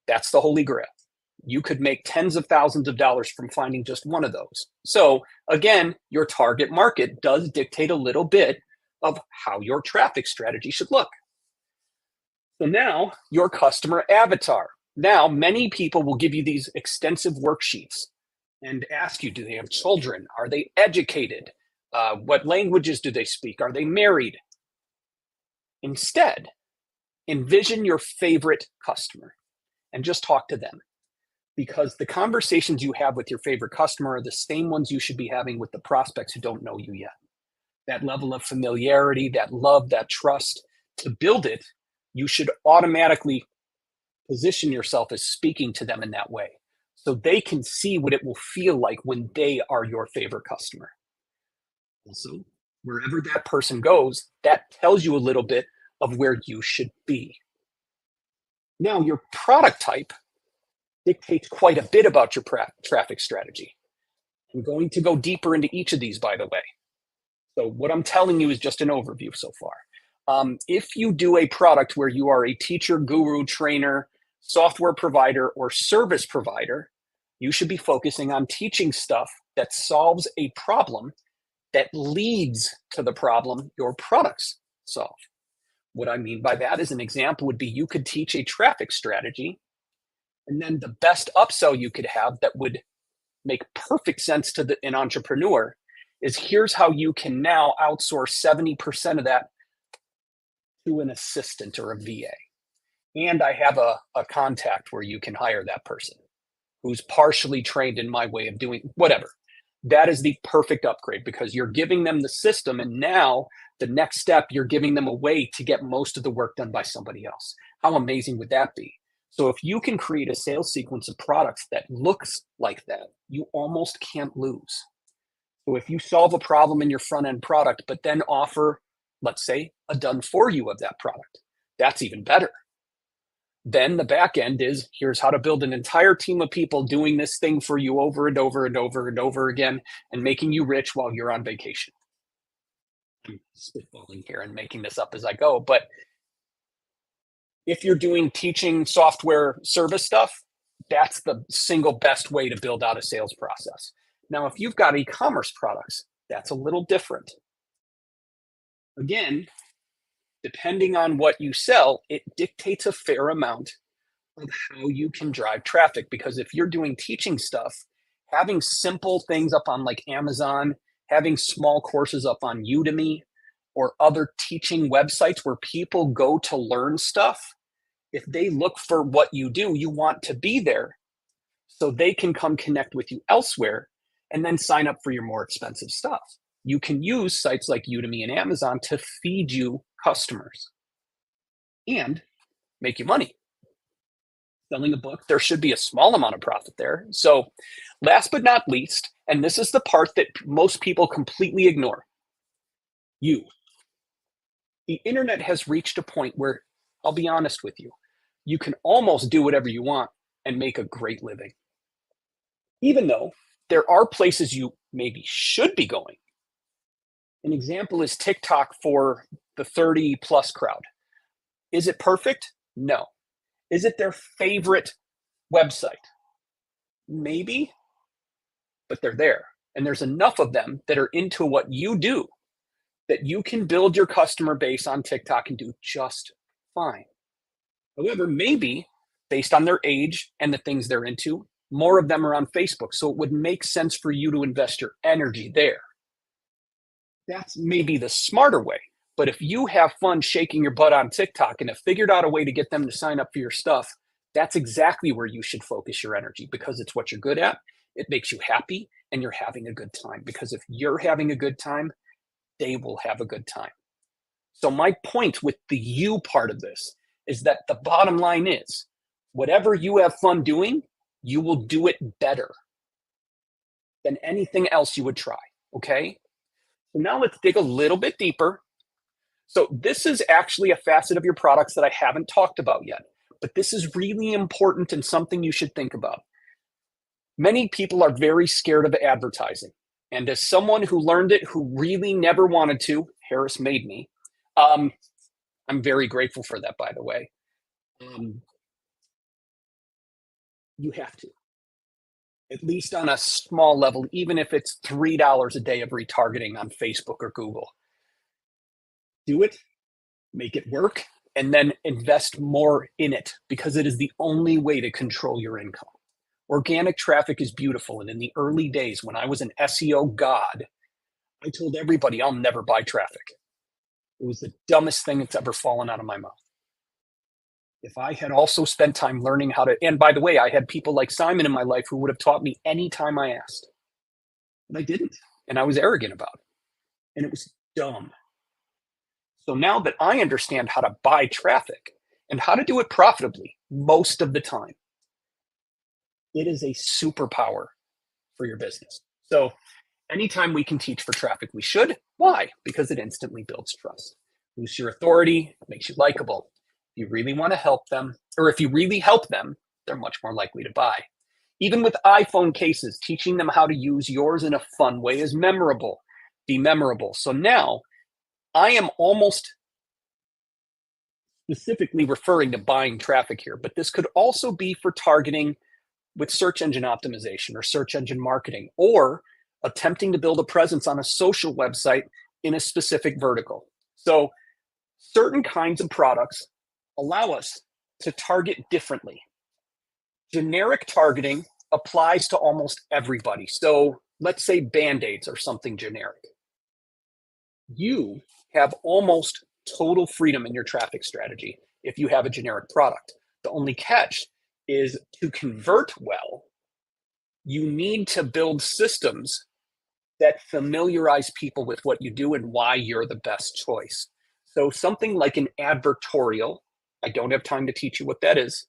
That's the Holy Grail. You could make tens of thousands of dollars from finding just one of those. So again, your target market does dictate a little bit of how your traffic strategy should look. So now your customer avatar. Now, many people will give you these extensive worksheets and ask you, do they have children? Are they educated? What languages do they speak? Are they married? Instead, envision your favorite customer and just talk to them, because the conversations you have with your favorite customer are the same ones you should be having with the prospects who don't know you yet. That level of familiarity, that love, that trust, to build it, you should automatically position yourself as speaking to them in that way, so they can see what it will feel like when they are your favorite customer. Also, wherever that person goes, that tells you a little bit of where you should be. Now, your product type dictates quite a bit about your traffic strategy. I'm going to go deeper into each of these, by the way. So what I'm telling you is just an overview so far. If you do a product where you are a teacher, guru, trainer, software provider, or service provider, you should be focusing on teaching stuff that solves a problem that leads to the problem your products solve. What I mean by that is, an example would be, you could teach a traffic strategy, and then the best upsell you could have that would make perfect sense to an entrepreneur is, here's how you can now outsource 70% of that to an assistant or a VA. And I have a contact where you can hire that person who's partially trained in my way of doing whatever. That is the perfect upgrade, because you're giving them the system, and now the next step, you're giving them a way to get most of the work done by somebody else. How amazing would that be? So if you can create a sales sequence of products that looks like that, you almost can't lose. So if you solve a problem in your front end product, but then offer, let's say, a done for you of that product, that's even better. Then the back end is, here's how to build an entire team of people doing this thing for you over and over and over and over again, and making you rich while you're on vacation. I'm spitballing here and making this up as I go, but if you're doing teaching software service stuff, that's the single best way to build out a sales process. Now, if you've got e-commerce products, that's a little different. Again, depending on what you sell, it dictates a fair amount of how you can drive traffic. Because if you're doing teaching stuff, having simple things up on like Amazon, having small courses up on Udemy or other teaching websites where people go to learn stuff, if they look for what you do, you want to be there so they can come connect with you elsewhere and then sign up for your more expensive stuff. You can use sites like Udemy and Amazon to feed you customers. And make you money. Selling a book, there should be a small amount of profit there. So last but not least, and this is the part that most people completely ignore, you. The internet has reached a point where, I'll be honest with you, you can almost do whatever you want and make a great living. Even though there are places you maybe should be going. An example is TikTok for the 30 plus crowd. Is it perfect? No. Is it their favorite website? Maybe, but they're there. And there's enough of them that are into what you do that you can build your customer base on TikTok and do just fine. However, maybe based on their age and the things they're into, more of them are on Facebook. So it would make sense for you to invest your energy there. That's maybe the smarter way. But if you have fun shaking your butt on TikTok and have figured out a way to get them to sign up for your stuff, that's exactly where you should focus your energy, because it's what you're good at. It makes you happy and you're having a good time. Because if you're having a good time, they will have a good time. So my point with the you part of this is that the bottom line is, whatever you have fun doing, you will do it better than anything else you would try, okay? So now let's dig a little bit deeper. So this is actually a facet of your products that I haven't talked about yet, but this is really important and something you should think about. Many people are very scared of advertising. And as someone who learned it, who really never wanted to, Harris made me, I'm very grateful for that, by the way. You have to, at least on a small level, even if it's $3 a day of retargeting on Facebook or Google. Do it, make it work, and then invest more in it, because it is the only way to control your income. Organic traffic is beautiful. And in the early days when I was an SEO god, I told everybody I'll never buy traffic. It was the dumbest thing that's ever fallen out of my mouth. If I had also spent time learning how to, and by the way, I had people like Simon in my life who would have taught me anytime I asked. But I didn't. And I was arrogant about it. And it was dumb. So now that I understand how to buy traffic and how to do it profitably most of the time, it is a superpower for your business. So anytime we can teach for traffic, we should. Why? Because it instantly builds trust. Boosts your authority, makes you likable. If you really want to help them, or if you really help them, they're much more likely to buy. Even with iPhone cases, teaching them how to use yours in a fun way is memorable. Be memorable. So now I am almost specifically referring to buying traffic here, but this could also be for targeting with search engine optimization or search engine marketing, or attempting to build a presence on a social website in a specific vertical. So certain kinds of products allow us to target differently. Generic targeting applies to almost everybody. So let's say Band-Aids or something generic. You have almost total freedom in your traffic strategy if you have a generic product. The only catch is, to convert well, you need to build systems that familiarize people with what you do and why you're the best choice. So something like an advertorial, I don't have time to teach you what that is.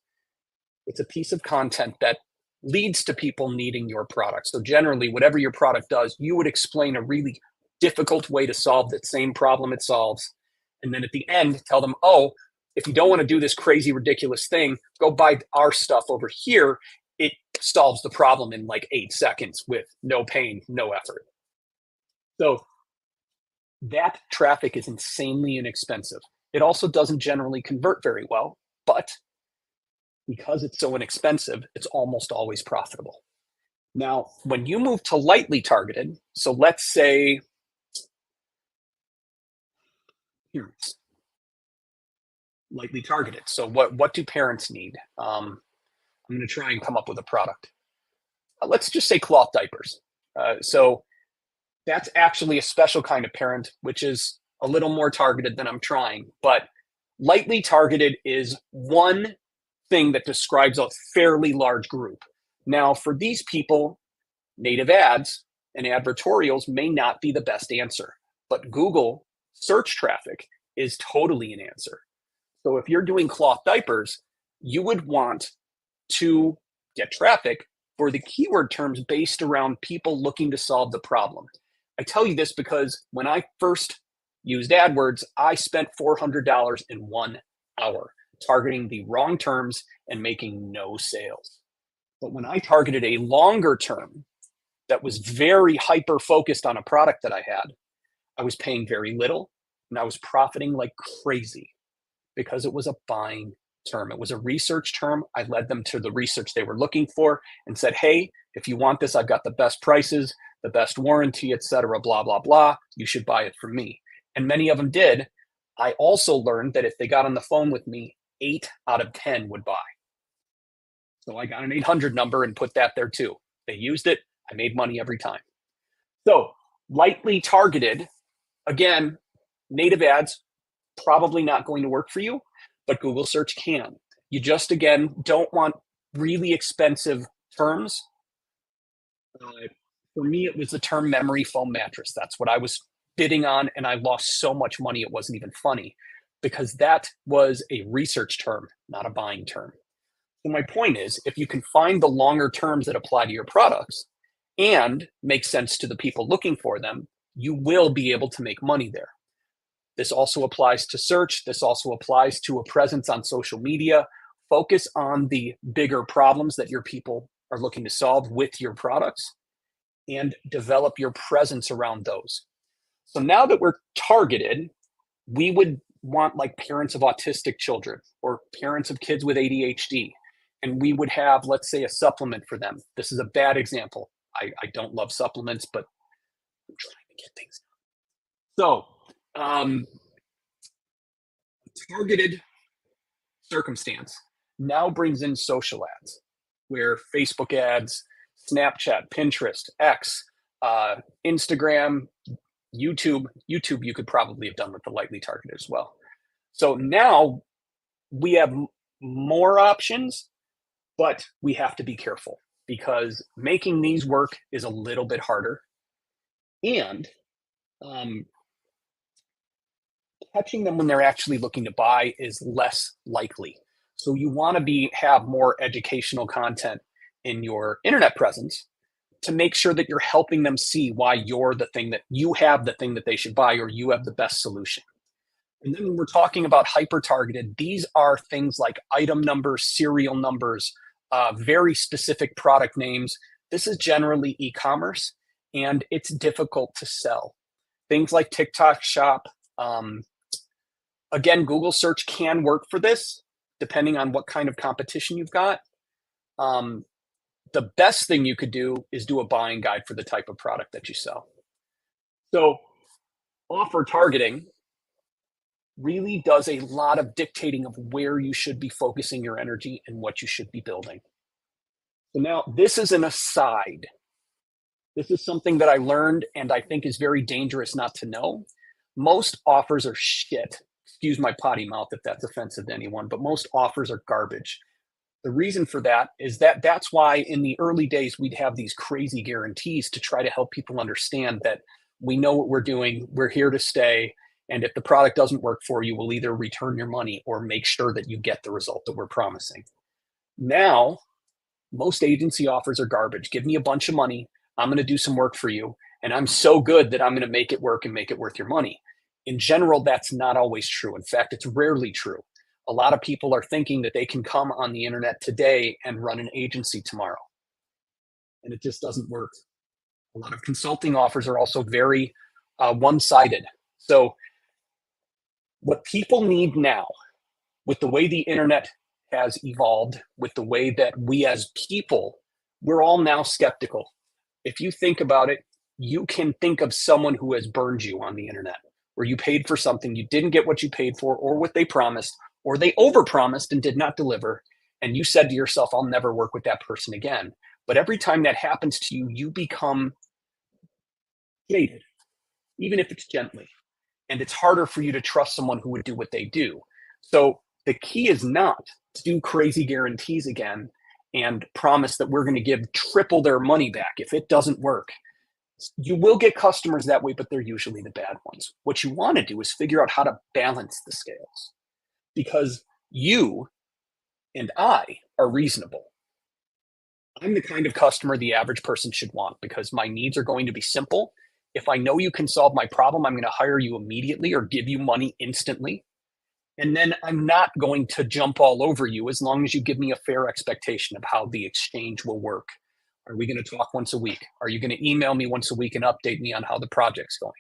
It's a piece of content that leads to people needing your product. So generally, whatever your product does, you would explain a really difficult way to solve that same problem it solves. And then at the end, tell them, oh, if you don't want to do this crazy, ridiculous thing, go buy our stuff over here. It solves the problem in like 8 seconds with no pain, no effort. So that traffic is insanely inexpensive. It also doesn't generally convert very well, but because it's so inexpensive, it's almost always profitable. Now, when you move to lightly targeted, so let's say, here's lightly targeted. So what do parents need? I'm going to try and come up with a product. Let's just say cloth diapers. So that's actually a special kind of parent, which is a little more targeted than I'm trying. But lightly targeted is one thing that describes a fairly large group. Now, for these people, native ads and advertorials may not be the best answer, but Google search traffic is totally an answer. So if you're doing cloth diapers, you would want to get traffic for the keyword terms based around people looking to solve the problem. I tell you this because when I first used AdWords, I spent $400 in 1 hour targeting the wrong terms and making no sales. But when I targeted a longer term that was very hyper focused on a product that I had, I was paying very little and I was profiting like crazy because it was a buying term. It was a research term. I led them to the research they were looking for and said, hey, if you want this, I've got the best prices, the best warranty, etc., blah, blah, blah. You should buy it from me. And many of them did. I also learned that if they got on the phone with me, 8 out of 10 would buy. So I got an 800 number and put that there too. They used it. I made money every time. So lightly targeted, again, native ads, probably not going to work for you, but Google search can. You just, again, don't want really expensive terms. For me, it was the term memory foam mattress. That's what I was bidding on, and I lost so much money it wasn't even funny because that was a research term, not a buying term. So my point is, if you can find the longer terms that apply to your products and make sense to the people looking for them, you will be able to make money there. This also applies to search. This also applies to a presence on social media. Focus on the bigger problems that your people are looking to solve with your products and develop your presence around those. So now that we're targeted, we would want like parents of autistic children or parents of kids with ADHD. And we would have, let's say, a supplement for them. This is a bad example. I don't love supplements, but I'm trying to get things done. So, targeted circumstance now brings in social ads, where Facebook ads, Snapchat, Pinterest, X, Instagram, YouTube, you could probably have done with the lightly targeted as well. So now we have more options, but we have to be careful because making these work is a little bit harder. And catching them when they're actually looking to buy is less likely. So you want to have more educational content in your internet presence to make sure that you're helping them see why you're the thing that you have the thing that they should buy or you have the best solution. And then when we're talking about hyper-targeted, these are things like item numbers, serial numbers, very specific product names. This is generally e-commerce, and it's difficult to sell. Things like TikTok Shop. Again, Google search can work for this, depending on what kind of competition you've got. The best thing you could do is do a buying guide for the type of product that you sell. So offer targeting really does a lot of dictating of where you should be focusing your energy and what you should be building. So now this is an aside. This is something that I learned and I think is very dangerous not to know. Most offers are shit. Excuse my potty mouth if that's offensive to anyone, but most offers are garbage. The reason for that is that that's why in the early days we'd have these crazy guarantees to try to help people understand that we know what we're doing, we're here to stay, and if the product doesn't work for you, we'll either return your money or make sure that you get the result that we're promising. Now, most agency offers are garbage. Give me a bunch of money, I'm going to do some work for you, and I'm so good that I'm going to make it work and make it worth your money. In general, that's not always true. In fact, it's rarely true. A lot of people are thinking that they can come on the internet today and run an agency tomorrow. And it just doesn't work. A lot of consulting offers are also very one-sided. So what people need now, with the way the internet has evolved, with the way that we as people, we're all now skeptical. If you think about it, you can think of someone who has burned you on the internet, where you paid for something, you didn't get what you paid for or what they promised, or they overpromised and did not deliver. And you said to yourself, I'll never work with that person again. But every time that happens to you, you become jaded, even if it's gently. And it's harder for you to trust someone who would do what they do. So the key is not to do crazy guarantees again and promise that we're going to give triple their money back if it doesn't work. You will get customers that way, but they're usually the bad ones. What you want to do is figure out how to balance the scales. because you and I are reasonable. I'm the kind of customer the average person should want because my needs are going to be simple. If I know you can solve my problem, I'm going to hire you immediately or give you money instantly. And then I'm not going to jump all over you as long as you give me a fair expectation of how the exchange will work. Are we going to talk once a week? Are you going to email me once a week and update me on how the project's going?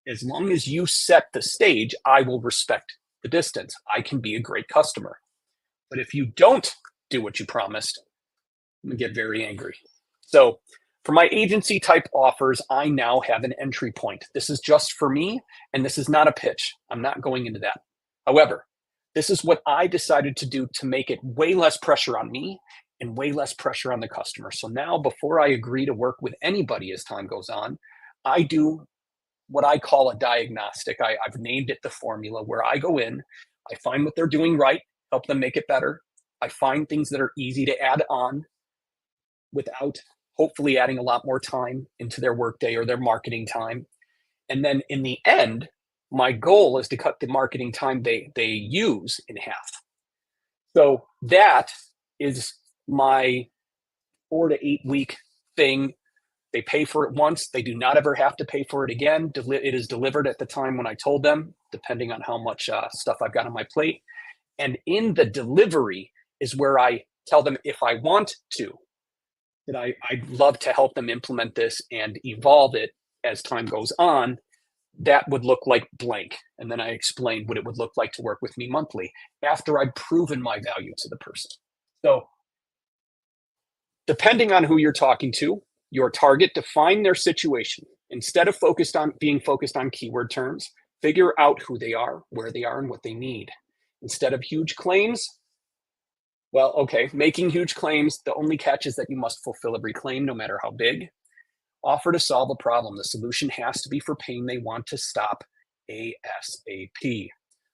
As long as you set the stage, I will respect the distance. I can be a great customer. But if you don't do what you promised, I'm going to get very angry. So for my agency type offers, I now have an entry point. This is just for me, and this is not a pitch. I'm not going into that. However, this is what I decided to do to make it way less pressure on me and way less pressure on the customer. So now before I agree to work with anybody as time goes on, I do what I call a diagnostic. I've named it the formula, where I go in, I find what they're doing right, help them make it better. I find things that are easy to add on without hopefully adding a lot more time into their workday or their marketing time. And then in the end, my goal is to cut the marketing time they use in half. So that is my 4 to 8 week thing. They pay for it once. They do not ever have to pay for it again. It is delivered at the time when I told them, depending on how much stuff I've got on my plate. And in the delivery is where I tell them if I want to, that I'd love to help them implement this and evolve it as time goes on. That would look like blank. And then I explain what it would look like to work with me monthly after I've proven my value to the person. So depending on who you're talking to, your target, define their situation. Instead of being focused on keyword terms, figure out who they are, where they are, and what they need. Instead of huge claims, well, okay, making huge claims, the only catch is that you must fulfill every claim, no matter how big. Offer to solve a problem. The solution has to be for pain they want to stop ASAP.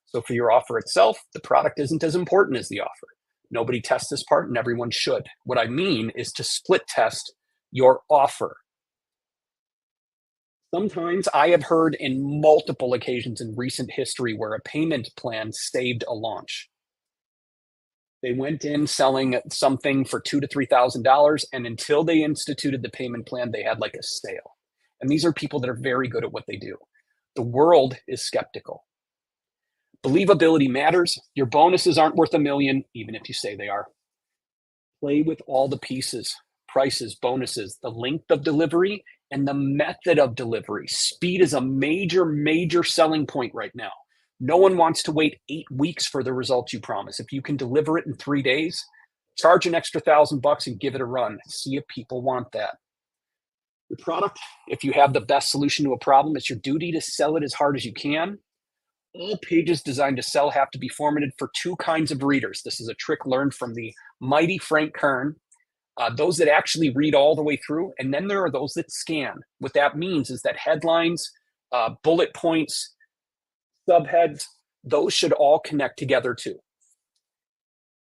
So for your offer itself, the product isn't as important as the offer. Nobody tests this part, and everyone should. What I mean is to split test your offer. Sometimes I have heard in multiple occasions in recent history where a payment plan saved a launch. They went in selling something for $2,000 to $3,000, and until they instituted the payment plan, they had like a sale. And these are people that are very good at what they do. The world is skeptical. Believability matters. Your bonuses aren't worth $1 million, even if you say they are. Play with all the pieces, prices, bonuses, the length of delivery, and the method of delivery. Speed is a major, major selling point right now. No one wants to wait 8 weeks for the results you promise. If you can deliver it in 3 days, charge an extra $1,000 and give it a run. See if people want that. Your product, if you have the best solution to a problem, it's your duty to sell it as hard as you can. All pages designed to sell have to be formatted for 2 kinds of readers. This is a trick learned from the mighty Frank Kern. Those that actually read all the way through, and then there are those that scan. What that means is that headlines, bullet points, subheads, those should all connect together too.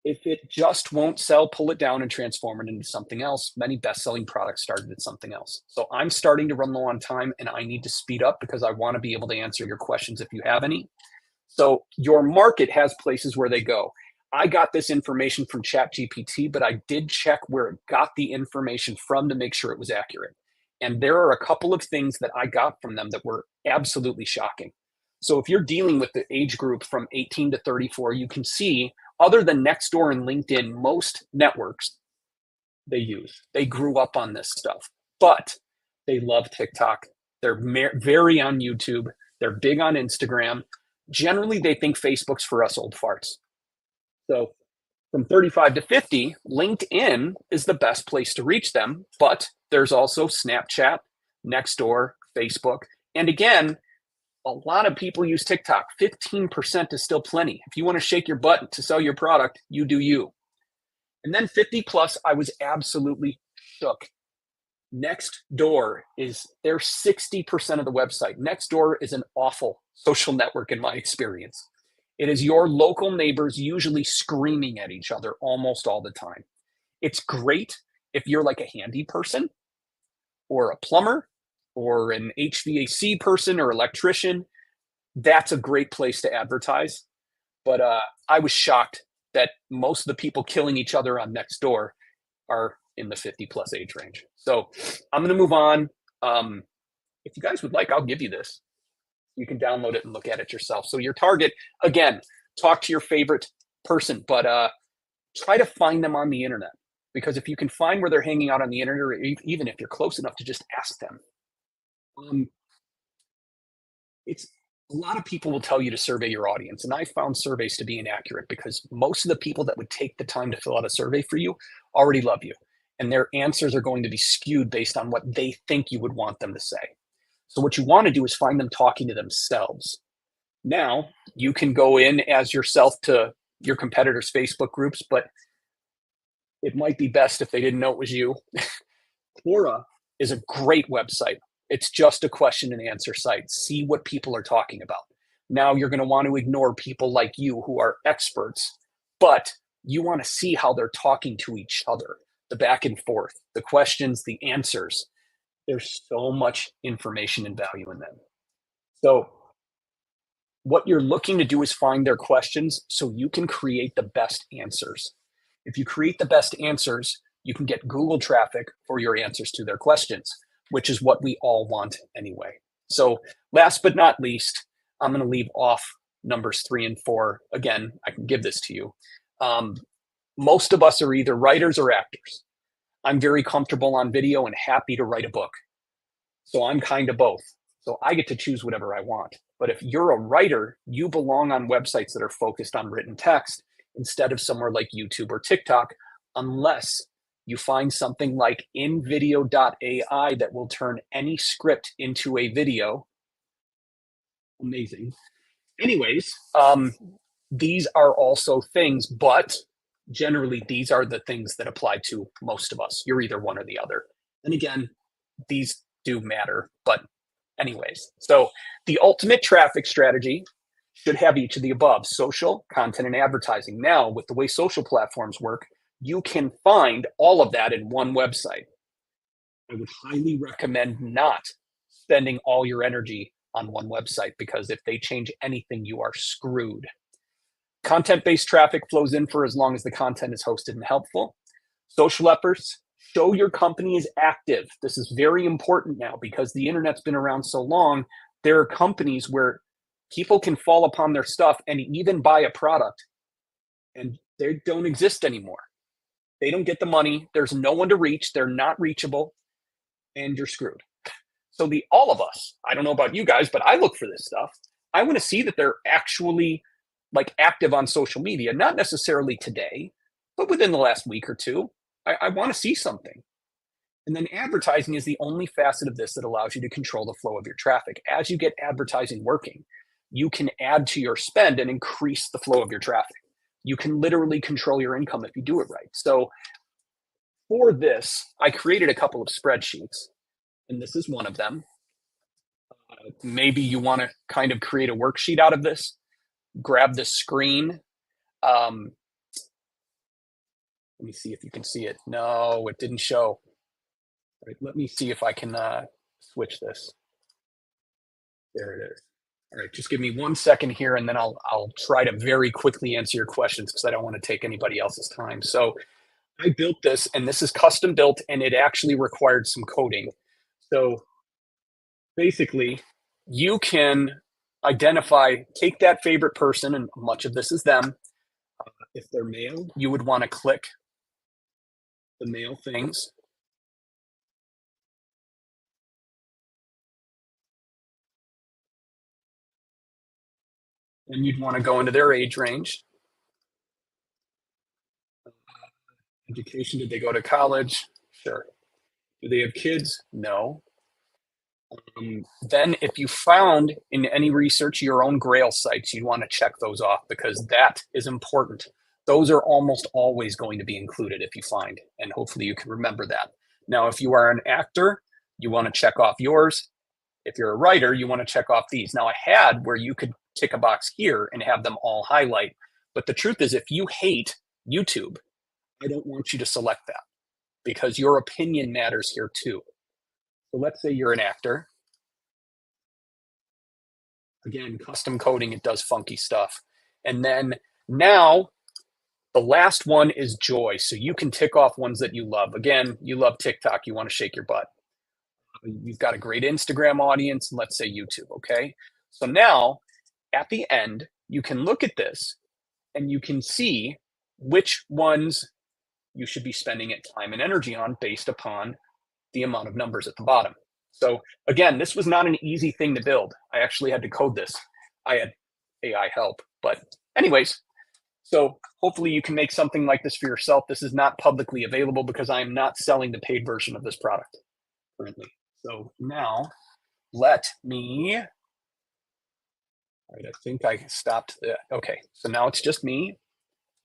If it just won't sell, pull it down and transform it into something else. Many best-selling products started at something else. So I'm starting to run low on time, and I need to speed up because I want to be able to answer your questions if you have any. So your market has places where they go. I got this information from ChatGPT, but I did check where it got the information from to make sure it was accurate. And there are a couple of things that I got from them that were absolutely shocking. So if you're dealing with the age group from 18 to 34, you can see, other than Nextdoor and LinkedIn, most networks they grew up on this stuff, but they love TikTok. They're very on YouTube. They're big on Instagram. Generally, they think Facebook's for us old farts. So from 35 to 50, LinkedIn is the best place to reach them, but there's also Snapchat, Nextdoor, Facebook. And again, a lot of people use TikTok. 15% is still plenty. If you want to shake your butt to sell your product, you do you. And then 50 plus, I was absolutely shook. Nextdoor they're 60% of the website. Nextdoor is an awful social network in my experience. It is your local neighbors usually screaming at each other almost all the time. It's great if you're like a handy person or a plumber or an HVAC person or electrician. That's a great place to advertise. But I was shocked that most of the people killing each other on Nextdoor are in the 50 plus age range. So I'm going to move on. If you guys would like, I'll give you this. You can download it and look at it yourself. So your target, again, talk to your favorite person, but try to find them on the internet. Because if you can find where they're hanging out on the internet, or even if you're close enough to just ask them, it's a lot of people will tell you to survey your audience. And I found surveys to be inaccurate because most of the people that would take the time to fill out a survey for you already love you. And their answers are going to be skewed based on what they think you would want them to say. So what you want to do is find them talking to themselves. Now, you can go in as yourself to your competitors' Facebook groups, but it might be best if they didn't know it was you. Quora is a great website. It's just a question and answer site. See what people are talking about. Now you're going to want to ignore people like you who are experts, but you want to see how they're talking to each other, the back and forth, the questions, the answers. There's so much information and value in them. So what you're looking to do is find their questions so you can create the best answers. If you create the best answers, you can get Google traffic for your answers to their questions, which is what we all want anyway. So last but not least, I'm going to leave off numbers 3 and 4. Again, I can give this to you. Most of us are either writers or actors. I'm very comfortable on video and happy to write a book. So I'm kind of both. So I get to choose whatever I want. But if you're a writer, you belong on websites that are focused on written text instead of somewhere like YouTube or TikTok, unless you find something like invideo.ai that will turn any script into a video. Amazing. Anyways, these are also things, but generally these are the things that apply to most of us. You're either one or the other. And again, these do matter, but anyways. So the ultimate traffic strategy should have each of the above: social, content, and advertising. Now, with the way social platforms work, you can find all of that in one website. I would highly recommend not spending all your energy on one website, because if they change anything, you are screwed. Content-based traffic flows in for as long as the content is hosted and helpful. Social efforts, show your company is active. This is very important now because the internet's been around so long. There are companies where people can fall upon their stuff and even buy a product, and they don't exist anymore. They don't get the money. There's no one to reach. They're not reachable, and you're screwed. So all of us, I don't know about you guys, but I look for this stuff. I want to see that they're actually like active on social media, not necessarily today, but within the last week or two. I want to see something. And then advertising is the only facet of this that allows you to control the flow of your traffic. As you get advertising working, you can add to your spend and increase the flow of your traffic. You can literally control your income if you do it right. So for this, I created a couple of spreadsheets, and this is one of them. Maybe you want to kind of create a worksheet out of this. Grab the screen. Let me see if you can see it. No, it didn't show. All right, let me see if I can switch this. There it is. All right, just give me 1 second here, and then I'll try to very quickly answer your questions because I don't want to take anybody else's time. So I built this, and this is custom built, and it actually required some coding. So basically, you can identify, take that favorite person, and much of this is them. If they're male, you would want to click the male things. And you'd want to go into their age range. Education, did they go to college? Sure. Do they have kids? No. Then if you found in any research your own Grail sites, you'd want to check those off because that is important. Those are almost always going to be included if you find, and hopefully you can remember that. Now, if you are an actor, you want to check off yours. If you're a writer, you want to check off these. Now, I had where you could tick a box here and have them all highlight. But the truth is, if you hate YouTube, I don't want you to select that because your opinion matters here too. So let's say you're an actor. Again, custom coding, it does funky stuff. And then now the last one is joy. So you can tick off ones that you love. Again, you love TikTok. You want to shake your butt. You've got a great Instagram audience, let's say YouTube, okay? So now at the end, you can look at this and you can see which ones you should be spending it time and energy on based upon the amount of numbers at the bottom. So again, this was not an easy thing to build. I actually had to code this. I had AI help, but anyways, so hopefully you can make something like this for yourself. This is not publicly available because I am not selling the paid version of this product currently. So now let me, all right, I think I stopped. Okay, so now it's just me.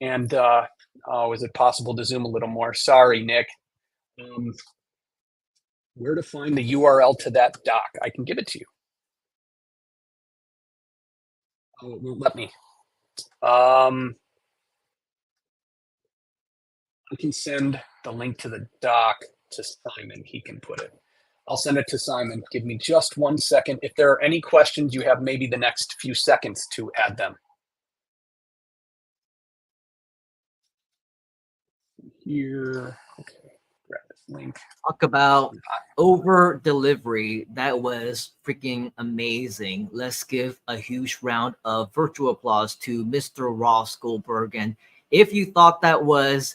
And oh, is it possible to zoom a little more? Sorry, Nick. Where to find the URL to that doc? I can give it to you. Oh, it won't let me. I can send the link to the doc to Simon. He can put it. I'll send it to Simon. Give me just 1 second. If there are any questions, you have maybe the next few seconds to add them. Here, okay, grab this link. Talk about over delivery. That was freaking amazing. Let's give a huge round of virtual applause to Mr. Ross Goldberg. And if you thought that was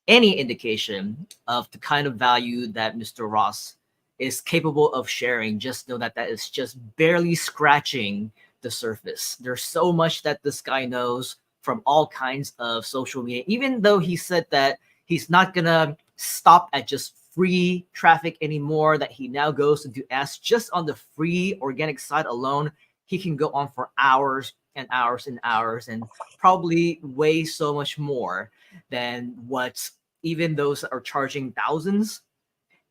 any indication of the kind of value that Mr. Ross is capable of sharing, just know that that is just barely scratching the surface. There's so much that this guy knows from all kinds of social media, even though he said that he's not gonna stop at just free traffic anymore, that he now goes into ads just on the free organic side alone. He can go on for hours and hours and hours and probably way so much more than what even those that are charging thousands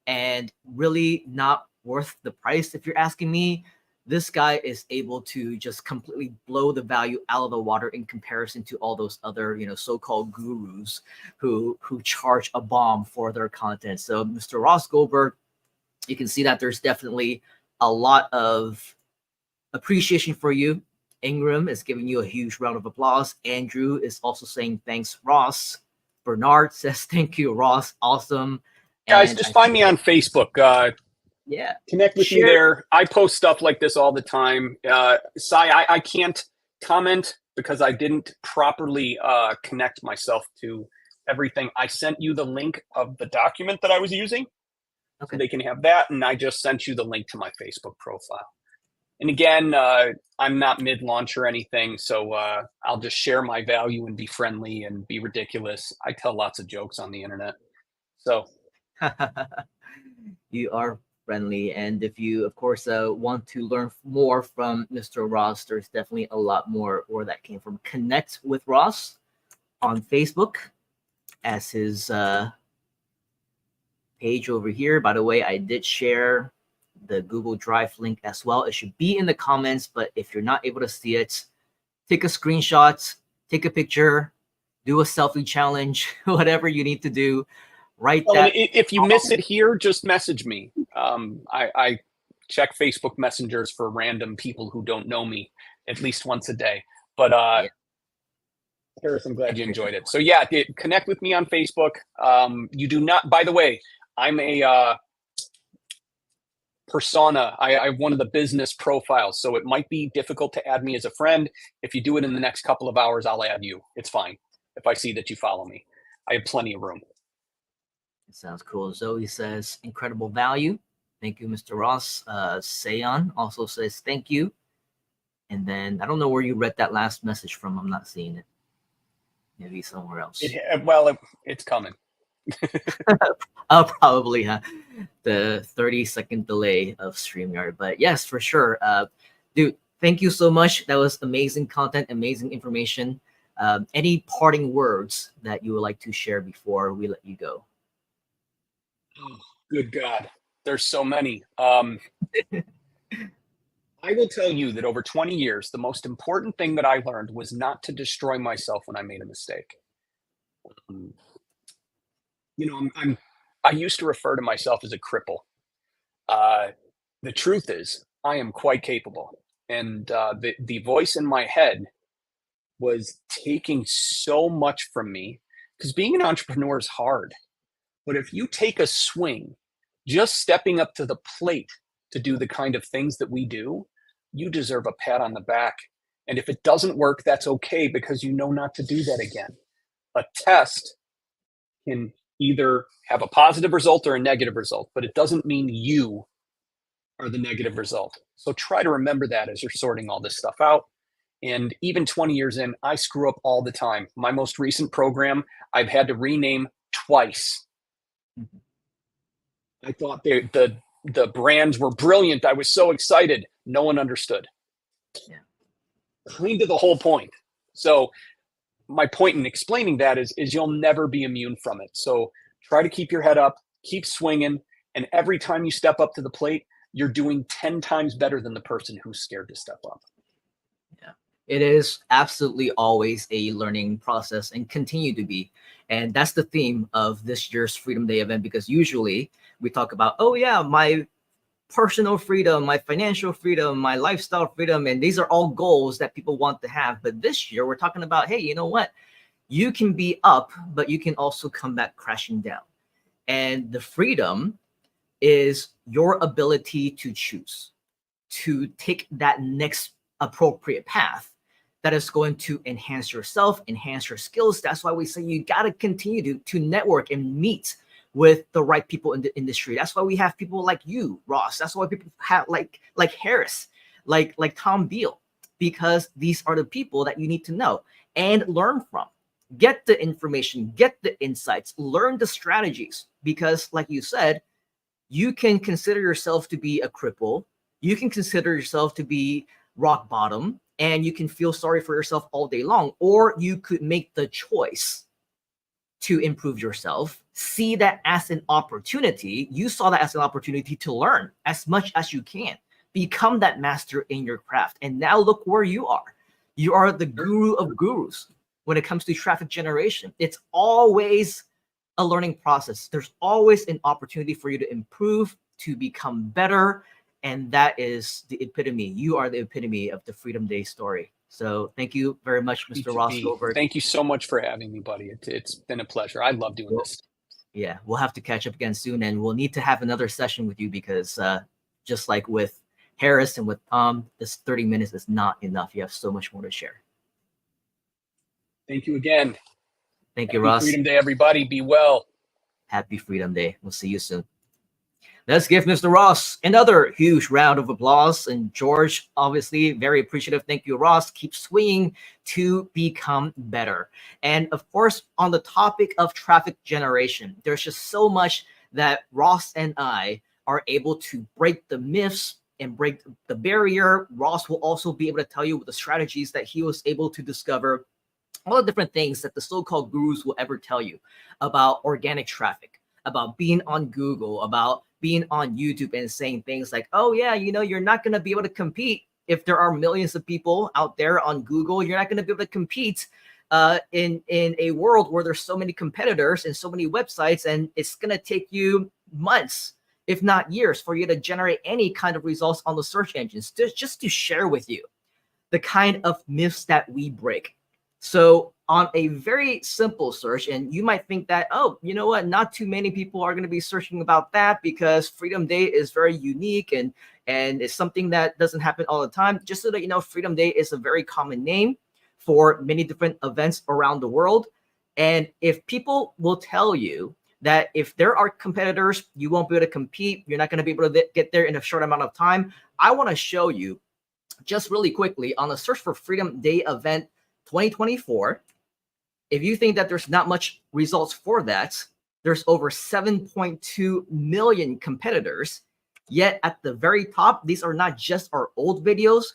and really not worth the price. If you're asking me, this guy is able to just completely blow the value out of the water in comparison to all those other, so-called gurus who charge a bomb for their content. So Mr. Ross Goldberg, you can see that there's definitely a lot of appreciation for you. Ingram is giving you a huge round of applause. Andrew is also saying thanks, Ross. Bernard says thank you, Ross. Awesome. Guys, just find me on Facebook. Yeah, connect with me there. I post stuff like this all the time. I can't comment because I didn't properly connect myself to everything. I sent you the link of the document that I was using. Okay. So they can have that, and I just sent you the link to my Facebook profile. And again, I'm not mid-launch or anything, so I'll just share my value and be friendly and be ridiculous. I tell lots of jokes on the internet. So you are friendly, and if you of course want to learn more from Mr. Ross, there's definitely a lot more where that came from. Connect with Ross on Facebook as his page over here. By the way, I did share the Google Drive link as well. It should be in the comments, but if you're not able to see it, take a screenshot, take a picture, do a selfie challenge, whatever you need to do. Right. If you miss it here, just message me. I check Facebook messengers for random people who don't know me at least once a day. But Harris, I'm glad you enjoyed it. So yeah, connect with me on Facebook. You do not, by the way, I'm a persona. I have one of the business profiles, so it might be difficult to add me as a friend. If you do it in the next couple of hours, I'll add you. It's fine if I see that you follow me. I have plenty of room. Sounds cool. Zoe says incredible value. Thank you, Mr. Ross. Seon also says thank you. And then I don't know where you read that last message from. I'm not seeing it. Maybe somewhere else. It's coming. Probably, huh? The 30-second delay of StreamYard. But yes, for sure. Dude, thank you so much. That was amazing content, amazing information. Any parting words that you would like to share before we let you go? Oh, good God. There's so many. I will tell you that over 20 years, the most important thing that I learned was not to destroy myself when I made a mistake. I used to refer to myself as a cripple. The truth is, I am quite capable. And the voice in my head was taking so much from me, because being an entrepreneur is hard. But if you take a swing, just stepping up to the plate to do the kind of things that we do, you deserve a pat on the back. And if it doesn't work, that's okay, because you know not to do that again. A test can either have a positive result or a negative result, but it doesn't mean you are the negative result. So try to remember that as you're sorting all this stuff out. And even 20 years in, I screw up all the time. My most recent program, I've had to rename twice. I thought the brands were brilliant. I was so excited. No one understood. Yeah. Kind of the whole point. So my point in explaining that is you'll never be immune from it. So try to keep your head up, keep swinging, and every time you step up to the plate, you're doing 10 times better than the person who's scared to step up. Yeah, it is absolutely always a learning process and continue to be. And that's the theme of this year's Freedom Day event, because usually we talk about, oh yeah, my personal freedom, my financial freedom, my lifestyle freedom, and these are all goals that people want to have. But this year we're talking about, hey, you know what? You can be up, but you can also come back crashing down. And the freedom is your ability to choose, to take that next appropriate path that is going to enhance yourself, enhance your skills. That's why we say you got to continue to network and meet with the right people in the industry. That's why we have people like you, Ross. That's why people have like Harris, like Tom Beal, because these are the people that you need to know and learn from. Get the information, get the insights, learn the strategies, because like you said, you can consider yourself to be a cripple. You can consider yourself to be rock bottom, and you can feel sorry for yourself all day long. Or you could make the choice to improve yourself, see that as an opportunity. You saw that as an opportunity to learn as much as you can, become that master in your craft. And now look where you are. You are the guru of gurus when it comes to traffic generation. It's always a learning process. There's always an opportunity for you to improve, to become better. And that is the epitome. You are the epitome of the Freedom Day story. So thank you very much, Mr. Ross Goldberg. Thank you so much for having me, buddy. It's been a pleasure. I love doing this. Yeah, we'll have to catch up again soon, and we'll need to have another session with you, because just like with Harris and with Tom, this 30 minutes is not enough. You have so much more to share. Thank you again. Thank you, Happy Ross. Freedom Day, everybody. Be well. Happy Freedom Day. We'll see you soon. Let's give Mr. Ross another huge round of applause. And George, obviously, very appreciative. Thank you, Ross. Keep swinging to become better. And of course, on the topic of traffic generation, there's just so much that Ross and I are able to break the myths and break the barrier. Ross will also be able to tell you the strategies that he was able to discover, all the different things that the so-called gurus will ever tell you about organic traffic, about being on Google, about being on YouTube and saying things like, oh yeah, you know, you're not going to be able to compete if there are millions of people out there on Google. You're not going to be able to compete in a world where there's so many competitors and so many websites, and it's going to take you months, if not years, for you to generate any kind of results on the search engines. Just to share with you the kind of myths that we break. So on a very simple search, and you might think that, oh, you know what, not too many people are going to be searching about that because Freedom Day is very unique and it's something that doesn't happen all the time. Just so that you know, Freedom Day is a very common name for many different events around the world. And if people will tell you that if there are competitors, you won't be able to compete, you're not going to be able to get there in a short amount of time, I want to show you just really quickly on the search for Freedom Day event 2024, if you think that there's not much results for that, there's over 7.2 million competitors. Yet at the very top, these are not just our old videos.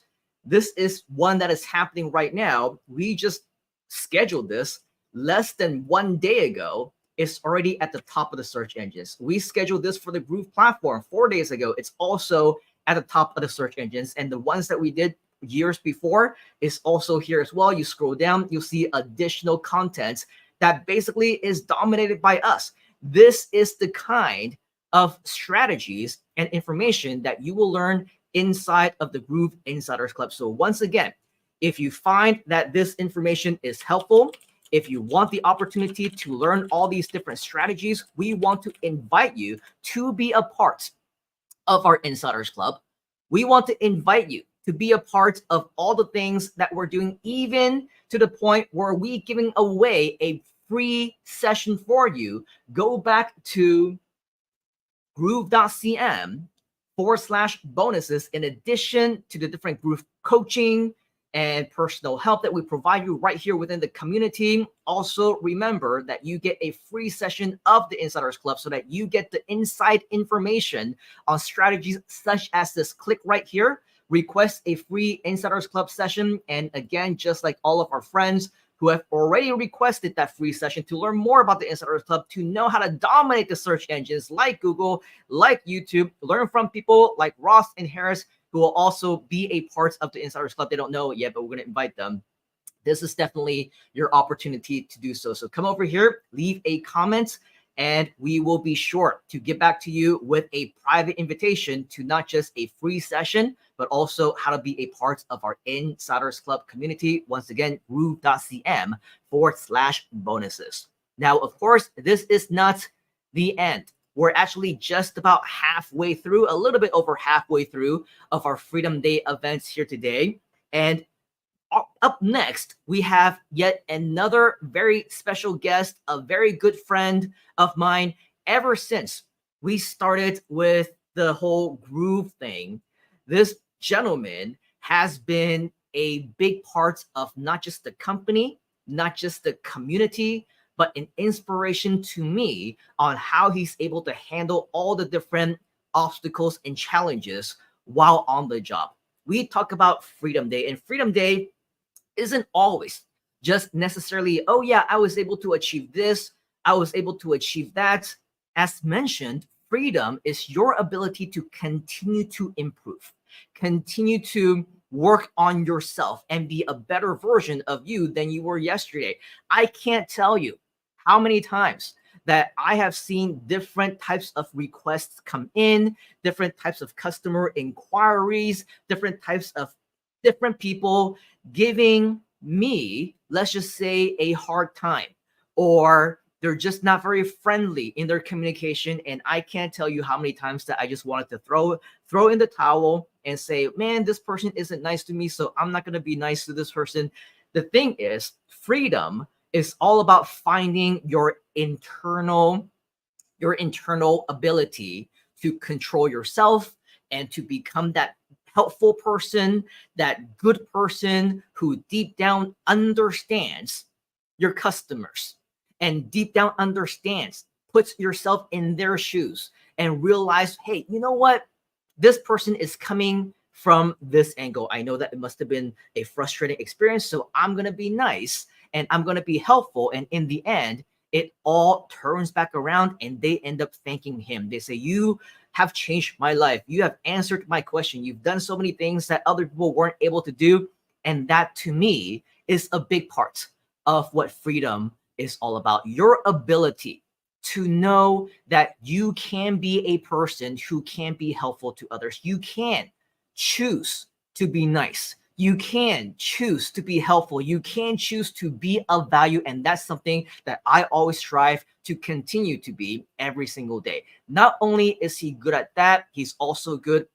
This is one that is happening right now. We just scheduled this less than 1 day ago. It's already at the top of the search engines. We scheduled this for the Groove platform 4 days ago. It's also at the top of the search engines. And the ones that we did years before is also here as well. You scroll down, you'll see additional content that basically is dominated by us. This is the kind of strategies and information that you will learn inside of the Groove Insiders Club. So once again, If you find that this information is helpful, if you want the opportunity to learn all these different strategies, we want to invite you to be a part of our Insiders Club. We want to invite you to be a part of all the things that we're doing, even to the point where we're giving away a free session for you. Go back to groove.cm/bonuses in addition to the different Groove coaching and personal help that we provide you right here within the community. Also, remember that you get a free session of the Insiders Club so that you get the inside information on strategies such as this. Click right here, request a free Insiders Club session. And again, just like all of our friends who have already requested that free session to learn more about the Insiders Club, to know how to dominate the search engines like Google, like YouTube, learn from people like Ross and Harris, who will also be a part of the Insiders Club. They don't know it yet, but we're going to invite them. This is definitely your opportunity to do so. So come over here, leave a comment, and we will be sure to get back to you with a private invitation to not just a free session, but also how to be a part of our Insiders Club community. Once again, groove.cm/bonuses. Now, of course, this is not the end. We're actually just about halfway through, a little bit over halfway through of our Freedom Day events here today. And up next, we have yet another very special guest, a very good friend of mine. Ever since we started with the whole Groove thing, this gentleman has been a big part of not just the company, not just the community, but an inspiration to me on how he's able to handle all the different obstacles and challenges while on the job. We talk about Freedom Day, and Freedom Day isn't always just necessarily, oh yeah, I was able to achieve this, I was able to achieve that. As mentioned, freedom is your ability to continue to improve, continue to work on yourself and be a better version of you than you were yesterday. I can't tell you how many times that I have seen different types of requests come in, different types of customer inquiries, different types of different people giving me, let's just say, a hard time, or they're just not very friendly in their communication. And I can't tell you how many times that I just wanted to throw in the towel and say, man, this person isn't nice to me, so I'm not going to be nice to this person. The thing is, freedom is all about finding your internal ability to control yourself and to become that helpful person, that good person who deep down understands your customers and deep down understands, puts yourself in their shoes and realize, hey, you know what? This person is coming from this angle. I know that it must have been a frustrating experience, so I'm going to be nice and I'm going to be helpful. And in the end, it all turns back around and they end up thanking him. They say, you have changed my life. You have answered my question. You've done so many things that other people weren't able to do. And that, to me, is a big part of what freedom is all about. Your ability to know that you can be a person who can be helpful to others. You can choose to be nice. You can choose to be helpful. You can choose to be of value. And that's something that I always strive to continue to be every single day. Not only is he good at that, he's also good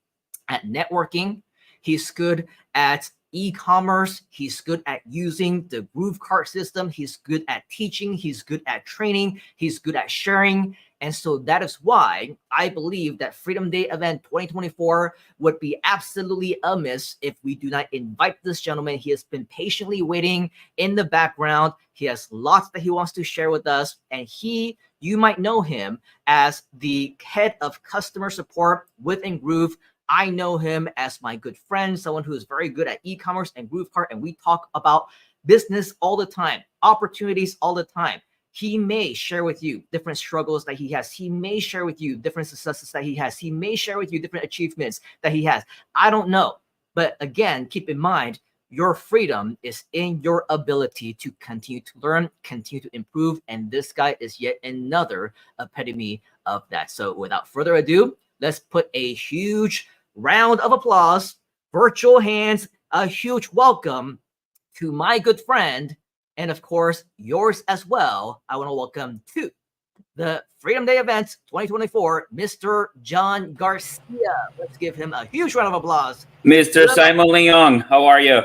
at networking. He's good at e-commerce. He's good at using the Groove cart system. He's good at teaching. He's good at training. He's good at sharing. And so that is why I believe that Freedom Day event 2024 would be absolutely amiss if we do not invite this gentleman. He has been patiently waiting in the background. He has lots that he wants to share with us. And you might know him as the head of customer support within Groove. I know him as my good friend, someone who is very good at e-commerce and Groove cart. And we talk about business all the time, opportunities all the time. He may share with you different struggles that he has. He may share with you different successes that he has. He may share with you different achievements that he has. I don't know. But again, keep in mind, your freedom is in your ability to continue to learn, continue to improve. And this guy is yet another epitome of that. So without further ado, let's put a huge round of applause, virtual hands, a huge welcome to my good friend, and of course, yours as well. I want to welcome to the Freedom Day Events 2024, Mr. John Garcia. Let's give him a huge round of applause. Mr. Simon Leung, how are you?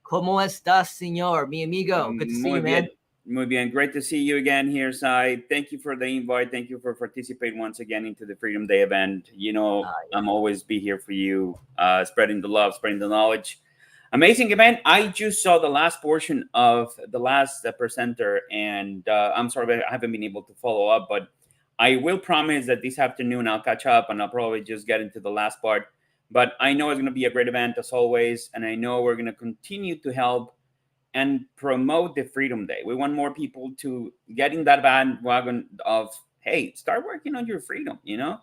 ¿Cómo estás, señor? Mi amigo. Good to see you, man. Muy bien. Great to see you again here, Sai. Thank you for the invite. Thank you for participating once again into the Freedom Day event. You know, I'm always be here for you, spreading the love, spreading the knowledge. Amazing event. I just saw the last portion of the last presenter, and I'm sorry I haven't been able to follow up, but I will promise that this afternoon I'll catch up and I'll probably just get into the last part. But I know it's going to be a great event as always, and I know we're going to continue to help and promote the Freedom Day. We want more people to get in that bandwagon of, hey, start working on your freedom, you know?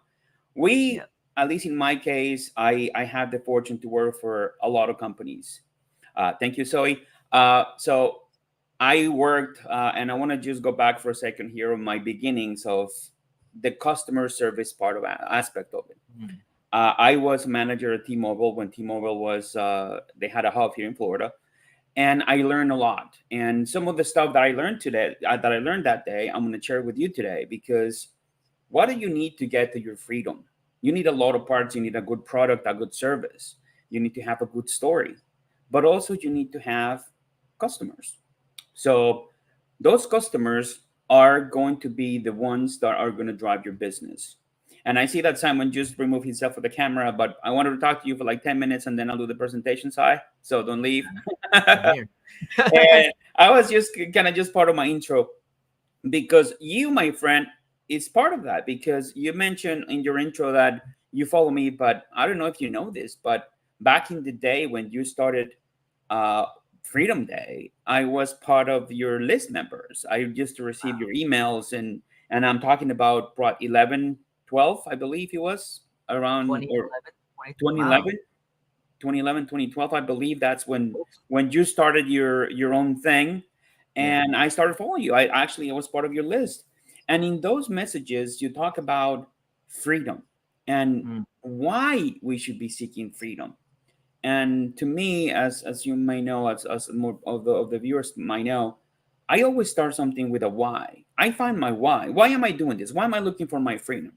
At least in my case, I have the fortune to work for a lot of companies. Thank you, Zoe. So I worked, and I want to just go back for a second here on my beginnings of the customer service part of aspect of it. Mm-hmm. I was manager at T-Mobile when T-Mobile was, they had a hub here in Florida. And I learned a lot. And some of the stuff that I learned today, that I learned that day, I'm going to share with you today, because what do you need to get to your freedom? You need a lot of parts. You need a good product, a good service. You need to have a good story, but also you need to have customers. So those customers are going to be the ones that are going to drive your business. And I see that Simon just removed himself from the camera, but I wanted to talk to you for like 10 minutes and then I'll do the presentation side. So don't leave. And I was just kind of just part of my intro, because you, my friend, is part of that, because you mentioned in your intro that you follow me, but I don't know if you know this, but back in the day when you started Freedom Day, I was part of your list members. I used to receive your emails, and I'm talking about what, 11, 12, I believe it was around 2011, 2012. I believe that's when you started your own thing, and I started following you. I was part of your list, and in those messages you talk about freedom and why we should be seeking freedom. And to me, as you may know, as more of the viewers might know, I always start something with a why. I find my why. Why am I doing this? Why am I looking for my freedom?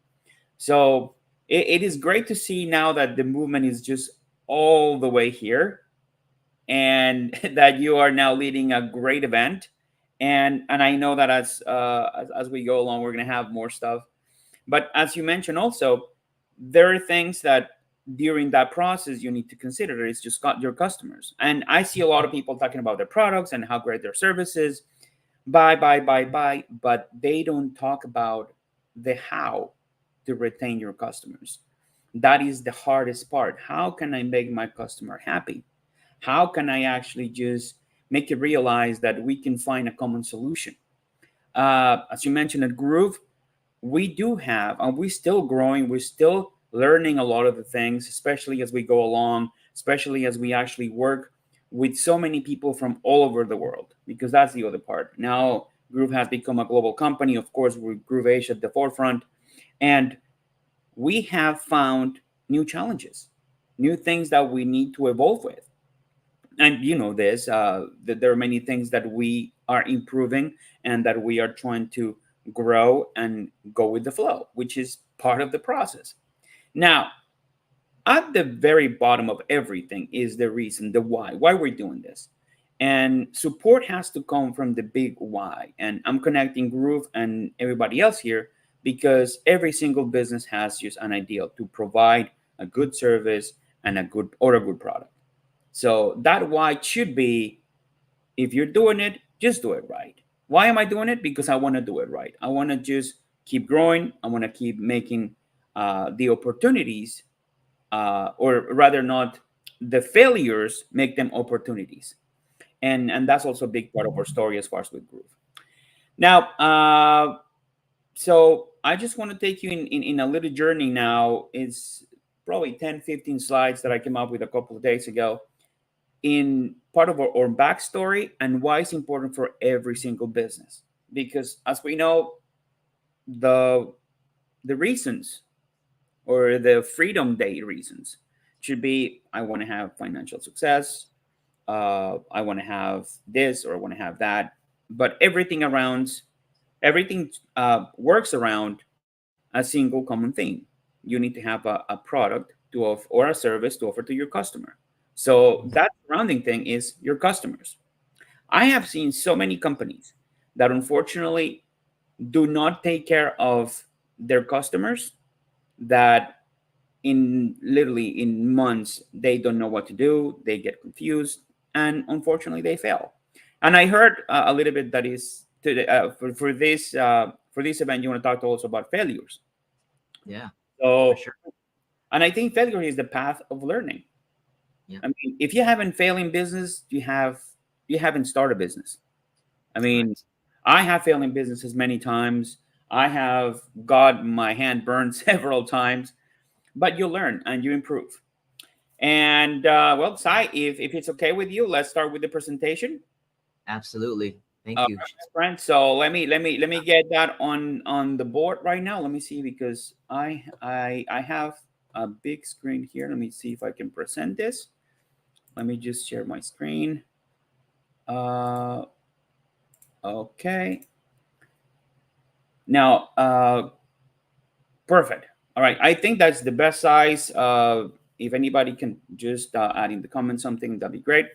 So it is great to see now that the movement is just all the way here, and that you are now leading a great event. And I know that as we go along, we're going to have more stuff. But as you mentioned also, there are things that during that process you need to consider. It's just got your customers. And I see a lot of people talking about their products and how great their service is. But they don't talk about the how to retain your customers. That is the hardest part. How can I make my customer happy? How can I actually just make it realize that we can find a common solution? As you mentioned at Groove, we do have, and we're still growing, we're still learning a lot of the things, especially as we go along, especially as we actually work with so many people from all over the world, because that's the other part. Now, Groove has become a global company. Of course, with Groove Asia at the forefront. And we have found new challenges, new things that we need to evolve with. And you know this, that there are many things that we are improving and that we are trying to grow and go with the flow, which is part of the process. Now, at the very bottom of everything is the reason, the why we're doing this. And support has to come from the big why. And I'm connecting Groove and everybody else here because every single business has just an ideal to provide a good service and a good product. So that why should be, if you're doing it, just do it right. Why am I doing it? Because I want to do it right. I want to just keep growing. I want to keep making the opportunities, or rather not the failures, make them opportunities. And that's also a big part of our story as far as with Groove. Now, so I just want to take you in a little journey now. It's probably 10, 15 slides that I came up with a couple of days ago in part of our backstory and why it's important for every single business. Because as we know, the reasons, or the Freedom Day reasons, should be, I want to have financial success. I want to have this, or I want to have that. But everything works around a single common theme. You need to have a product to offer, or a service to offer to your customer. So that surrounding thing is your customers. I have seen so many companies that unfortunately do not take care of their customers, that in literally in months they don't know what to do, they get confused, and unfortunately they fail. And I heard a little bit that is for this event, you want to talk to also about failures. Yeah. So, sure. And I think failure is the path of learning. Yeah. I mean, if you haven't failed in business, you haven't started a business. I mean, I have failed in businesses many times. I have got my hand burned several times, but you learn and you improve. And well, Sai, if it's okay with you, let's start with the presentation. Absolutely. Thank you. Friend. So let me get that on the board right now. Let me see, because I have a big screen here. Let me see if I can present this. Let me just share my screen. Okay. Now, perfect. All right. I think that's the best size. If anybody can just add in the comments something, that'd be great.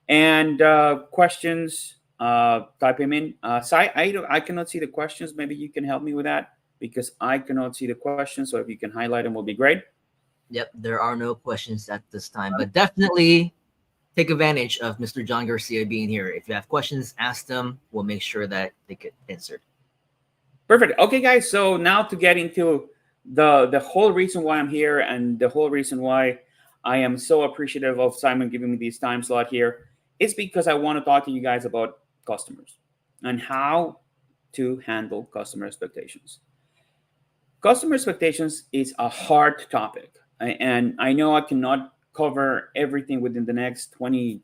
And questions, type them in. Sai, I cannot see the questions. Maybe you can help me with that, because I cannot see the questions. So if you can highlight them, will be great. Yep, there are no questions at this time, but definitely take advantage of Mr. John Garcia being here. If you have questions, ask them. We'll make sure that they get answered. Perfect. Okay, guys. So now to get into the whole reason why I'm here, and the whole reason why I am so appreciative of Simon giving me this time slot here, is because I want to talk to you guys about customers and how to handle customer expectations. Customer expectations is a hard topic, and I know I cannot cover everything within the next 20,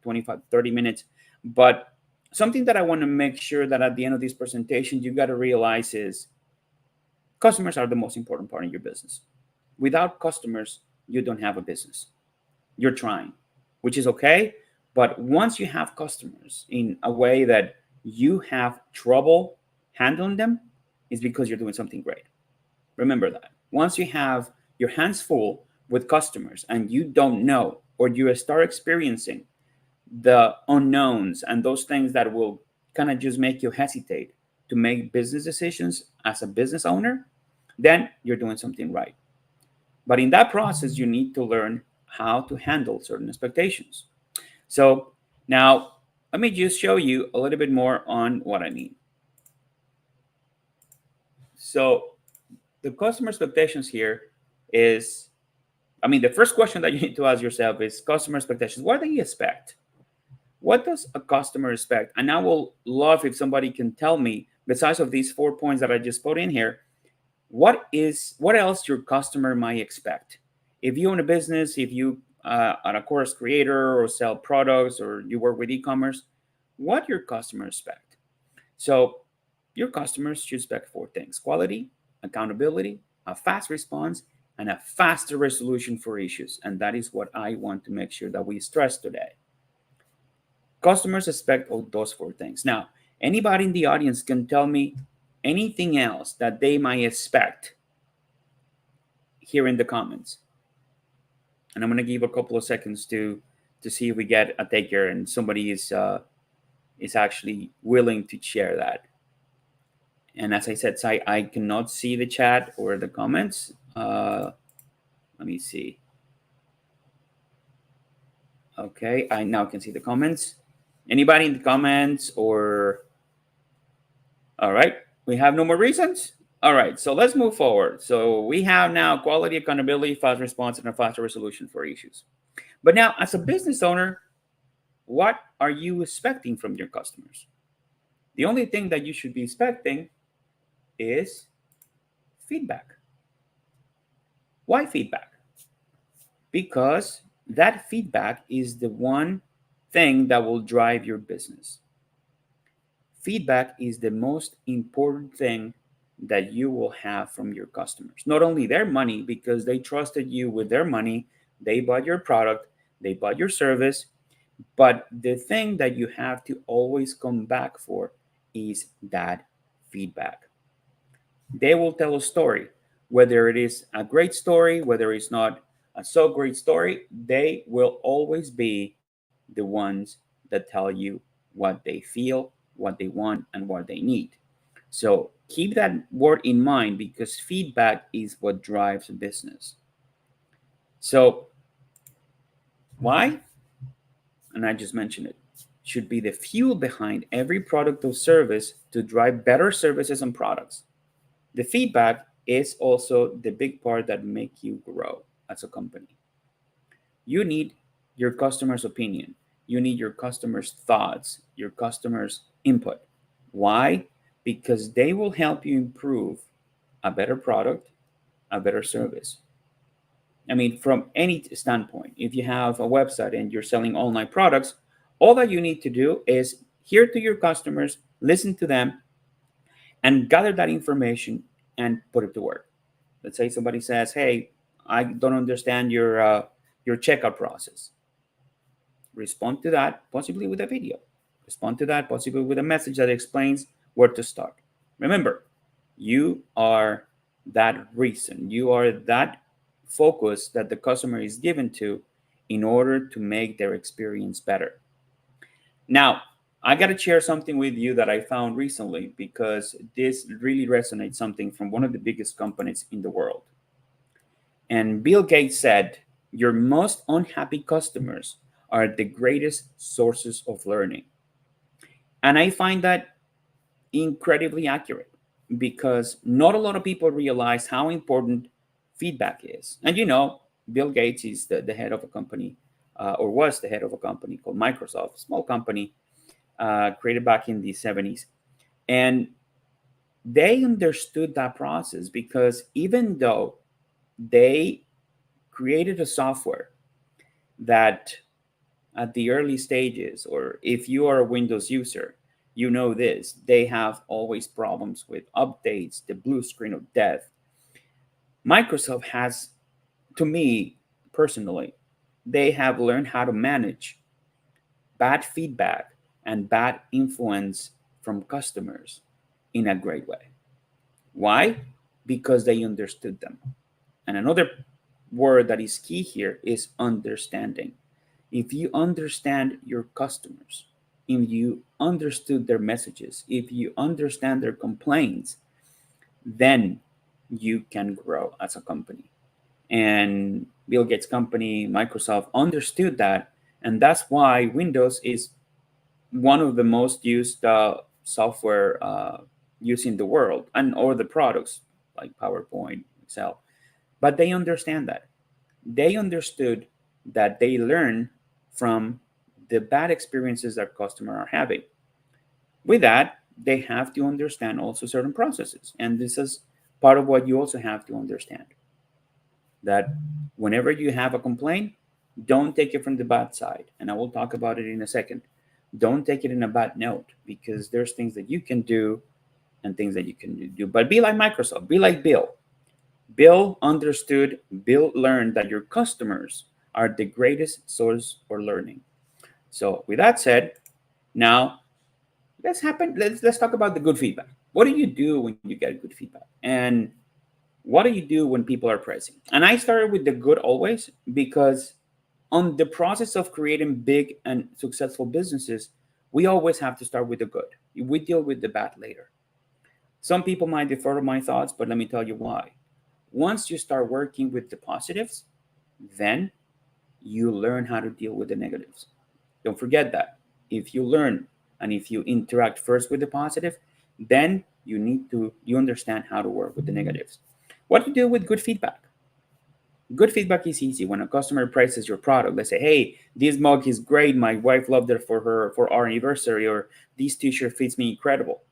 25, 30 minutes, but something that I want to make sure that at the end of this presentation, you got to realize is customers are the most important part of your business. Without customers, you don't have a business. You're trying, which is okay. But once you have customers in a way that you have trouble handling them, is because you're doing something great. Remember that. Once you have your hands full with customers and you don't know, or you start experiencing the unknowns and those things that will kind of just make you hesitate to make business decisions as a business owner, then you're doing something right. But in that process, you need to learn how to handle certain expectations. So now let me just show you a little bit more on what I mean. So the customer expectations here is, I mean, the first question that you need to ask yourself is customer expectations. What do you expect? What does a customer expect? And I will love if somebody can tell me, besides of these 4 points that I just put in here, what else your customer might expect? If you own a business, if you are a course creator or sell products, or you work with e-commerce, what your customers expect? So your customers should expect 4 things: quality, accountability, a fast response, and a faster resolution for issues. And that is what I want to make sure that we stress today. Customers expect all those 4 things. Now, anybody in the audience can tell me anything else that they might expect here in the comments. And I'm going to give a couple of seconds to see if we get a taker and somebody is actually willing to share that. And as I said, I cannot see the chat or the comments. Let me see. Okay, I now can see the comments. Anybody in the comments? Or all right, we have no more reasons. All right, so let's move forward. So we have now quality, accountability, fast response, and a faster resolution for issues. But now, as a business owner, what are you expecting from your customers? The only thing that you should be expecting is feedback. Why feedback? Because that feedback is the one thing that will drive your business. Feedback is the most important thing that you will have from your customers. Not only their money, because they trusted you with their money, they bought your product, they bought your service, But the thing that you have to always come back for is that feedback. They will tell a story, whether it is a great story, whether it's not a so great story, they will always be the ones that tell you what they feel, what they want, and what they need. So keep that word in mind because feedback is what drives a business. So why? And I just mentioned it, should be the fuel behind every product or service to drive better services and products. The feedback is also the big part that make you grow as a company. You need your customer's opinion. You need your customer's thoughts, your customer's input. Why? Because they will help you improve a better product, a better service. I mean, from any standpoint, if you have a website and you're selling online products, all that you need to do is hear to your customers, listen to them, and gather that information and put it to work. Let's say somebody says, "Hey, I don't understand your checkout process." Respond to that, possibly with a video. Respond to that, possibly with a message that explains where to start. Remember, you are that reason. You are that focus that the customer is given to in order to make their experience better. Now, I got to share something with you that I found recently because this really resonates something from one of the biggest companies in the world. And Bill Gates said, "Your most unhappy customers are the greatest sources of learning." And I find that incredibly accurate because not a lot of people realize how important feedback is. And Bill Gates is the head of a company, or was the head of a company called Microsoft, a small company created back in the 70s. And they understood that process because even though they created a software that at the early stages, or if you are a Windows user, you know this, they have always problems with updates, the blue screen of death. Microsoft has, to me personally, they have learned how to manage bad feedback and bad influence from customers in a great way. Why? Because they understood them. And another word that is key here is understanding. If you understand your customers, if you understood their messages, if you understand their complaints, then you can grow as a company. And Bill Gates' company, Microsoft, understood that. And that's why Windows is one of the most used software used in the world, and or the products like PowerPoint, Excel. But they understand that. They understood that they learn from the bad experiences that customers are having. With that, they have to understand also certain processes. And this is part of what you also have to understand. That whenever you have a complaint, don't take it from the bad side. And I will talk about it in a second. Don't take it in a bad note because there's things that you can do and things that you can do. But be like Microsoft, be like Bill. Bill understood, Bill learned that your customers are the greatest source for learning. So with that said, now let's talk about the good feedback. What do you do when you get good feedback? And what do you do when people are praising? And I started with the good always because on the process of creating big and successful businesses, we always have to start with the good. We deal with the bad later. Some people might defer to my thoughts, but let me tell you why. Once you start working with the positives, then you learn how to deal with the negatives. Don't forget that. If you learn and if you interact first with the positive, then you understand how to work with the negatives. What to do with good feedback? Good feedback is easy. When a customer praises your product, they say, "Hey, this mug is great. My wife loved it for our anniversary," or "This t-shirt fits me incredible."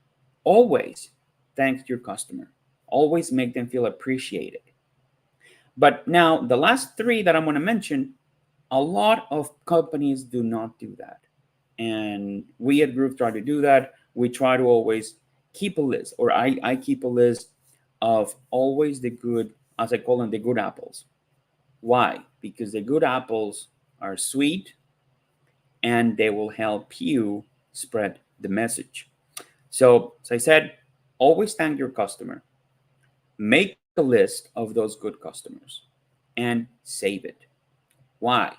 Always thank your customer. Always make them feel appreciated. But now the last three that I'm going to mention, a lot of companies do not do that. And we at Groove try to do that. We try to always keep a list, or I keep a list of always the good, as I call them, the good apples. Why? Because the good apples are sweet, and they will help you spread the message. So, as I said, always thank your customer. Make a list of those good customers and save it. Why?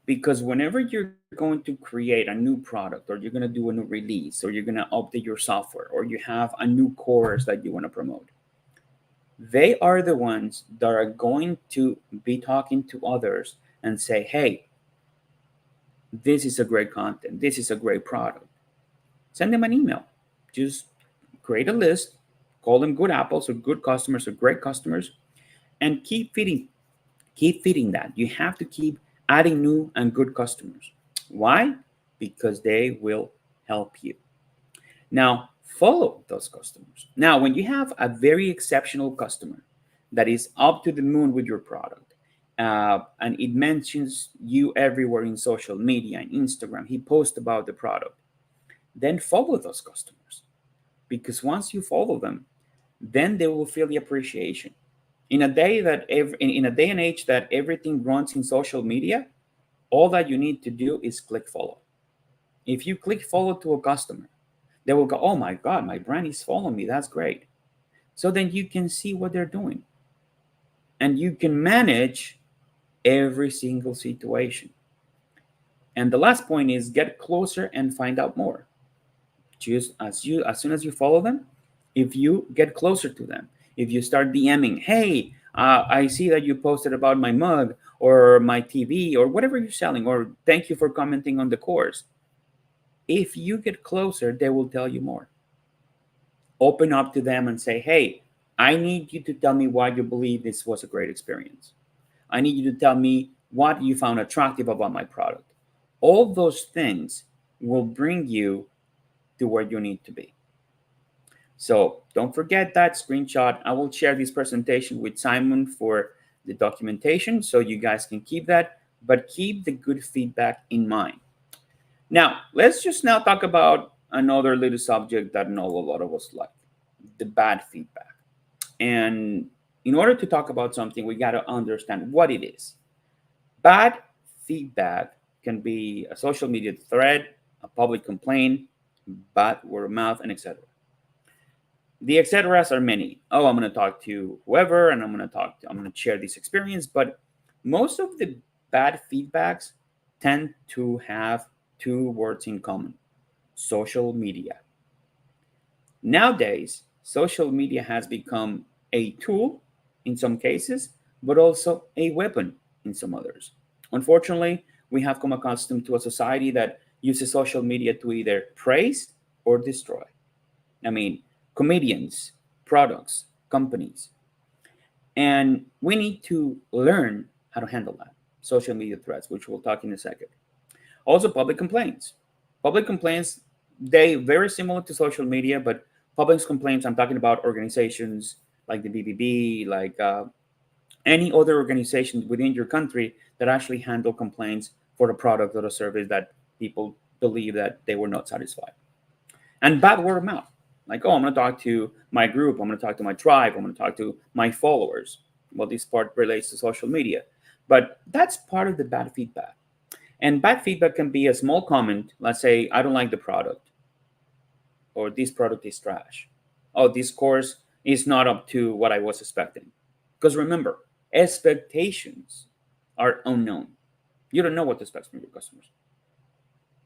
Because whenever you're going to create a new product, or you're going to do a new release, or you're going to update your software, or you have a new course that you want to promote, they are the ones that are going to be talking to others and say, hey, this is a great content, this is a great product. Send them an email. Just create a list, call them good apples or good customers or great customers, and keep feeding that. You have to keep adding new and good customers. Why? Because they will help you. Now, follow those customers. Now, when you have a very exceptional customer that is up to the moon with your product, and it mentions you everywhere in social media and Instagram, he posts about the product, then follow those customers. Because once you follow them, then they will feel the appreciation. In a day and age that everything runs in social media, all that you need to do is click follow. If you click follow to a customer, they will go, oh my God, my brand is following me. That's great. So then you can see what they're doing. And you can manage every single situation. And the last point is get closer and find out more. Just as soon as you follow them, if you get closer to them, if you start DMing, hey, I see that you posted about my mug or my TV or whatever you're selling, or thank you for commenting on the course. If you get closer, they will tell you more. Open up to them and say, hey, I need you to tell me why you believe this was a great experience. I need you to tell me what you found attractive about my product. All those things will bring you to where you need to be. So don't forget that screenshot. I will share this presentation with Simon for the documentation so you guys can keep that, but keep the good feedback in mind. Now, let's just now talk about another little subject that I know a lot of us like, the bad feedback. And in order to talk about something, we got to understand what it is. Bad feedback can be a social media thread, a public complaint, bad word of mouth, and etc. The etceteras are many. Oh, I'm going to talk to whoever, and I'm going to share this experience. But most of the bad feedbacks tend to have two words in common: social media. Nowadays, social media has become a tool in some cases, but also a weapon in some others. Unfortunately, we have come accustomed to a society that uses social media to either praise or destroy. I mean, comedians, products, companies. And we need to learn how to handle that. Social media threats, which we'll talk in a second. Also, public complaints. Public complaints, they very similar to social media, but public complaints, I'm talking about organizations like the BBB, like any other organization within your country that actually handle complaints for a product or a service that people believe that they were not satisfied. And bad word of mouth. Like, oh, I'm going to talk to my group. I'm going to talk to my tribe. I'm going to talk to my followers. Well, this part relates to social media. But that's part of the bad feedback. And bad feedback can be a small comment. Let's say, I don't like the product. Or this product is trash. Oh, this course is not up to what I was expecting. Because remember, expectations are unknown. You don't know what to expect from your customers.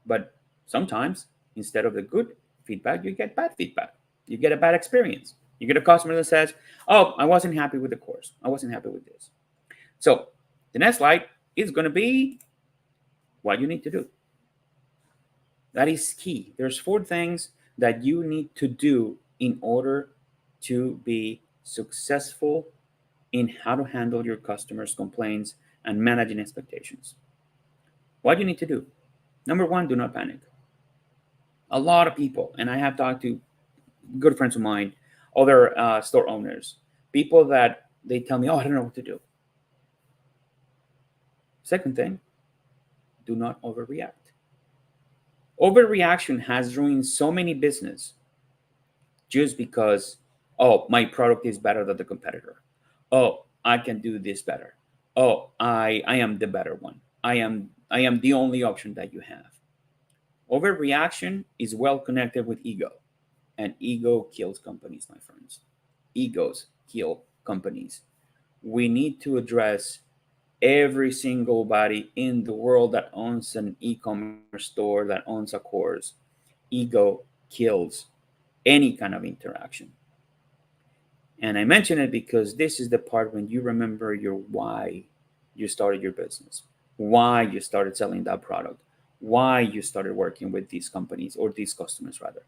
But sometimes, instead of the good feedback, you get bad feedback. You get a bad experience. You get a customer that says, oh, I wasn't happy with the course. I wasn't happy with this. So the next slide is going to be what you need to do. That is key. There's 4 things that you need to do in order to be successful in how to handle your customers' complaints and managing expectations. What you need to do. Number 1, do not panic. A lot of people, and I have talked to good friends of mine, other store owners, people that they tell me, oh, I don't know what to do. Second thing, do not overreact. Overreaction has ruined so many business just because, oh, my product is better than the competitor. Oh, I can do this better. Oh, I am the better one. I am I am the only option that you have. Overreaction is well connected with ego, and ego kills companies, my friends. Egos kill companies. We need to address every single body in the world that owns an e-commerce store, that owns a course. Ego kills any kind of interaction. And I mention it because this is the part when you remember your why you started your business, why you started selling that product, why you started working with these companies or these customers rather.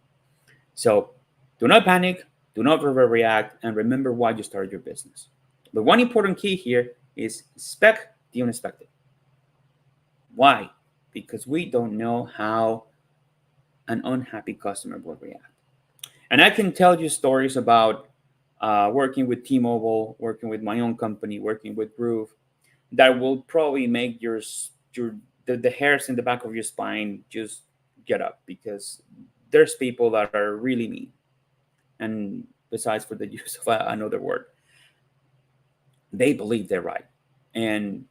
So do not panic, do not overreact, and remember why you started your business. The one important key here is expect the unexpected. Why? Because we don't know how an unhappy customer will react. And I can tell you stories about working with T-Mobile, working with my own company, working with Groove, that will probably make the hairs in the back of your spine just get up, because there's people that are really mean. And besides, for the use of another word, they believe they're right. And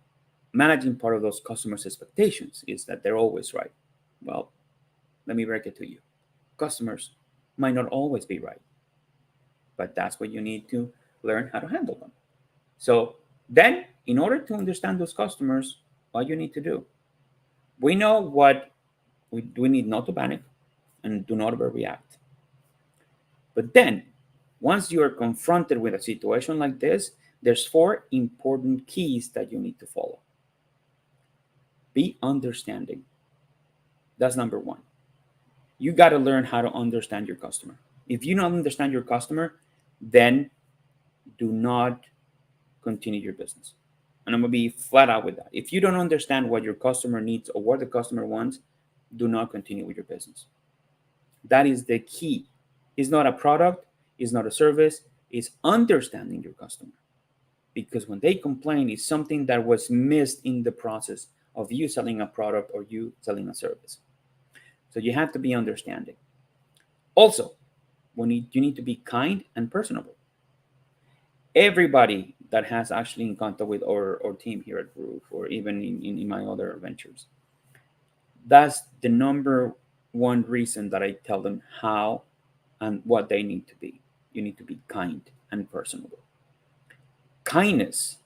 managing part of those customers' expectations is that they're always right. Well, let me break it to you. Customers might not always be right, but that's what you need to learn how to handle them. So then, in order to understand those customers, what you need to do, we know what we need not to panic and do not overreact. But then, once you are confronted with a situation like this, there's 4 important keys that you need to follow. Be understanding. That's number 1. You got to learn how to understand your customer. If you don't understand your customer, then do not continue your business. And I'm going to be flat out with that. If you don't understand what your customer needs or what the customer wants, do not continue with your business. That is the key. It's not a product, it's not a service, it's understanding your customer. Because when they complain, it's something that was missed in the process of you selling a product or you selling a service. So you have to be understanding. Also, you need to be kind and personable. Everybody that has actually in contact with our team here at Groove, or even in my other ventures, that's the number 1 reason that I tell them how and what they need to be. You need to be kind and personable. Kindness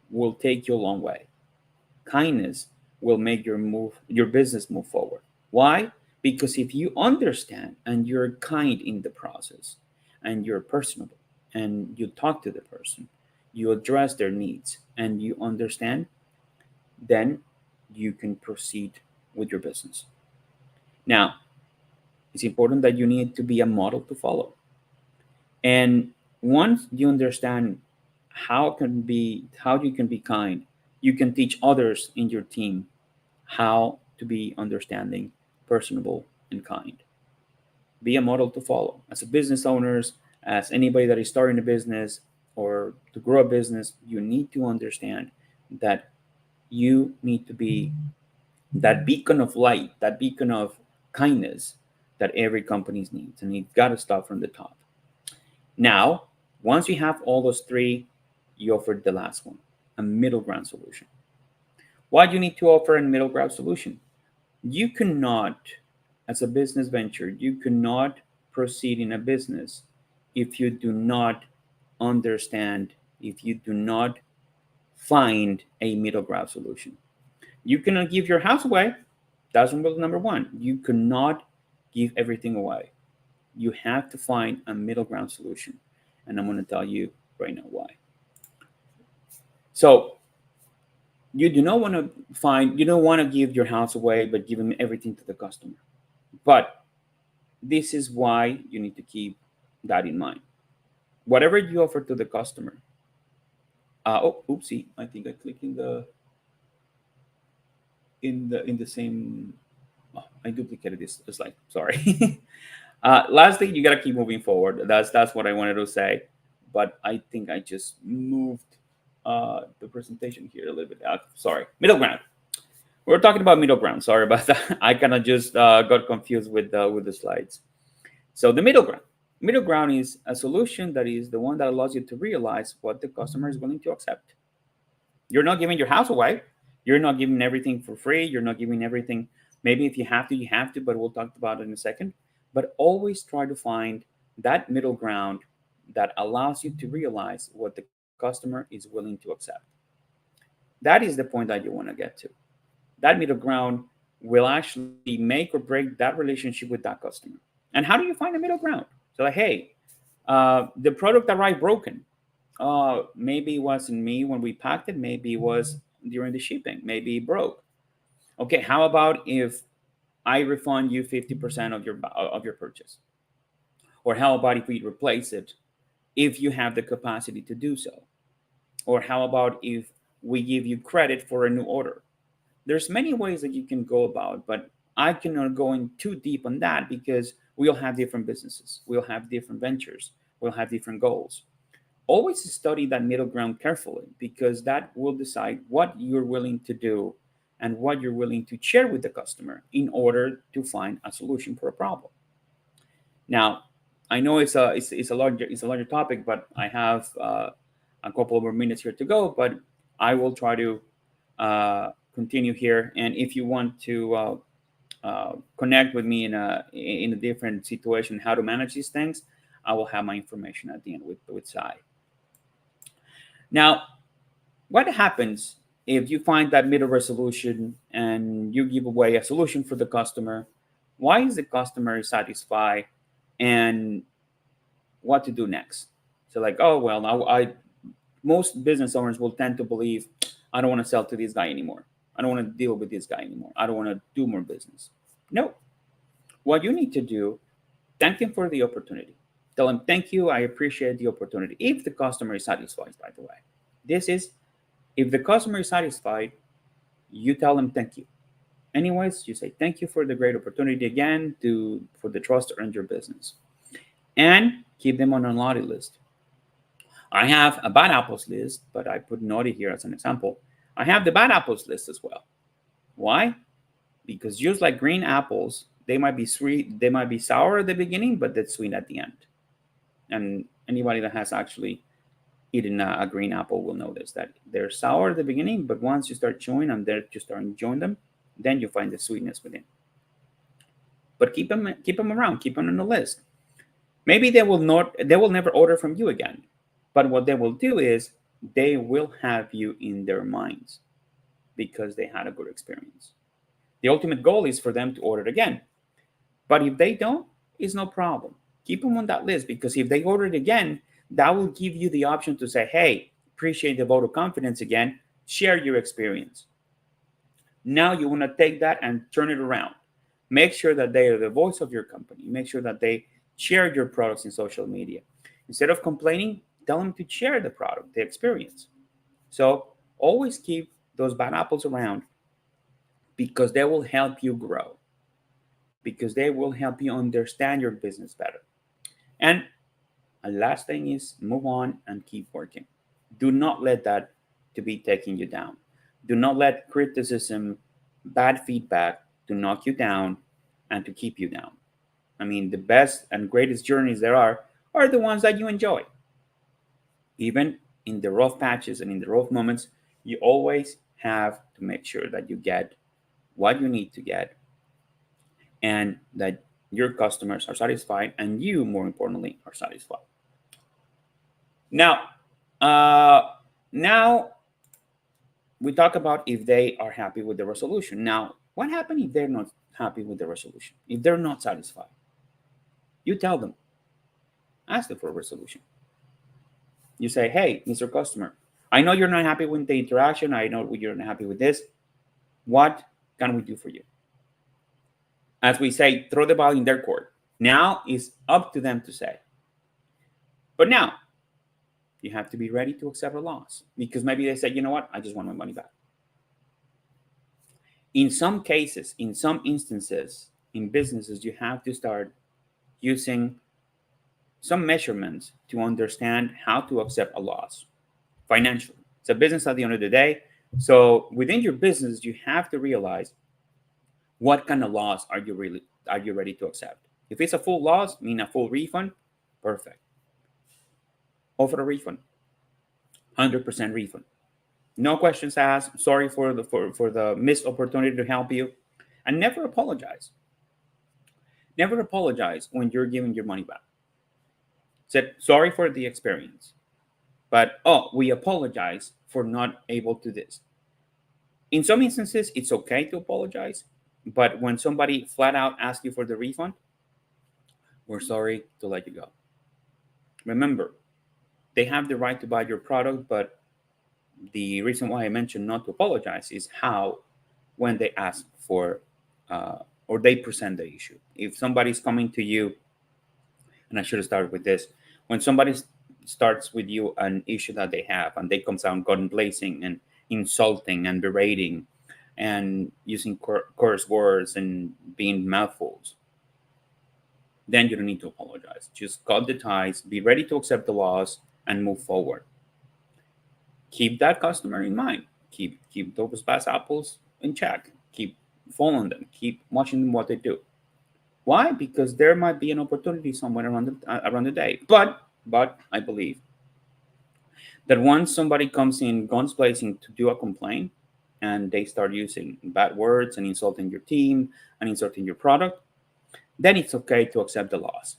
will take you a long way. Kindness will make your business move forward. Why? Because if you understand and you're kind in the process and you're personable and you talk to the person, you address their needs and you understand, then you can proceed with your business. Now, it's important that you need to be a model to follow. And once you understand how you can be kind, you can teach others in your team how to be understanding, personable, and kind. Be a model to follow. As a business owners, as anybody that is starting a business or to grow a business, you need to understand that you need to be that beacon of light, that beacon of kindness that every company needs. And you've got to start from the top. Now, once you have all those 3, you offer the last one, a middle ground solution. Why do you need to offer a middle ground solution? You cannot, as a business venture, you cannot proceed in a business if you do not understand, if you do not find a middle ground solution. You cannot give your house away. That's number 1. You cannot give everything away. You have to find a middle ground solution. And I'm going to tell you right now why. So you don't want to give your house away, but give them everything to the customer. But this is why you need to keep that in mind. Whatever you offer to the customer. Oopsie, I think I clicked in the same. I duplicated this slide. Sorry. Lastly, you gotta keep moving forward. That's what I wanted to say, but I think I just moved the presentation here a little bit. Sorry, middle ground. We're talking about middle ground. Sorry about that. I kind of just got confused with the slides. So the middle ground. Middle ground is a solution that is the one that allows you to realize what the customer is willing to accept. You're not giving your house away. You're not giving everything for free. You're not giving everything. Maybe if you have to, you have to, but we'll talk about it in a second. But always try to find that middle ground that allows you to realize what the customer is willing to accept. That is the point that you want to get to. That middle ground will actually make or break that relationship with that customer. And how do you find a middle ground? So, like, hey, the product arrived broken. Maybe it wasn't me when we packed it. Maybe it was during the shipping. Maybe it broke. Okay, how about if I refund you 50% of your purchase? Or how about if we replace it if you have the capacity to do so? Or how about if we give you credit for a new order? There's many ways that you can go about, but I cannot go in too deep on that because we all have different businesses. We'll have different ventures. We'll have different goals. Always study that middle ground carefully because that will decide what you're willing to do and what you're willing to share with the customer in order to find a solution for a problem. Now, I know it's a larger topic, but I have a couple more minutes here to go. But I will try to continue here. And if you want to connect with me in a different situation, how to manage these things, I will have my information at the end with Sai. Now, what happens if you find that middle resolution and you give away a solution for the customer? Why is the customer satisfied, and what to do next? So, like, oh well, now most business owners will tend to believe, I don't want to sell to this guy anymore. I don't want to deal with this guy anymore. I don't want to do more business. No. What you need to do, thank him for the opportunity. Tell him, thank you, I appreciate the opportunity. If the customer is satisfied, by the way. If the customer is satisfied, you tell them thank you. Anyways, you say thank you for the great opportunity again, for the trust to earn your business. And keep them on a naughty list. I have a bad apples list, but I put naughty here as an example. I have the bad apples list as well. Why? Because just like green apples, they might be sweet, they might be sour at the beginning, but they're sweet at the end. And anybody that has actually eaten a green apple will notice that they're sour at the beginning, but once you start chewing and you start enjoying them, then you find the sweetness within. But keep them around, keep them on the list. Maybe they will never order from you again, but what they will do is they will have you in their minds because they had a good experience. The ultimate goal is for them to order it again. But if they don't, it's no problem. Keep them on that list because if they order it again, that will give you the option to say, hey, appreciate the vote of confidence again, share your experience. Now you want to take that and turn it around. Make sure that they are the voice of your company. Make sure that they share your products in social media. Instead of complaining, tell them to share the product, the experience. So always keep those bad apples around because they will help you grow, because they will help you understand your business better. And a last thing is move on and keep working. Do not let that to be taking you down. Do not let criticism, bad feedback to knock you down and to keep you down. I mean, the best and greatest journeys there are the ones that you enjoy. Even in the rough patches and in the rough moments, you always have to make sure that you get what you need to get and that your customers are satisfied and you, more importantly, are satisfied. Now we talk about if they are happy with the resolution. Now, what happens if they're not happy with the resolution? If they're not satisfied? You tell them. Ask them for a resolution. You say, hey, Mr. Customer, I know you're not happy with the interaction. I know you're not happy with this. What can we do for you? As we say, throw the ball in their court. Now it's up to them to say. But now, you have to be ready to accept a loss because maybe they say, you know what, I just want my money back. In some cases, in some instances, in businesses, you have to start using some measurements to understand how to accept a loss financially. It's a business at the end of the day. So within your business, you have to realize what kind of loss are you ready to accept. If it's a full loss, mean a full refund, perfect. Offer a refund, 100% refund. No questions asked. Sorry for the missed opportunity to help you, and never apologize. Never apologize when you're giving your money back. Said sorry for the experience, but we apologize for not able to this. In some instances, it's okay to apologize, but when somebody flat out asks you for the refund, we're sorry to let you go. Remember, they have the right to buy your product, but the reason why I mentioned not to apologize is how, when they ask for or they present the issue. If somebody's coming to you, and I should have started with this, when somebody starts with you an issue that they have, and they comes out gun blazing and insulting and berating and using coarse words and being mouthfuls, then you don't need to apologize. Just cut the ties, be ready to accept the loss, and move forward. Keep that customer in mind. Keep those bad apples in check. Keep following them. Keep watching them what they do. Why? Because there might be an opportunity somewhere around the day. But I believe that once somebody comes in guns blazing to do a complaint, and they start using bad words and insulting your team and insulting your product, then it's okay to accept the loss.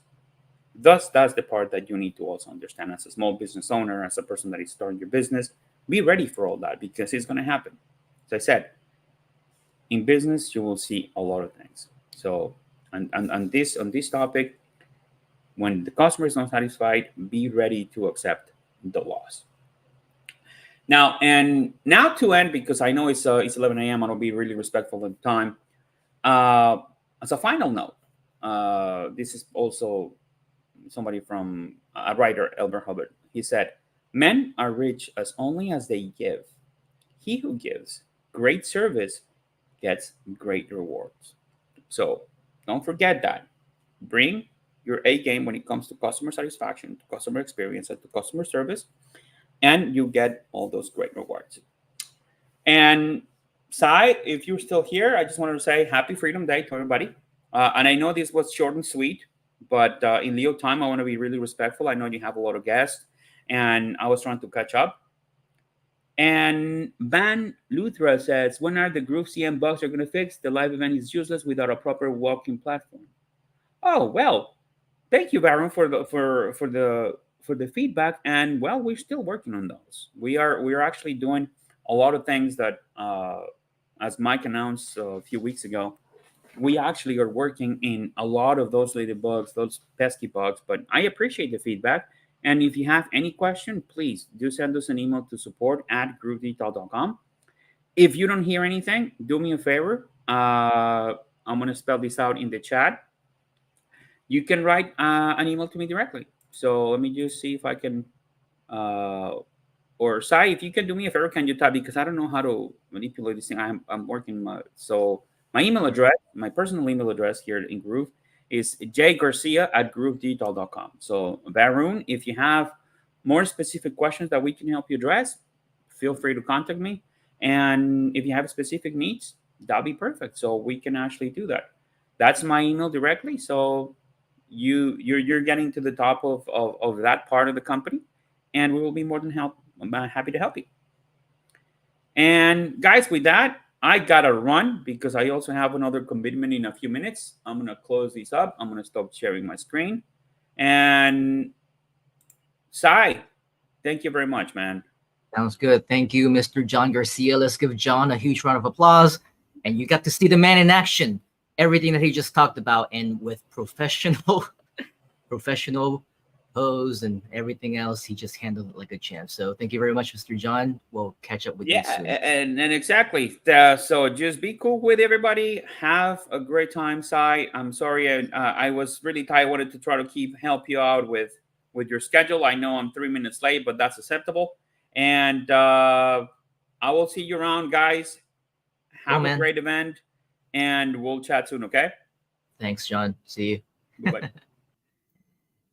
Thus, that's the part that you need to also understand as a small business owner, as a person that is starting your business. Be ready for all that, because it's going to happen. As I said, in business, you will see a lot of things. So, on this topic, when the customer is not satisfied, be ready to accept the loss. Now to end, because I know it's 11 a.m. I will be really respectful of the time. As a final note, this is also somebody from a writer, Elmer Hubbard. He said, "Men are rich as only as they give. He who gives great service gets great rewards." So don't forget that. Bring your A game when it comes to customer satisfaction, to customer experience, and to customer service, and you get all those great rewards. And Sai, if you're still here, I just wanted to say Happy Freedom Day to everybody. And I know this was short and sweet, but in Leo time, I want to be really respectful. I know you have a lot of guests, and I was trying to catch up. And Van Luthra says, when are the Groove CM bugs are going to fix? The live event is useless without a proper walking platform. Oh, well, thank you, Baron, for the feedback. And well, we're still working on those. We are actually doing a lot of things that, as Mike announced a few weeks ago, we actually are working in a lot of those little bugs, those pesky bugs. But I appreciate the feedback. And if you have any question, please do send us an email to support@groovedigital.com. If you don't hear anything, do me a favor. I'm going to spell this out in the chat. You can write an email to me directly. So let me just see if I can, or Sai, if you can do me a favor, can you type? Because I don't know how to manipulate this thing. I'm working. So my email address, my personal email address here in Groove is jgarcia@groovedigital.com. So Varun, if you have more specific questions that we can help you address, feel free to contact me. And if you have specific needs, that'll be perfect. So we can actually do that. That's my email directly. So you're getting to the top of that part of the company, and we will be more than happy to help you. And guys, with that, I gotta run because I also have another commitment in a few minutes. I'm gonna close these up. I'm gonna stop sharing my screen. And Sai, thank you very much, man. Sounds good. Thank you, Mr. John Garcia. Let's give John a huge round of applause. And you got to see the man in action. Everything that he just talked about, and with professional pose and everything else, he just handled it like a champ. So thank you very much, Mr. John. We'll catch up with you soon. And exactly. So just be cool with everybody. Have a great time, Sai. I'm sorry, I was really tired. I wanted to try to help you out with your schedule. I know I'm 3 minutes late, but that's acceptable. And I will see you around, guys. Have a great event, and we'll chat soon, okay? Thanks, John. See you. Bye.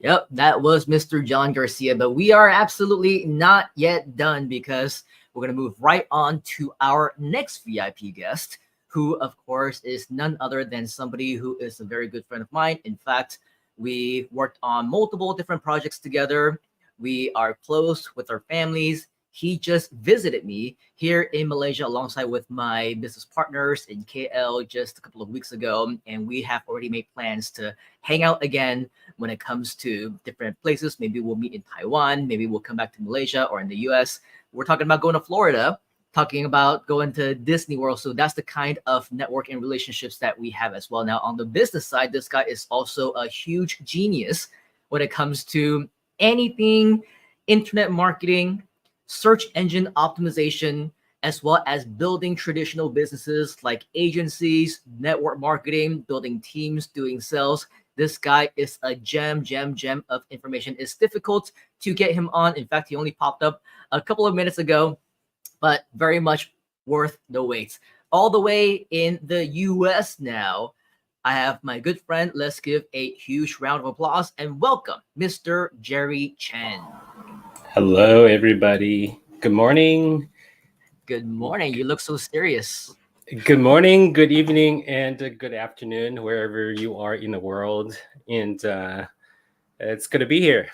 Yep, that was Mr. John Garcia, but we are absolutely not yet done, because we're going to move right on to our next VIP guest, who, of course, is none other than somebody who is a very good friend of mine. In fact, we worked on multiple different projects together. We are close with our families. he just visited me here in Malaysia alongside with my business partners in KL just a couple of weeks ago. And we have already made plans to hang out again when it comes to different places. Maybe we'll meet in Taiwan. Maybe we'll come back to Malaysia or in the US. We're talking about going to Florida, talking about going to Disney World. So that's the kind of network and relationships that we have as well. Now, on the business side, this guy is also a huge genius when it comes to anything internet marketing, search engine optimization, as well as building traditional businesses like agencies, network marketing, building teams, doing sales. This guy is a gem of information. It's difficult to get him on. In fact, he only popped up a couple of minutes ago, but very much worth the wait. All the way in the US now, I have my good friend. Let's give a huge round of applause and welcome Mr. Jerry Chen. Hello, everybody. Good morning. Good morning. You look so serious. Good morning, good evening, and good afternoon, wherever you are in the world. And it's good to be here.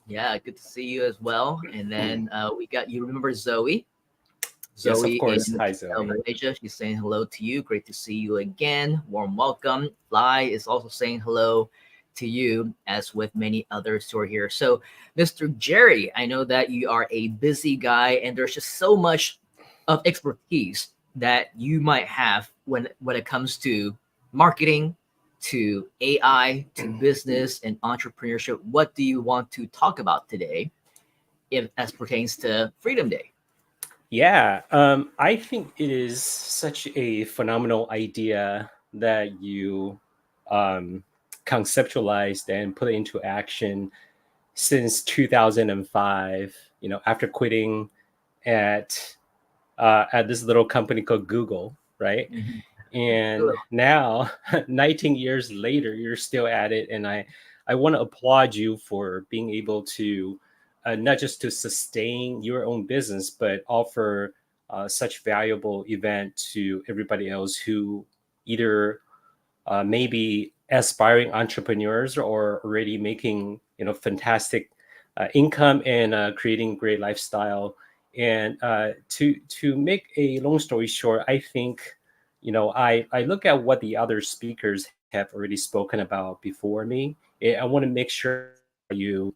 Yeah, good to see you as well. And then we got, you remember Zoe? Yes, of Zoe course. in Hi, Zoe. Malaysia. She's saying hello to you. Great to see you again. Warm welcome. Lai is also saying hello to you, as with many others who are here. So, Mr. Jerry, I know that you are a busy guy, and there's just so much of expertise that you might have when it comes to marketing, to AI, to business and entrepreneurship. What do you want to talk about today, if as pertains to Freedom Day? Yeah, I think it is such a phenomenal idea that you conceptualized and put it into action since 2005. You know, after quitting at this little company called Google, right? Mhm. And now, 19 years later, you're still at it, and I want to applaud you for being able to not just to sustain your own business, but offer such valuable event to everybody else who either maybe aspiring entrepreneurs or already making fantastic income and creating great lifestyle. And to make a long story short, I think I look at what the other speakers have already spoken about before me. I want to make sure you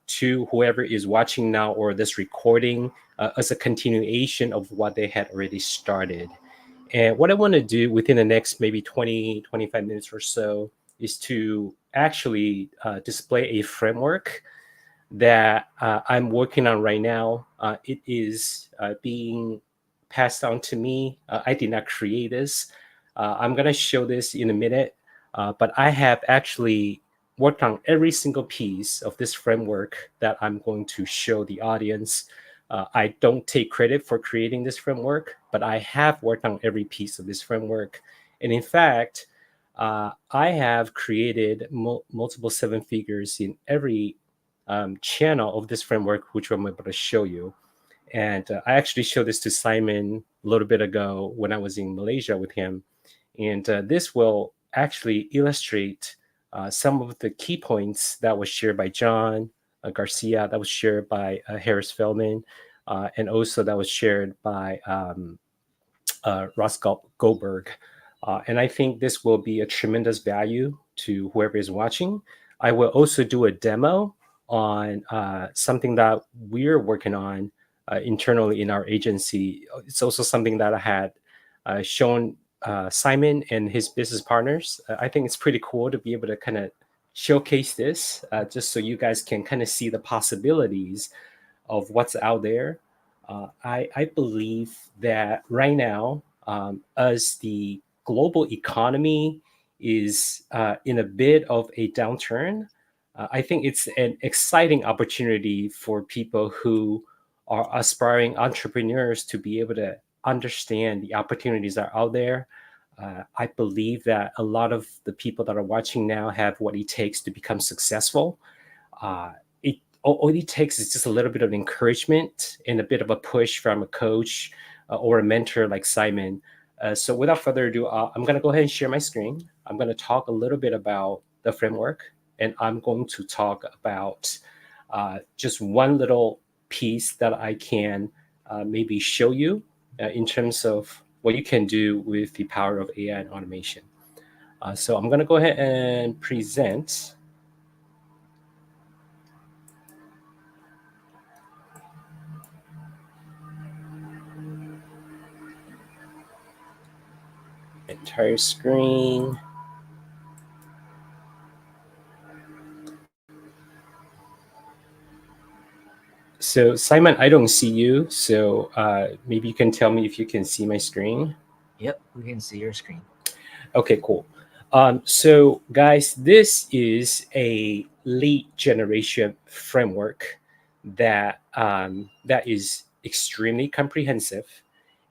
to whoever is watching now or this recording as a continuation of what they had already started. And what I want to do within the next maybe 20, 25 minutes or so is to actually display a framework that I'm working on right now. It is being passed on to me. I did not create this. I'm going to show this in a minute, but I have actually worked on every single piece of this framework that I'm going to show the audience. I don't take credit for creating this framework, but I have worked on every piece of this framework. And in fact, I have created multiple seven figures in every channel of this framework, which I'm able to show you. And I actually showed this to Simon a little bit ago when I was in Malaysia with him. And this will actually illustrate some of the key points that was shared by John Garcia, that was shared by Harris Feldman, and also that was shared by Ross Goldberg. And I think this will be a tremendous value to whoever is watching. I will also do a demo on something that we're working on internally in our agency. It's also something that I had shown Simon and his business partners. I think it's pretty cool to be able to kind of showcase this just so you guys can kind of see the possibilities of what's out there. I believe that right now, as the global economy is in a bit of a downturn, I think it's an exciting opportunity for people who are aspiring entrepreneurs to be able to understand the opportunities that are out there. I believe that a lot of the people that are watching now have what it takes to become successful. All it takes is just a little bit of encouragement and a bit of a push from a coach or a mentor like Simon. So without further ado, I'm going to go ahead and share my screen. I'm going to talk a little bit about the framework, and I'm going to talk about just one little piece that I can maybe show you in terms of what you can do with the power of AI and automation. So I'm going to go ahead and present. Entire screen. So Simon, I don't see you. So maybe you can tell me if you can see my screen. Yep, we can see your screen. Okay, cool. So guys, this is a lead generation framework that that is extremely comprehensive,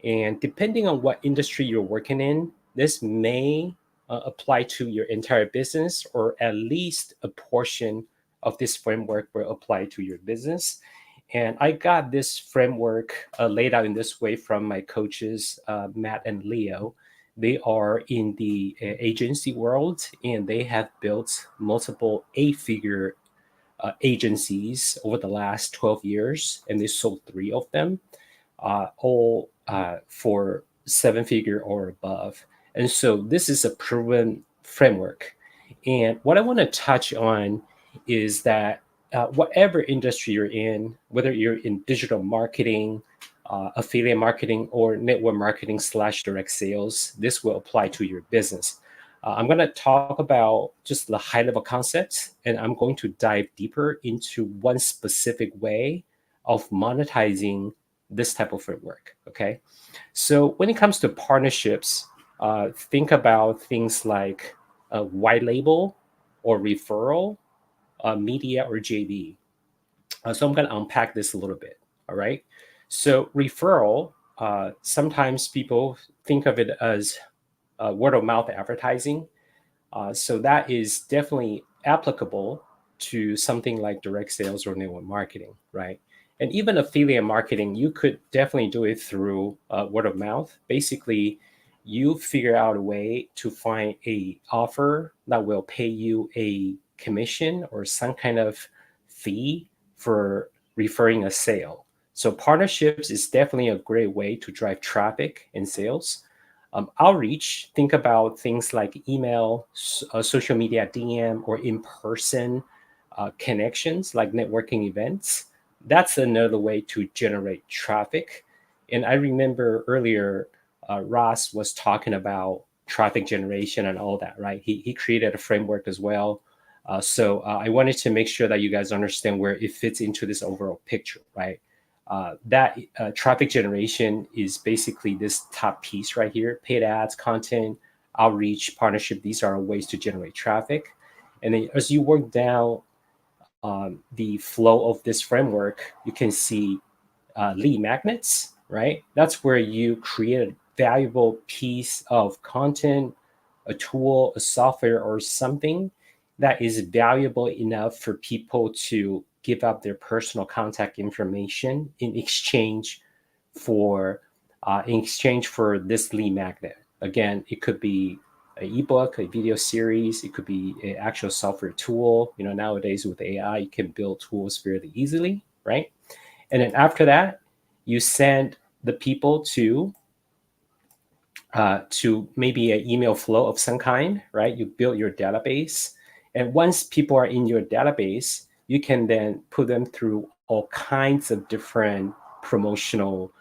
and depending on what industry you're working in, this may apply to your entire business, or at least a portion of this framework will apply to your business. And I got this framework laid out in this way from my coaches, Matt and Leo. They are in the agency world, and they have built multiple eight-figure agencies over the last 12 years, and they sold 3 of them, all for 7-figure or above. And so this is a proven framework. And what I want to touch on is that whatever industry you're in, whether you're in digital marketing, affiliate marketing, or network marketing / direct sales, this will apply to your business. I'm going to talk about just the high level concepts, and I'm going to dive deeper into one specific way of monetizing this type of framework. Okay. So when it comes to partnerships, think about things like a white label or referral, media or JV. So I'm going to unpack this a little bit. All right. So referral, sometimes people think of it as word of mouth advertising. So that is definitely applicable to something like direct sales or network marketing, right? And even affiliate marketing, you could definitely do it through word of mouth. Basically, you figure out a way to find a offer that will pay you a commission or some kind of fee for referring a sale. So partnerships is definitely a great way to drive traffic and sales. Outreach, think about things like email, social media DM, or in-person connections like networking events. That's another way to generate traffic. And I remember earlier, Ross was talking about traffic generation and all that, right? He created a framework as well. So I wanted to make sure that you guys understand where it fits into this overall picture, right? That traffic generation is basically this top piece right here: paid ads, content, outreach, partnership. These are ways to generate traffic. And then as you work down the flow of this framework, you can see lead magnets, right? That's where you create a valuable piece of content, a tool, a software, or something that is valuable enough for people to give up their personal contact information in exchange for this lead magnet. Again, it could be an ebook, a video series. It could be an actual software tool. You know, nowadays with AI, you can build tools fairly easily, right? And then after that, you send the people to maybe an email flow of some kind, right? You build your database. And once people are in your database, you can then put them through all kinds of different promotional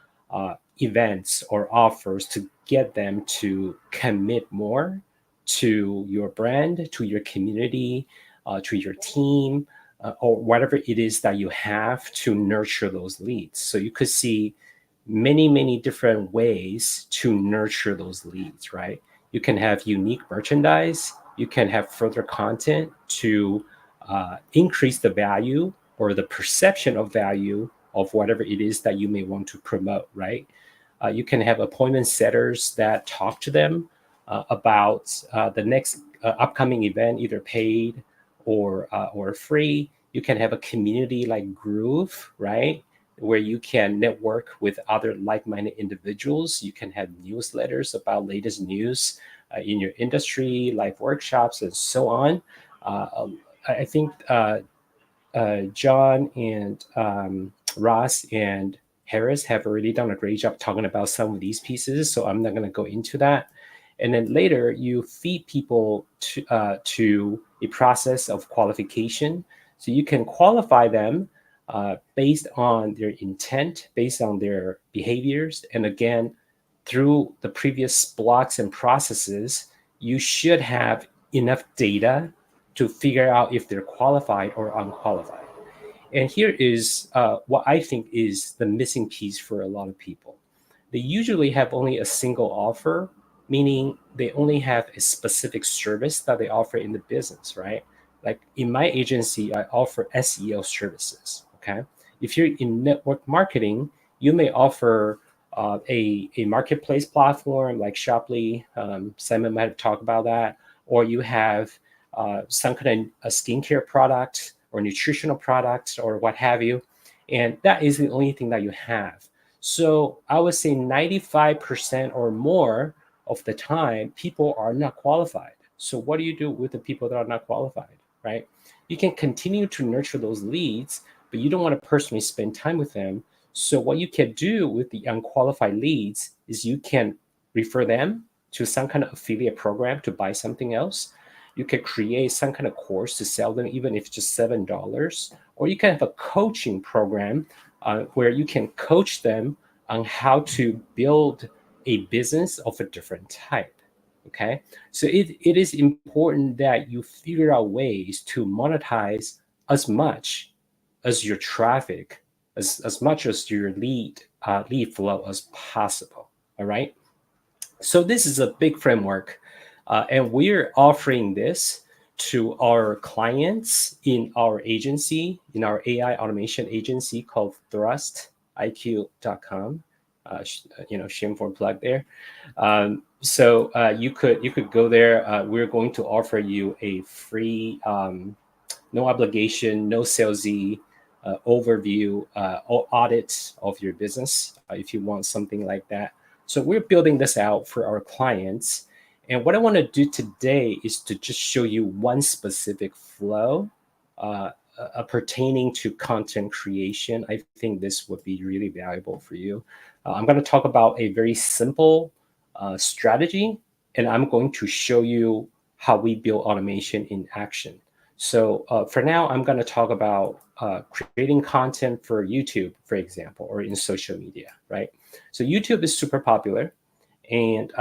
events or offers to get them to commit more to your brand, to your community, to your team, or whatever it is that you have to nurture those leads. So you could see many different ways to nurture those leads, right? You can have unique merchandise. You can have further content to increase the value or the perception of value of whatever it is that you may want to promote, right? You can have appointment setters that talk to them about the next upcoming event, either paid or free. You can have a community like Groove, right, where you can network with other like-minded individuals. You can have newsletters about latest news in your industry, live workshops, and so on. I think John and Ross and Harris have already done a great job talking about some of these pieces, so I'm not going to go into that. And then later, you feed people to a process of qualification. So you can qualify them based on their intent, based on their behaviors. And again, through the previous blocks and processes, you should have enough data to figure out if they're qualified or unqualified. And here is what I think is the missing piece for a lot of people. They usually have only a single offer, meaning they only have a specific service that they offer in the business, right? Like in my agency, I offer SEO services, okay? If you're in network marketing, you may offer a marketplace platform like Shoply. Simon might have talked about that. Or you have some kind of a skincare product or nutritional products or what have you. And that is the only thing that you have. So I would say 95% or more of the time, people are not qualified. So what do you do with the people that are not qualified, right? You can continue to nurture those leads, but you don't want to personally spend time with them. So what you can do with the unqualified leads is you can refer them to some kind of affiliate program to buy something else. You can create some kind of course to sell them, even if it's just $7. Or you can have a coaching program where you can coach them on how to build a business of a different type. Okay, so it is important that you figure out ways to monetize as much as your traffic, as much as your lead flow as possible. All right. So this is a big framework, and we're offering this to our clients in our agency, in our AI automation agency called thrustiq.com. Shameful plug there. So you could go there. We're going to offer you a free, no obligation, no salesy overview audit of your business if you want something like that. So we're building this out for our clients. And what I want to do today is to just show you one specific flow pertaining to content creation. I think this would be really valuable for you. I'm going to talk about a very simple strategy, and I'm going to show you how we build automation in action. So for now, I'm going to talk about creating content for YouTube, for example, or in social media, right? So YouTube is super popular, and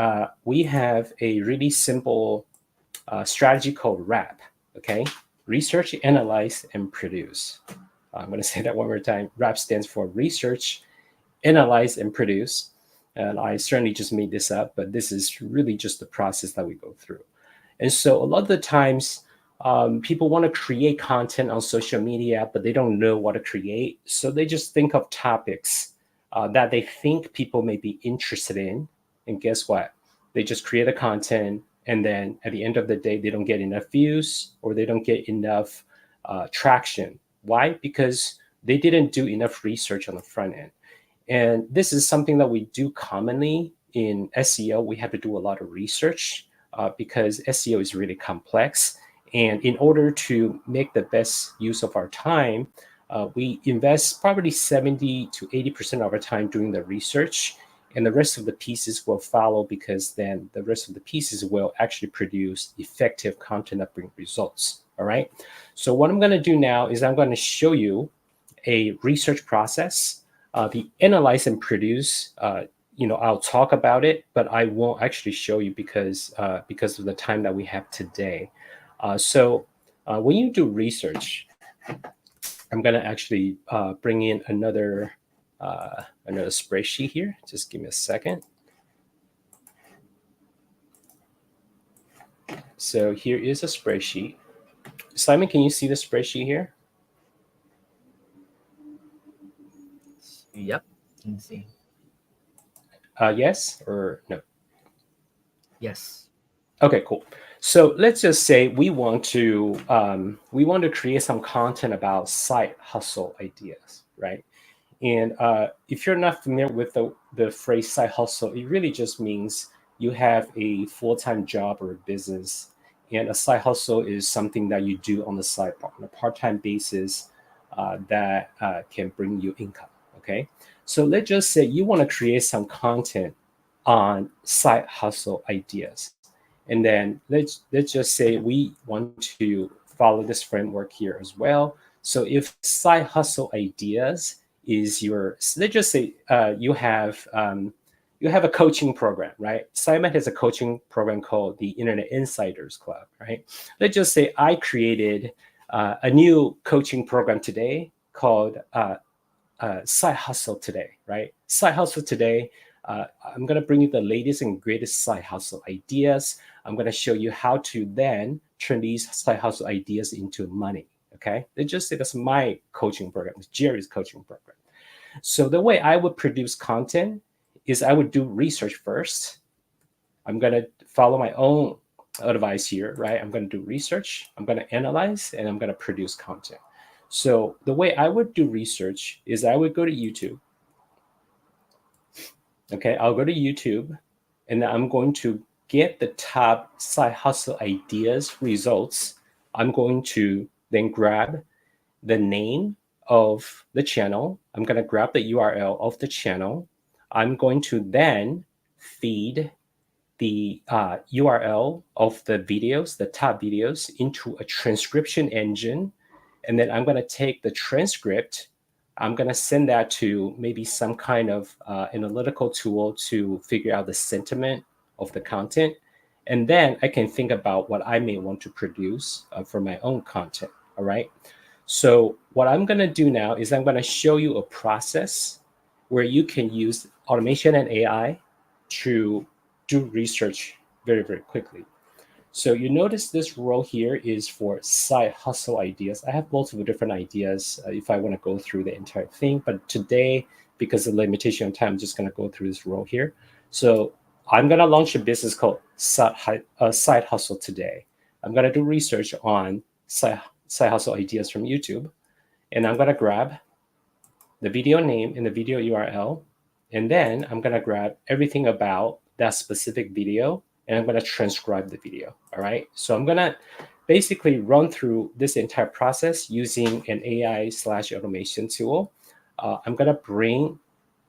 we have a really simple strategy called RAP, okay? Research, analyze, and produce. I'm going to say that one more time. RAP stands for research, analyze, and produce. And I certainly just made this up, but this is really just the process that we go through. And so a lot of the times, people want to create content on social media, but they don't know what to create. So they just think of topics that they think people may be interested in. And guess what? They just create a content, and then at the end of the day, they don't get enough views or they don't get enough traction. Why? Because they didn't do enough research on the front end. And this is something that we do commonly in SEO. We have to do a lot of research because SEO is really complex. And in order to make the best use of our time, we invest probably 70 to 80% of our time doing the research, and the rest of the pieces will follow, because then the rest of the pieces will actually produce effective content that bring results. All right. So what I'm going to do now is I'm going to show you a research process. The analyze and produce, I'll talk about it, but I won't actually show you because of the time that we have today. So when you do research, I'm going to actually bring in another spreadsheet here. Just give me a second. So here is a spreadsheet. Simon, can you see the spreadsheet here? Yep, can see. Yes or no? Yes. Okay, cool. So let's just say we want to create some content about side hustle ideas, right? And if you're not familiar with the phrase side hustle, it really just means you have a full-time job or a business, and a side hustle is something that you do on the side on a part-time basis that can bring you income. Okay, so let's just say you want to create some content on side hustle ideas, and then let's just say we want to follow this framework here as well. So if side hustle ideas is your, let's just say you have a coaching program, right? Simon has a coaching program called the Internet Insiders Club, right? Let's just say I created a new coaching program today called Side Hustle Today, right? Side Hustle Today. I'm going to bring you the latest and greatest side hustle ideas. I'm going to show you how to then turn these side hustle ideas into money. Okay, let's just say that's my coaching program, it's Jerry's coaching program. So the way I would produce content is I would do research first. I'm going to follow my own advice here, right? I'm going to do research, I'm going to analyze, and I'm going to produce content. So the way I would do research is I would go to YouTube. Okay, I'll go to YouTube, and then I'm going to get the top side hustle ideas results. I'm going to then grab the name of the channel. I'm going to grab the URL of the channel. I'm going to then feed the URL of the videos, the top videos, into a transcription engine. And then I'm going to take the transcript, I'm going to send that to maybe some kind of analytical tool to figure out the sentiment of the content. And then I can think about what I may want to produce for my own content. All right. So what I'm going to do now is I'm going to show you a process where you can use automation and AI to do research very, very quickly. So you notice this row here is for side hustle ideas. I have multiple different ideas if I want to go through the entire thing. But today, because of the limitation of time, I'm just going to go through this row here. So I'm going to launch a business called Side Hustle Today. I'm going to do research on side hustle ideas from YouTube. And I'm going to grab the video name and the video URL. And then I'm going to grab everything about that specific video, and I'm going to transcribe the video. All right. So I'm going to basically run through this entire process using an AI/automation tool. I'm going to bring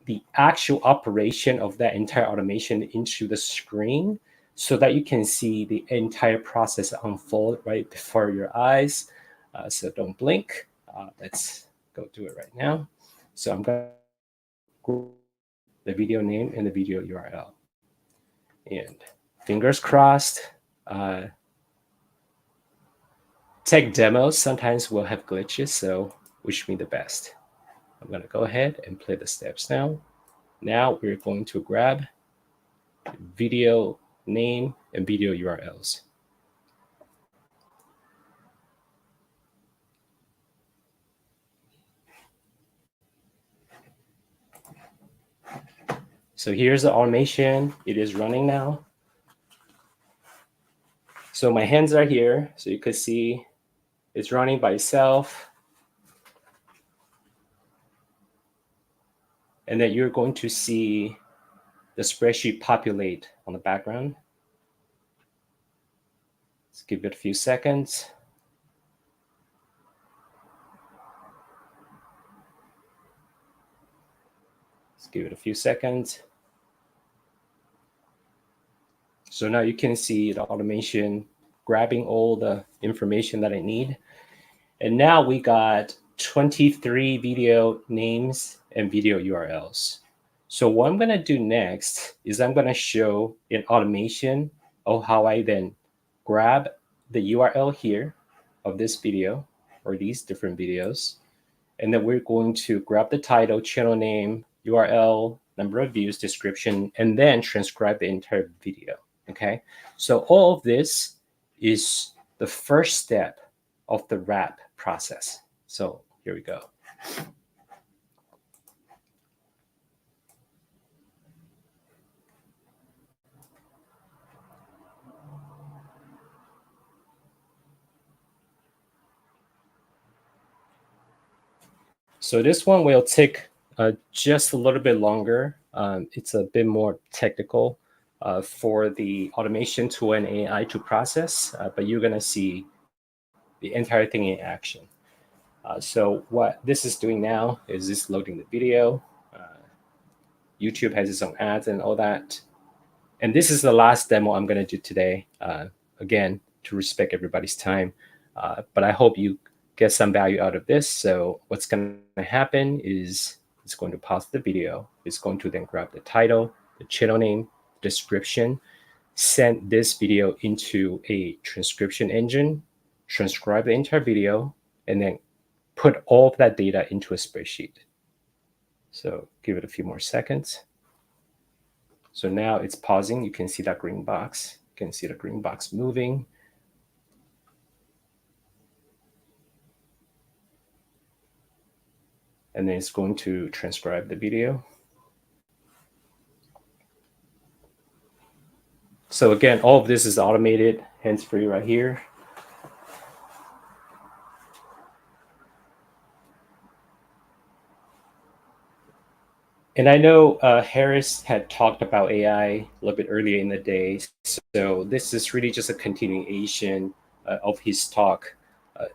the actual operation of that entire automation into the screen so that you can see the entire process unfold right before your eyes. So don't blink. Let's go do it right now. So I'm going to grab the video name and the video URL. And fingers crossed, tech demos sometimes will have glitches, so wish me the best. I'm going to go ahead and play the steps now. Now we're going to grab video name and video URLs. So here's the automation. It is running now. So my hands are here, so you could see it's running by itself. And then you're going to see the spreadsheet populate on the background. Let's give it a few seconds. Let's give it a few seconds. So now you can see the automation grabbing all the information that I need. And now we got 23 video names and video URLs. So what I'm going to do next is I'm going to show an automation of how I then grab the URL here of this video or these different videos. And then we're going to grab the title, channel name, URL, number of views, description, and then transcribe the entire video. Okay, so all of this is the first step of the wrap process. So here we go. So this one will take just a little bit longer. It's a bit more technical for the automation tool and AI to process, but you're going to see the entire thing in action. So what this is doing now is this loading the video. YouTube has its own ads and all that. And this is the last demo I'm going to do today. Again, to respect everybody's time. But I hope you get some value out of this. So what's going to happen is it's going to pause the video. It's going to then grab the title, the channel name, description, send this video into a transcription engine, transcribe the entire video, and then put all of that data into a spreadsheet. So give it a few more seconds. So now it's pausing. You can see that green box. You can see the green box moving. And then it's going to transcribe the video. So again, all of this is automated, hands-free right here. And I know Harris had talked about AI a little bit earlier in the day. So this is really just a continuation of his talk.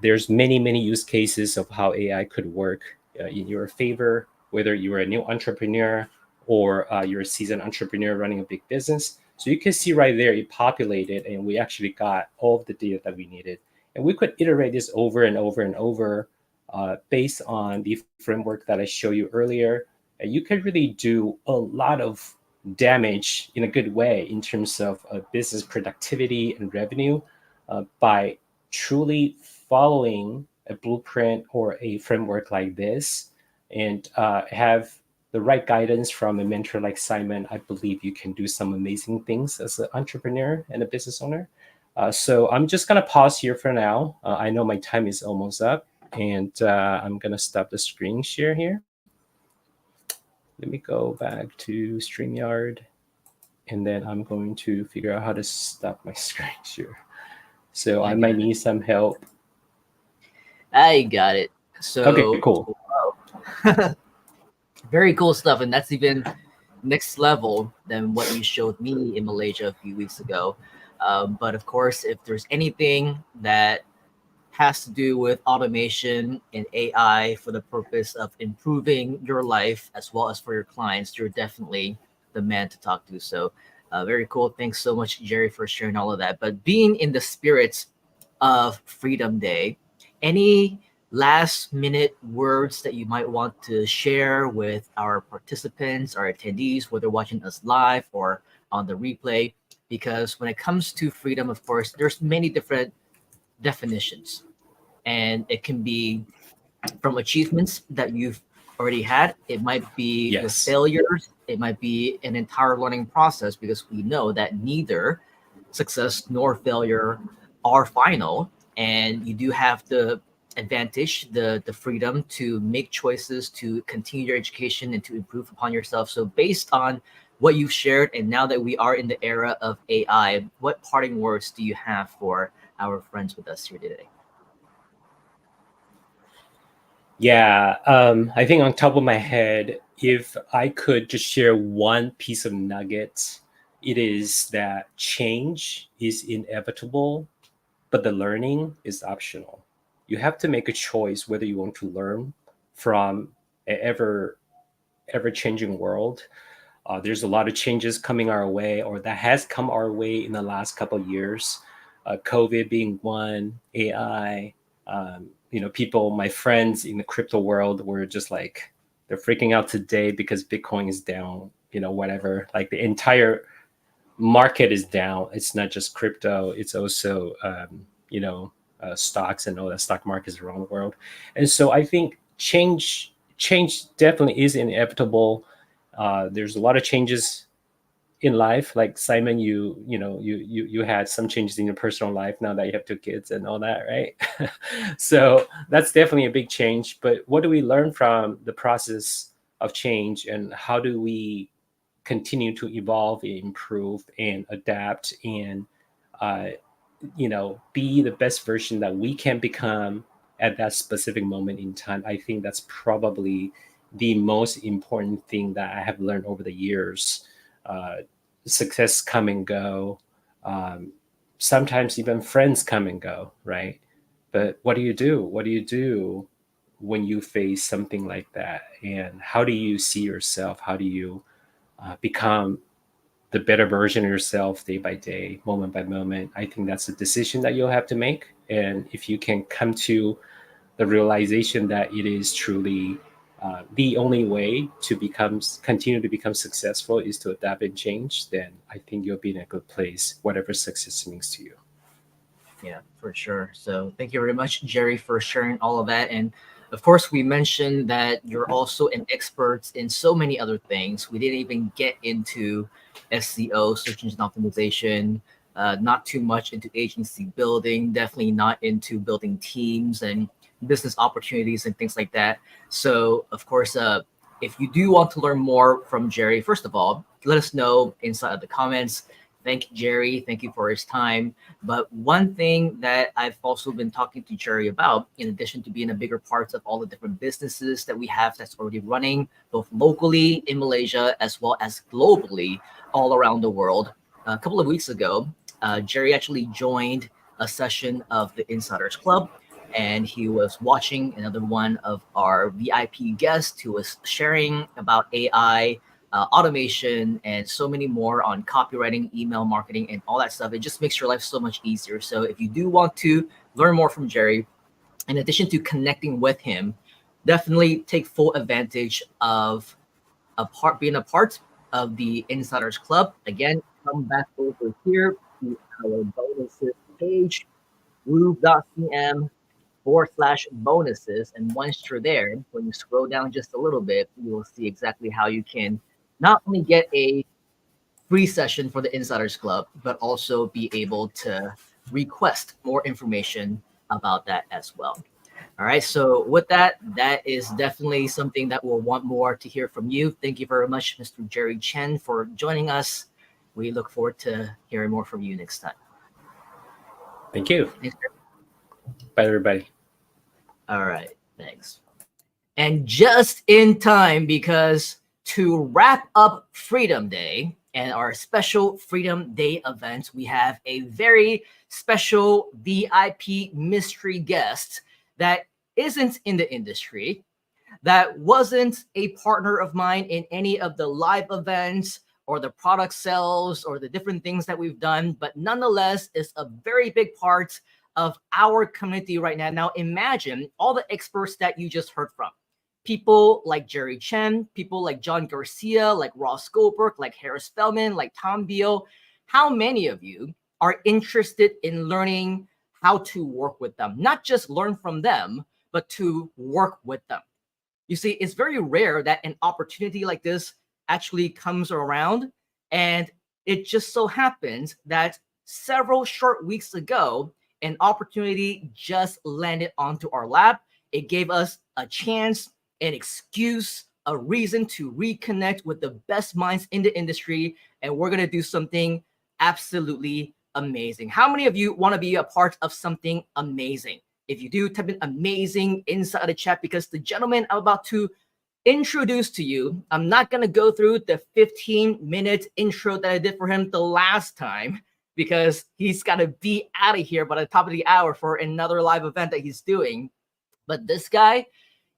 There's many use cases of how AI could work in your favor, whether you're a new entrepreneur or you're a seasoned entrepreneur running a big business. So you can see right there, it populated and we actually got all of the data that we needed. And we could iterate this over and over and over based on the framework that I showed you earlier. You can really do a lot of damage in a good way in terms of business productivity and revenue by truly following a blueprint or a framework like this and have the right guidance from a mentor like Simon. I believe you can do some amazing things as an entrepreneur and a business owner. So I'm just going to pause here for now. I know my time is almost up, and I'm going to stop the screen share here. Let me go back to StreamYard, and then I'm going to figure out how to stop my screen share. So I might need some help. I got it. So okay, cool. Very cool stuff, and that's even next level than what you showed me in Malaysia a few weeks ago. But of course, if there's anything that has to do with automation and AI for the purpose of improving your life as well as for your clients, you're definitely the man to talk to. So very cool. Thanks so much, Jerry, for sharing all of that. But being in the spirit of Freedom Day, any last minute words that you might want to share with our participants, our attendees, whether watching us live or on the replay? Because when it comes to freedom, of course, there's many different definitions, and it can be from achievements that you've already had. It might be with failures. It might be an entire learning process, because we know that neither success nor failure are final, and you do have the advantage, the freedom to make choices, to continue your education and to improve upon yourself. So based on what you've shared, and now that we are in the era of AI, what parting words do you have for our friends with us here today? Yeah, I think on top of my head, if I could just share one piece of nugget, it is that change is inevitable, but the learning is optional. You have to make a choice whether you want to learn from an ever-changing world. There's a lot of changes coming our way, or that has come our way in the last couple of years. COVID being one, AI, people, my friends in the crypto world were just like, they're freaking out today because Bitcoin is down, whatever. Like the entire market is down. It's not just crypto. It's also, stocks and all that stock markets around the world. And so I think change definitely is inevitable. There's a lot of changes in life, like Simon, you had some changes in your personal life now that you have 2 kids and all that, right? So that's definitely a big change. But what do we learn from the process of change, and how do we continue to evolve, improve, and adapt, and be the best version that we can become at that specific moment in time? I think that's probably the most important thing that I have learned over the years. Success come and go. Sometimes even friends come and go, right? But what do you do? What do you do when you face something like that, and how do you see yourself? How do you become the better version of yourself day by day, moment by moment? I think that's a decision that you'll have to make. And if you can come to the realization that it is truly the only way to continue to become successful is to adapt and change, then I think you'll be in a good place, whatever success means to you. Yeah, for sure. So thank you very much, Jerry, for sharing all of that. And of course, we mentioned that you're also an expert in so many other things. We didn't even get into SEO, search engine optimization, not too much into agency building, definitely not into building teams and business opportunities and things like that. So, of course, if you do want to learn more from Jerry, first of all, let us know inside of the comments. Thank Jerry. Thank you for his time. But one thing that I've also been talking to Jerry about, in addition to being a bigger part of all the different businesses that we have that's already running, both locally in Malaysia as well as globally all around the world, a couple of weeks ago, Jerry actually joined a session of the Insiders Club, and he was watching another one of our VIP guests who was sharing about AI, automation, and so many more on copywriting, email marketing, and all that stuff. It just makes your life so much easier. So if you do want to learn more from Jerry, in addition to connecting with him, definitely take full advantage of being a part of the Insiders Club. Again, come back over here to our bonuses page, groove.cm/bonuses. And once you're there, when you scroll down just a little bit, you will see exactly how you can not only get a free session for the Insiders Club, but also be able to request more information about that as well. All right. So with that, that is definitely something that we'll want more to hear from you. Thank you very much, Mr. Jerry Chen, for joining us. We look forward to hearing more from you next time. Thank you. Thanks. Bye, everybody. All right. Thanks. And just in time, because to wrap up Freedom Day and our special Freedom Day event, we have a very special VIP mystery guest that isn't in the industry, that wasn't a partner of mine in any of the live events or the product sales or the different things that we've done, but nonetheless is a very big part of our community right now. Now imagine all the experts that you just heard from. People like Jerry Chen, people like John Garcia, like Ross Goldberg, like Harris Feldman, like Tom Beal. How many of you are interested in learning how to work with them? Not just learn from them, but to work with them. You see, it's very rare that an opportunity like this actually comes around. And it just so happens that several short weeks ago, an opportunity just landed onto our lap. It gave us a chance, an excuse, a reason to reconnect with the best minds in the industry. And we're going to do something absolutely amazing. How many of you want to be a part of something amazing? If you do, type in amazing inside the chat, because the gentleman I'm about to introduce to you, I'm not going to go through the 15-minute intro that I did for him the last time, because he's got to be out of here by the top of the hour for another live event that he's doing. But this guy,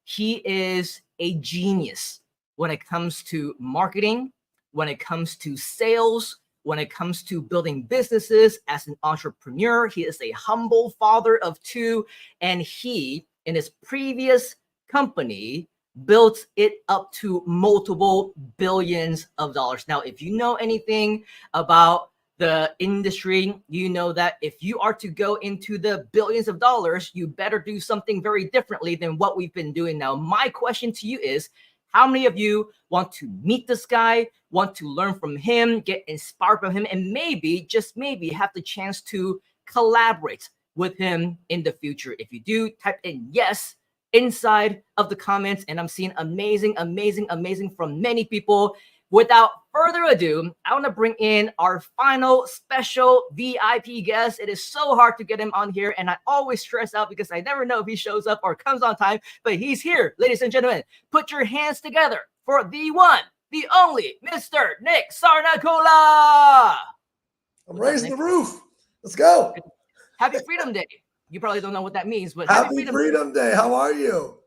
he is a genius when it comes to marketing, when it comes to sales, when it comes to building businesses as an entrepreneur. He is a humble father of two, and he, in his previous company, built it up to multiple billions of dollars. Now, if you know anything about the industry, you know that if you are to go into the billions of dollars, you better do something very differently than what we've been doing now. My question to you is, how many of you want to meet this guy, want to learn from him, get inspired from him, and maybe, just maybe, have the chance to collaborate with him in the future? If you do, type in yes inside of the comments, and I'm seeing amazing, amazing, amazing from many people. Without further ado, I want to bring in our final special VIP guest. It is so hard to get him on here, and I always stress out because I never know if he shows up or comes on time, but he's here, ladies and gentlemen. Put your hands together for the one, the only, Mr. Nick Sarnacola. I'm raising the roof. Let's go. Happy Freedom Day. You probably don't know what that means, but Happy Freedom Day. How are you?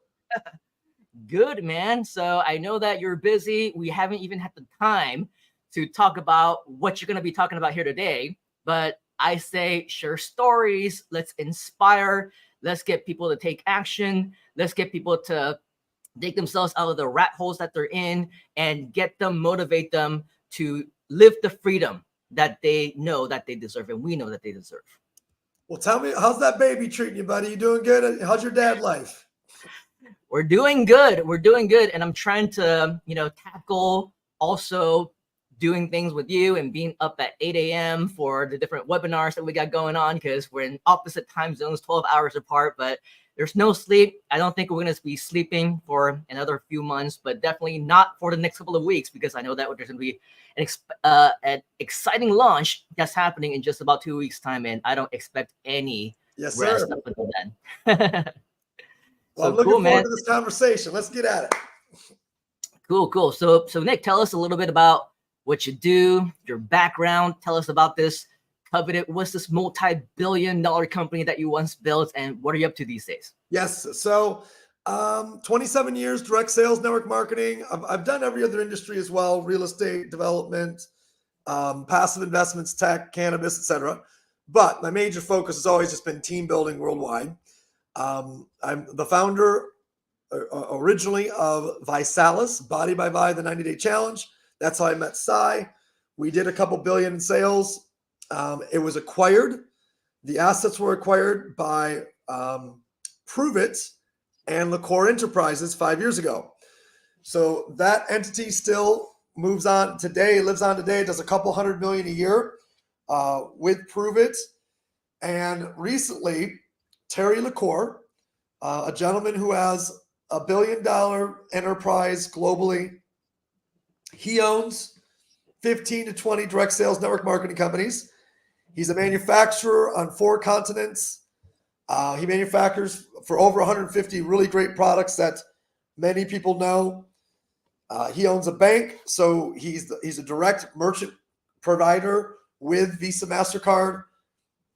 Good, man. So I know that you're busy. We haven't even had the time to talk about what you're going to be talking about here today. But I say share stories. Let's inspire. Let's get people to take action. Let's get people to dig themselves out of the rat holes that they're in and get them, motivate them to live the freedom that they know that they deserve and we know that they deserve. Well, tell me, how's that baby treating you, buddy? You doing good? How's your dad life? We're doing good. We're doing good. And I'm trying to, tackle also doing things with you and being up at 8 a.m. for the different webinars that we got going on, because we're in opposite time zones, 12 hours apart, but there's no sleep. I don't think we're going to be sleeping for another few months, but definitely not for the next couple of weeks, because I know that there's going to be an exciting launch that's happening in just about 2 weeks' time, and I don't expect any rest up until then. Well, I'm looking forward to this conversation. Let's get at it. Cool. So Nick, tell us a little bit about what you do, your background. Tell us about this coveted, what's this multi-billion-dollar company that you once built, and what are you up to these days? Yes. So 27 years, direct sales, network marketing. I've done every other industry as well, real estate, development, passive investments, tech, cannabis, etc. But my major focus has always just been team building worldwide. I'm the founder originally of Visalis, Body by Vi, the 90-day challenge. That's how I met Sai. We did a couple billion in sales. It was acquired. The assets were acquired by Prove It and LaCour Enterprises 5 years ago. So that entity still moves on today, lives on today, does a couple $100 million a year with Prove It. And recently, Terry LaCour, a gentleman who has $1 billion enterprise globally, he owns 15 to 20 direct sales network marketing companies. He's a manufacturer on 4 continents. He manufactures for over 150 really great products that many people know. He owns a bank, so he's a direct merchant provider with Visa, MasterCard.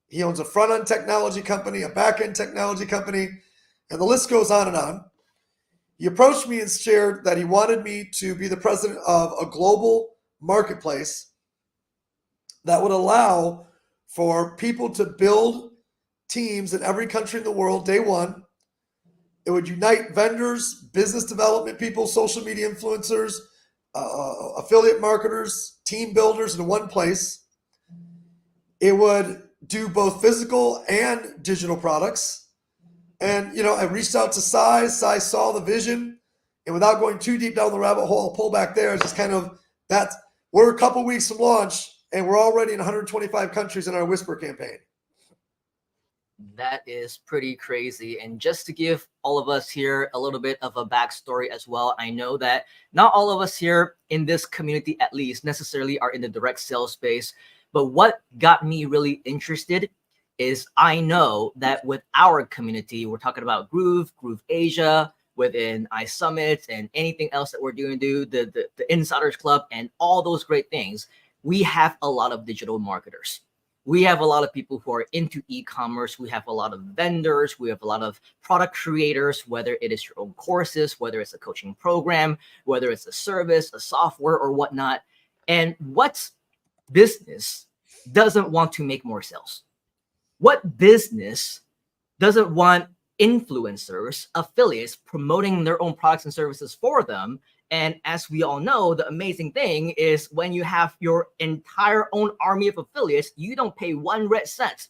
He owns a front-end technology company, a back-end technology company, and the list goes on and on. He approached me and shared that he wanted me to be the president of a global marketplace that would allow for people to build teams in every country in the world day one. It would unite vendors, business development people, social media influencers, affiliate marketers, team builders in one place. It would do both physical and digital products. And, I reached out to Sai. Sai saw the vision. And without going too deep down the rabbit hole, I'll pull back there. It's just kind of that. We're a couple weeks from launch, and we're already in 125 countries in our Whisper campaign. That is pretty crazy. And just to give all of us here a little bit of a backstory as well, I know that not all of us here in this community, at least, necessarily are in the direct sales space. But what got me really interested is I know that with our community, we're talking about Groove Asia, within iSummit, and anything else that we're doing, the Insiders Club, and all those great things, we have a lot of digital marketers. We have a lot of people who are into e-commerce. We have a lot of vendors. We have a lot of product creators, whether it is your own courses, whether it's a coaching program, whether it's a service, a software, or whatnot. And what business doesn't want to make more sales? What business doesn't want influencers, affiliates promoting their own products and services for them? And as we all know, the amazing thing is when you have your entire own army of affiliates, you don't pay 1 red cent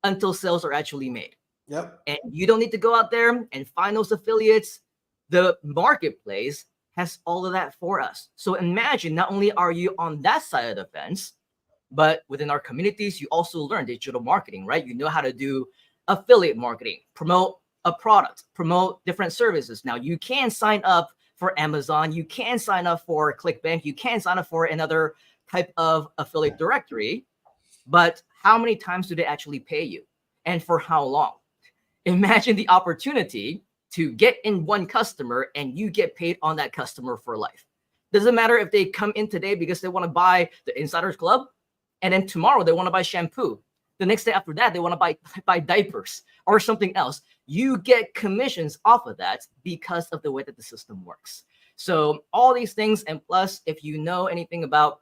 until sales are actually made. Yep. And you don't need to go out there and find those affiliates. The marketplace has all of that for us. So imagine, not only are you on that side of the fence, but within our communities, you also learn digital marketing, right? You know how to do affiliate marketing, promote a product, promote different services. Now you can sign up for Amazon, you can sign up for ClickBank, you can sign up for another type of affiliate directory, but how many times do they actually pay you? And for how long? Imagine the opportunity to get in one customer and you get paid on that customer for life. Doesn't matter if they come in today because they want to buy the Insiders Club, and then tomorrow they want to buy shampoo. The next day after that, they want to buy diapers or something else. You get commissions off of that because of the way that the system works. So all these things, and plus, if you know anything about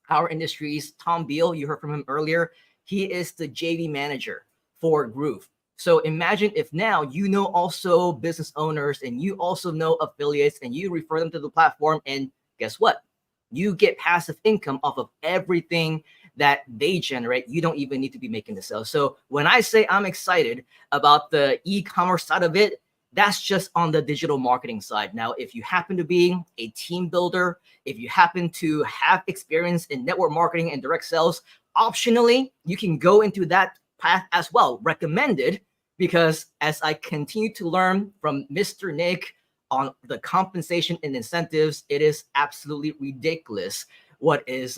our industries, Tom Beal, you heard from him earlier, he is the JV manager for Groove. So imagine if now you know also business owners and you also know affiliates and you refer them to the platform, and guess what? You get passive income off of everything that they generate. You don't even need to be making the sales. So when I say I'm excited about the e-commerce side of it, that's just on the digital marketing side. Now, if you happen to be a team builder, if you happen to have experience in network marketing and direct sales, optionally, you can go into that path as well. Recommended, because as I continue to learn from Mr. Nick on the compensation and incentives, it is absolutely ridiculous what is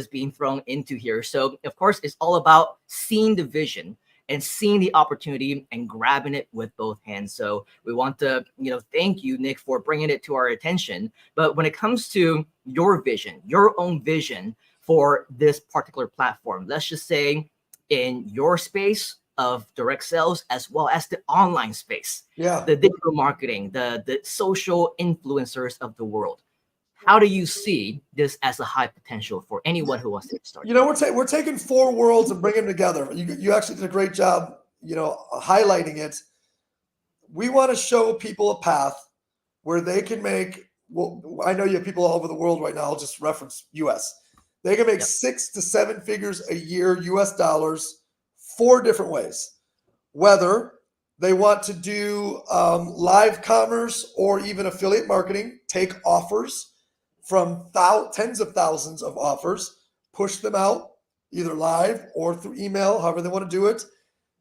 being thrown into here. So of course, it's all about seeing the vision and seeing the opportunity and grabbing it with both hands. So we want to, thank you, Nick, for bringing it to our attention. But when it comes to your vision, your own vision for this particular platform, let's just say in your space of direct sales, as well as the online space, the digital marketing, the social influencers of the world, how do you see this as a high potential for anyone who wants to get started? We're taking four worlds and bringing them together. You actually did a great job, highlighting it. We want to show people a path where they can make, well, I know you have people all over the world right now. I'll just reference US. They can make 6 to 7 figures a year, US dollars, 4 different ways. Whether they want to do live commerce or even affiliate marketing, take offers from tens of thousands of offers, push them out either live or through email, however they want to do it,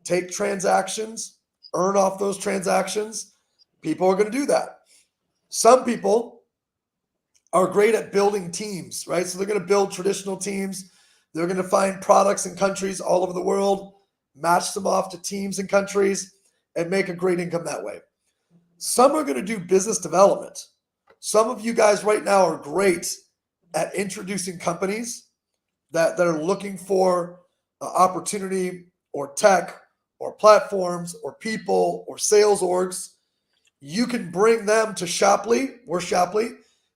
take transactions, earn off those transactions. People are going to do that. Some people are great at building teams, right? So they're going to build traditional teams. They're going to find products in countries all over the world, match them off to teams and countries, and make a great income that way. Some are going to do business development. Some of you guys right now are great at introducing companies that are looking for opportunity or tech or platforms or people or sales orgs. You can bring them to Shoply. We're Shoply.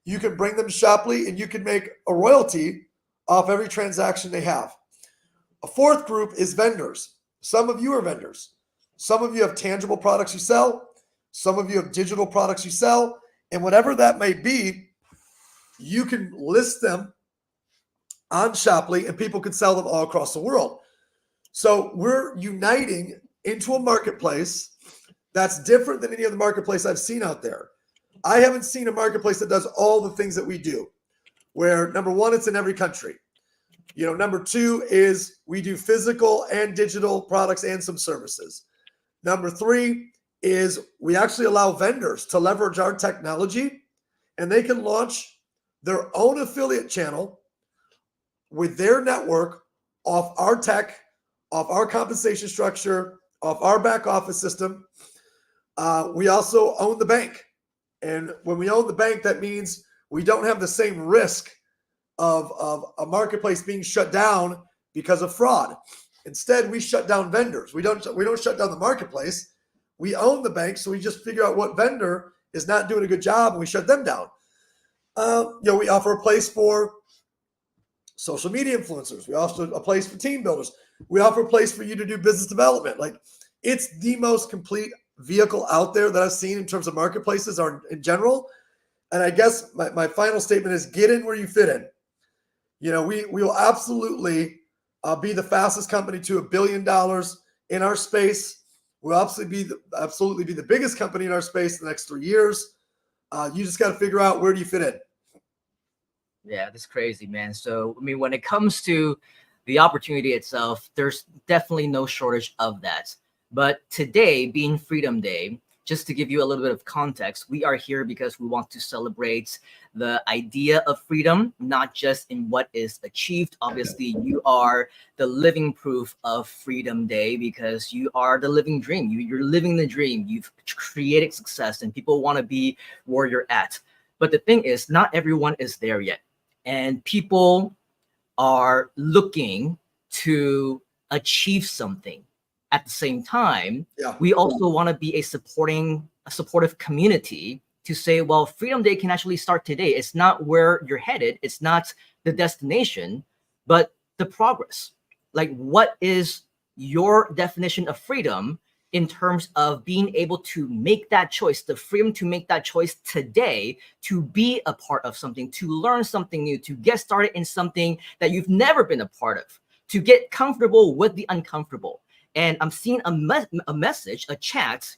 You can bring them to Shoply and you can make a royalty off every transaction they have. A fourth group is vendors. Some of you are vendors. Some of you have tangible products you sell. Some of you have digital products you sell. And whatever that may be, you can list them on Shoply and people can sell them all across the world. So we're uniting into a marketplace that's different than any other marketplace I've seen out there. I haven't seen a marketplace that does all the things that we do, where number one, it's in every country. Number two is we do physical and digital products and some services. Number three is we actually allow vendors to leverage our technology and they can launch their own affiliate channel with their network off our tech, off our compensation structure, off our back office system. We also own the bank. And when we own the bank, that means we don't have the same risk of a marketplace being shut down because of fraud. Instead, we shut down vendors. We don't shut down the marketplace. We own the bank, so we just figure out what vendor is not doing a good job and we shut them down. We offer a place for social media influencers. We offer a place for team builders. We offer a place for you to do business development. Like, it's the most complete vehicle out there that I've seen in terms of marketplaces or in general. And I guess my final statement is get in where you fit in. We will absolutely be the fastest company to $1 billion in our space. We'll absolutely be the biggest company in our space in the next 3 years. You just got to figure out, where do you fit in? Yeah, that's crazy, man. So, when it comes to the opportunity itself, there's definitely no shortage of that. But today, being Freedom Day, just to give you a little bit of context, we are here because we want to celebrate the idea of freedom, not just in what is achieved. Obviously, you are the living proof of Freedom Day because you are the living dream. You're living the dream. You've created success and people want to be where you're at. But the thing is, not everyone is there yet. And people are looking to achieve something. At the same time, Yeah. we also want to be a supportive community to say, well, Freedom Day can actually start today. It's not where you're headed. It's not the destination, but the progress. Like, what is your definition of freedom in terms of being able to make that choice, the freedom to make that choice today, to be a part of something, to learn something new, to get started in something that you've never been a part of, to get comfortable with the uncomfortable. And I'm seeing a message, a chat,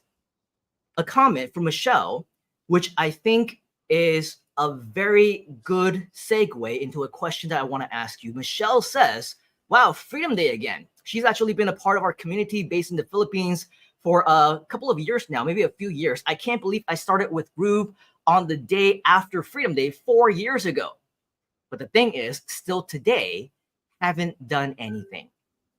a comment from Michelle, which I think is a very good segue into a question that I want to ask you. Michelle says, wow, Freedom Day again. She's actually been a part of our community based in the Philippines for a couple of years now, maybe a few years. I can't believe I started with Groove on the day after Freedom Day 4 years ago. But the thing is, still today, haven't done anything.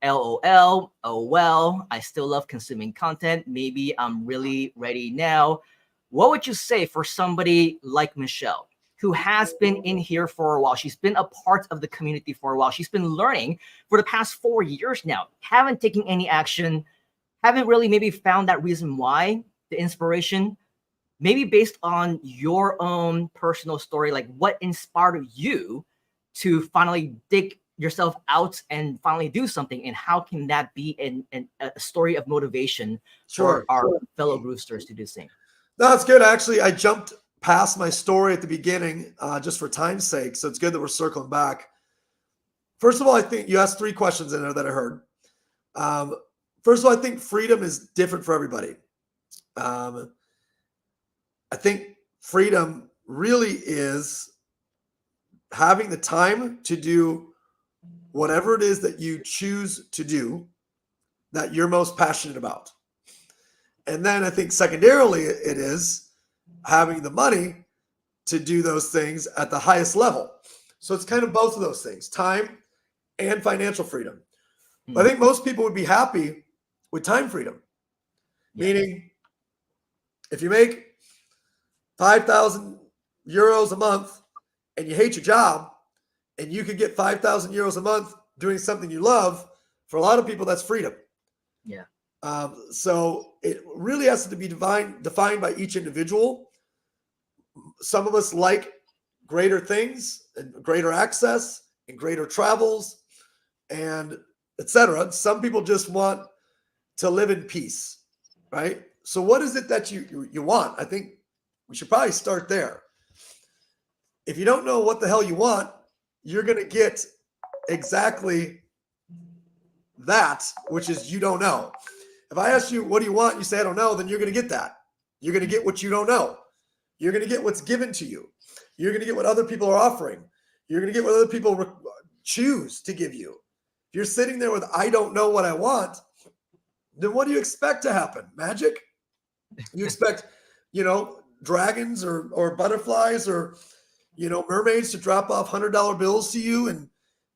LOL, oh well, I still love consuming content. Maybe I'm really ready now. What would you say for somebody like Michelle, who has been in here for a while? She's been a part of the community for a while. She's been learning for the past 4 years now, haven't taken any action, haven't really maybe found that reason why, the inspiration, maybe based on your own personal story, like what inspired you to finally dig yourself out and finally do something, and how can that be a story of motivation for our fellow Groovesters to do the same? No, that's good. Actually, I jumped past my story at the beginning just for time's sake, so it's good that we're circling back. First of all, I think you asked 3 questions in there that I heard. First of all, I think freedom is different for everybody. I think freedom really is having the time to do whatever it is that you choose to do that you're most passionate about. And then I think secondarily, it is having the money to do those things at the highest level. So it's kind of both of those things, time and financial freedom. But I think most people would be happy with time freedom, meaning if you make 5,000 euros a month and you hate your job, and you could get 5,000 euros a month doing something you love, for a lot of people, that's freedom. Yeah. So it really has to be defined by each individual. Some of us like greater things and greater access and greater travels and etc. Some people just want to live in peace, right? So what is it that you want? I think we should probably start there. If you don't know what the hell you want, you're going to get exactly that, which is you don't know. If I ask you, what do you want? You say, I don't know. Then you're going to get that. You're going to get what you don't know. You're going to get what's given to you. You're going to get what other people are offering. You're going to get what other people choose to give you. If you're sitting there with, I don't know what I want, then what do you expect to happen? Magic? You expect, dragons or butterflies or, mermaids to drop off $100 bills to you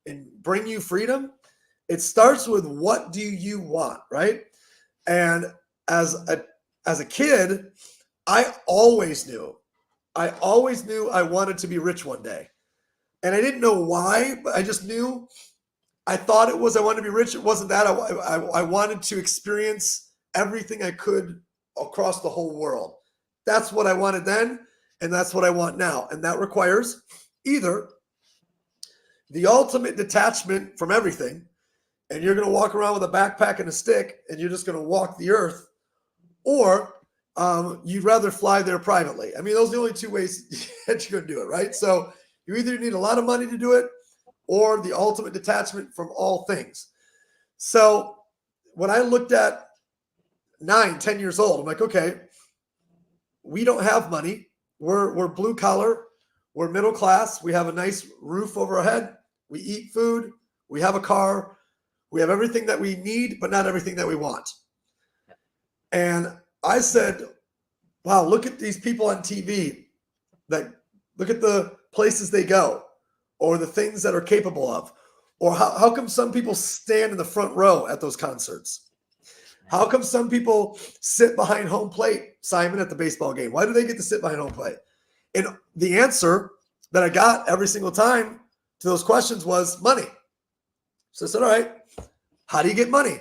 and bring you freedom? It starts with, what do you want, right? And as a kid, I always knew I wanted to be rich one day. And I didn't know why, but I just knew. I thought it was I wanted to be rich. It wasn't that. I wanted to experience everything I could across the whole world. That's what I wanted then, and that's what I want now. And that requires either the ultimate detachment from everything, and you're going to walk around with a backpack and a stick, and you're just going to walk the earth, or you'd rather fly there privately. I mean, those are the only 2 ways that you're going to do it, right? So you either need a lot of money to do it, or the ultimate detachment from all things. So when I looked at 9, 10 years old, I'm like, okay, we don't have money. We're blue collar. We're middle class. We have a nice roof over our head. We eat food. We have a car. We have everything that we need, but not everything that we want. And I said, wow, look at these people on TV. Look at the places they go, or the things that are capable of. Or how come some people stand in the front row at those concerts? How come some people sit behind home plate, Simon, at the baseball game? Why do they get to sit behind home plate? And the answer that I got every single time to those questions was money. So I said, all right, How do you get money?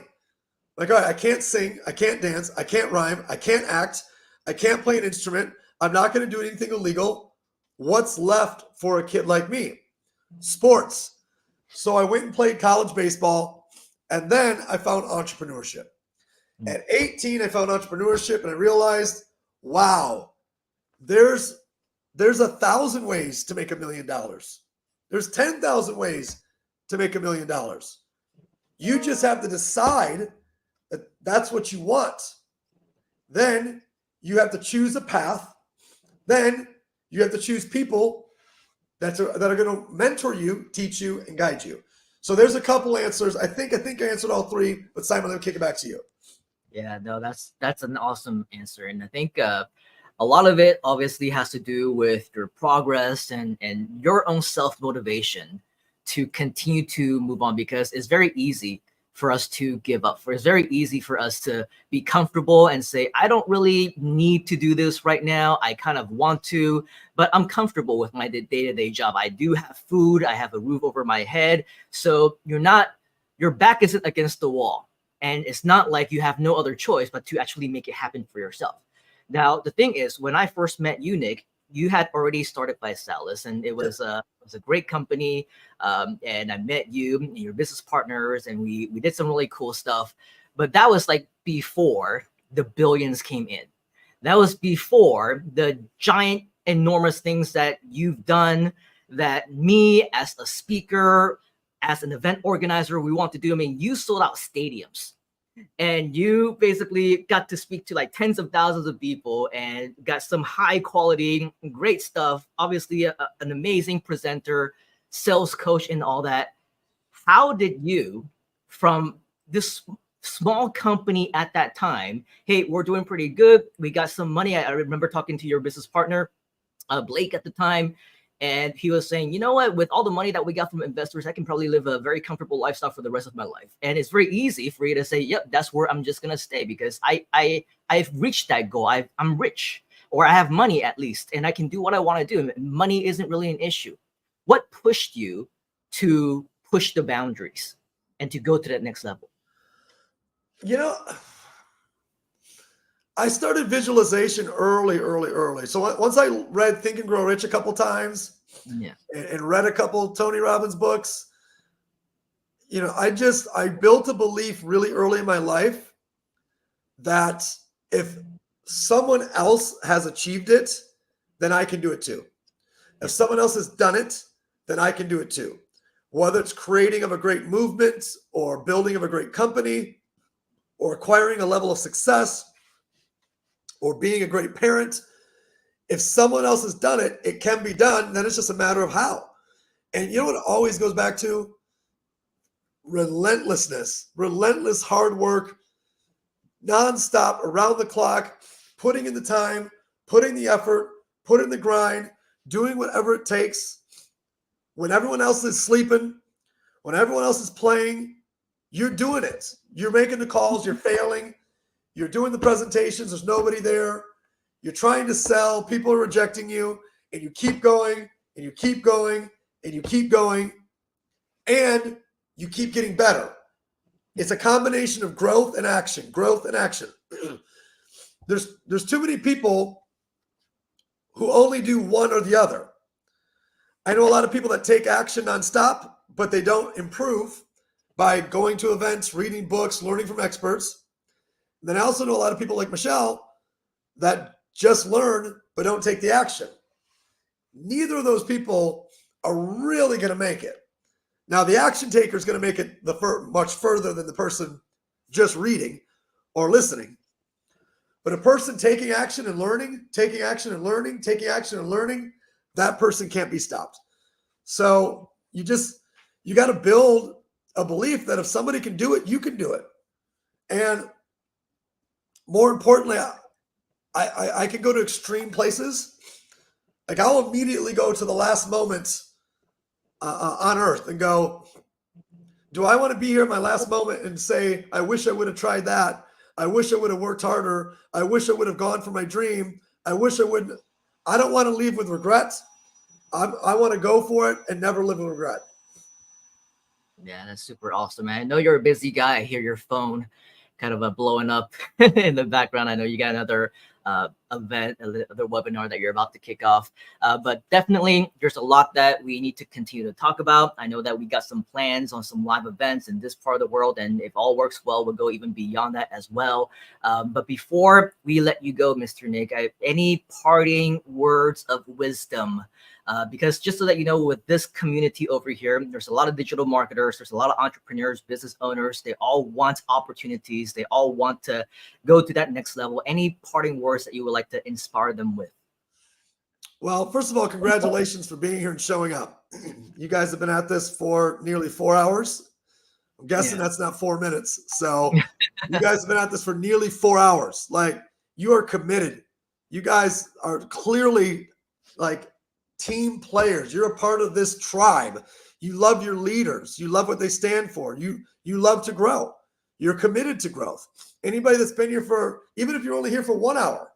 Like, all right, I can't sing, I can't dance, I can't rhyme, I can't act, I can't play an instrument. I'm not going to do anything illegal. What's left for a kid like me? Sports. So I went and played college baseball, and then I found entrepreneurship. At 18, I found entrepreneurship, and I realized, wow, there's 1,000 ways to make $1 million. There's 10,000 ways to make $1 million. You just have to decide that that's what you want. Then you have to choose a path. Then you have to choose people that are going to mentor you, teach you, and guide you. So there's a couple answers. I think I answered all three, but Simon, let me kick it back to you. Yeah, no, that's an awesome answer. And I think a lot of it obviously has to do with your progress and your own self-motivation to continue to move on, because it's very easy for us to give up. It's very easy for us to be comfortable and say, I don't really need to do this right now. I kind of want to, but I'm comfortable with my day-to-day job. I do have food. I have a roof over my head. So your back isn't against the wall. And it's not like you have no other choice but to actually make it happen for yourself. Now, the thing is, when I first met you, Nick, you had already started Filsaime, and it was a great company. And I met you and your business partners, and we did some really cool stuff. But that was like before the billions came in. That was before the giant, enormous things that you've done, that me as a speaker, as an event organizer, we want to do. I mean, you sold out stadiums. And you basically got to speak to like tens of thousands of people and got some high quality, great stuff. Obviously, an amazing presenter, sales coach, and all that. How did you, from this small company at that time, hey, we're doing pretty good, we got some money. I remember talking to your business partner, Blake, at the time. And he was saying, you know what, with all the money that we got from investors, I can probably live a very comfortable lifestyle for the rest of my life. And it's very easy for you to say, yep, that's where I'm just going to stay, because I've reached that goal. I'm rich, or I have money at least, and I can do what I want to do. Money isn't really an issue. What pushed you to push the boundaries and to go to that next level? You know, I started visualization early. So once I read Think and Grow Rich a couple times, and read a couple Tony Robbins books, you know, I built a belief really early in my life that if someone else has achieved it, then I can do it too. If someone else has done it, then I can do it too. Whether it's creating of a great movement, or building of a great company, or acquiring a level of success, or being a great parent, if someone else has done it, it can be done. Then it's just a matter of how. And you know what it always goes back to? Relentlessness, relentless hard work, nonstop, around the clock, putting in the time, putting the effort, putting the grind, doing whatever it takes. When everyone else is sleeping, when everyone else is playing, you're doing it. You're making the calls, you're failing. You're doing the presentations, there's nobody there. You're trying to sell, people are rejecting you, and you keep going, and you keep going, and you keep going, and you keep getting better. It's a combination of growth and action, growth and action. There's too many people who only do one or the other. I know a lot of people that take action nonstop, but they don't improve by going to events, reading books, learning from experts. Then I also know a lot of people like Michelle that just learn but don't take the action. Neither of those people are really going to make it. Now, the action taker is going to make it much further than the person just reading or listening. But a person taking action and learning, taking action and learning, taking action and learning, that person can't be stopped. So you got to build a belief that if somebody can do it, you can do it. And more importantly, I can go to extreme places. Like I'll immediately go to the last moment on earth and go, do I want to be here at my last moment and say, I wish I would have tried that. I wish I would have worked harder. I wish I would have gone for my dream. I wish I wouldn't. I don't want to leave with regret. I want to go for it and never live with regret. Yeah, that's super awesome, man. I know you're a busy guy. I hear your phone kind of blowing up in the background. I know you got another event, another webinar that you're about to kick off. But definitely, there's a lot that we need to continue to talk about. I know that we got some plans on some live events in this part of the world, and if all works well, we'll go even beyond that as well. But before we let you go, Mr. Nick, any parting words of wisdom? Because just so that you know, with this community over here, there's a lot of digital marketers, there's a lot of entrepreneurs, business owners. They all want opportunities. They all want to go to that next level. Any parting words that you would like to inspire them with? Well, first of all, congratulations for being here and showing up. You guys have been at this for nearly 4 hours. I'm guessing that's not 4 minutes. So you guys have been at this for nearly 4 hours. Like, you are committed. You guys are clearly like team players. You're a part of this tribe. You love your leaders. You love what they stand for. You love to grow. You're committed to growth. Anybody that's been here for, even if you're only here for 1 hour,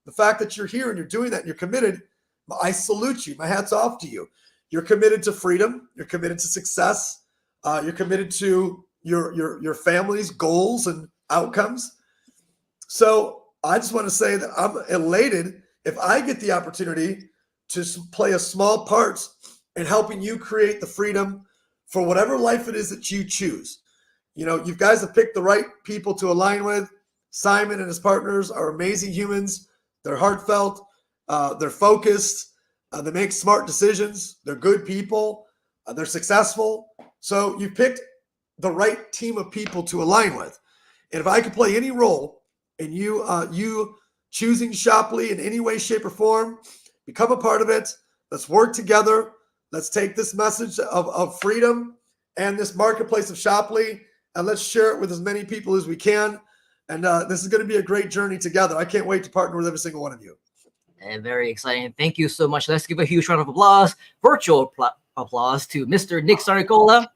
the fact that you're here and you're doing that and you're committed, I salute you. My hat's off to you. You're committed to freedom. You're committed to success. You're committed to your family's goals and outcomes. So I just want to say that I'm elated if I get the opportunity to play a small part in helping you create the freedom for whatever life it is that you choose. You know, you guys have picked the right people to align with. Simon and his partners are amazing humans. They're heartfelt. They're focused. They make smart decisions. They're good people. They're successful. So you picked the right team of people to align with. And if I could play any role in you choosing Shopley in any way, shape, or form, become a part of it. Let's work together. Let's take this message of freedom and this marketplace of Shopley, and let's share it with as many people as we can. And this is going to be a great journey together. I can't wait to partner with every single one of you. And very exciting. Thank you so much. Let's give a huge round of applause, virtual applause to Mr. Nick Sarnicola.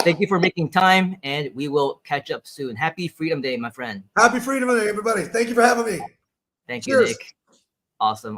Thank you for making time, and we will catch up soon. Happy Freedom Day, my friend. Happy Freedom Day, everybody. Thank you for having me. Thank Cheers. you, Nick. Awesome.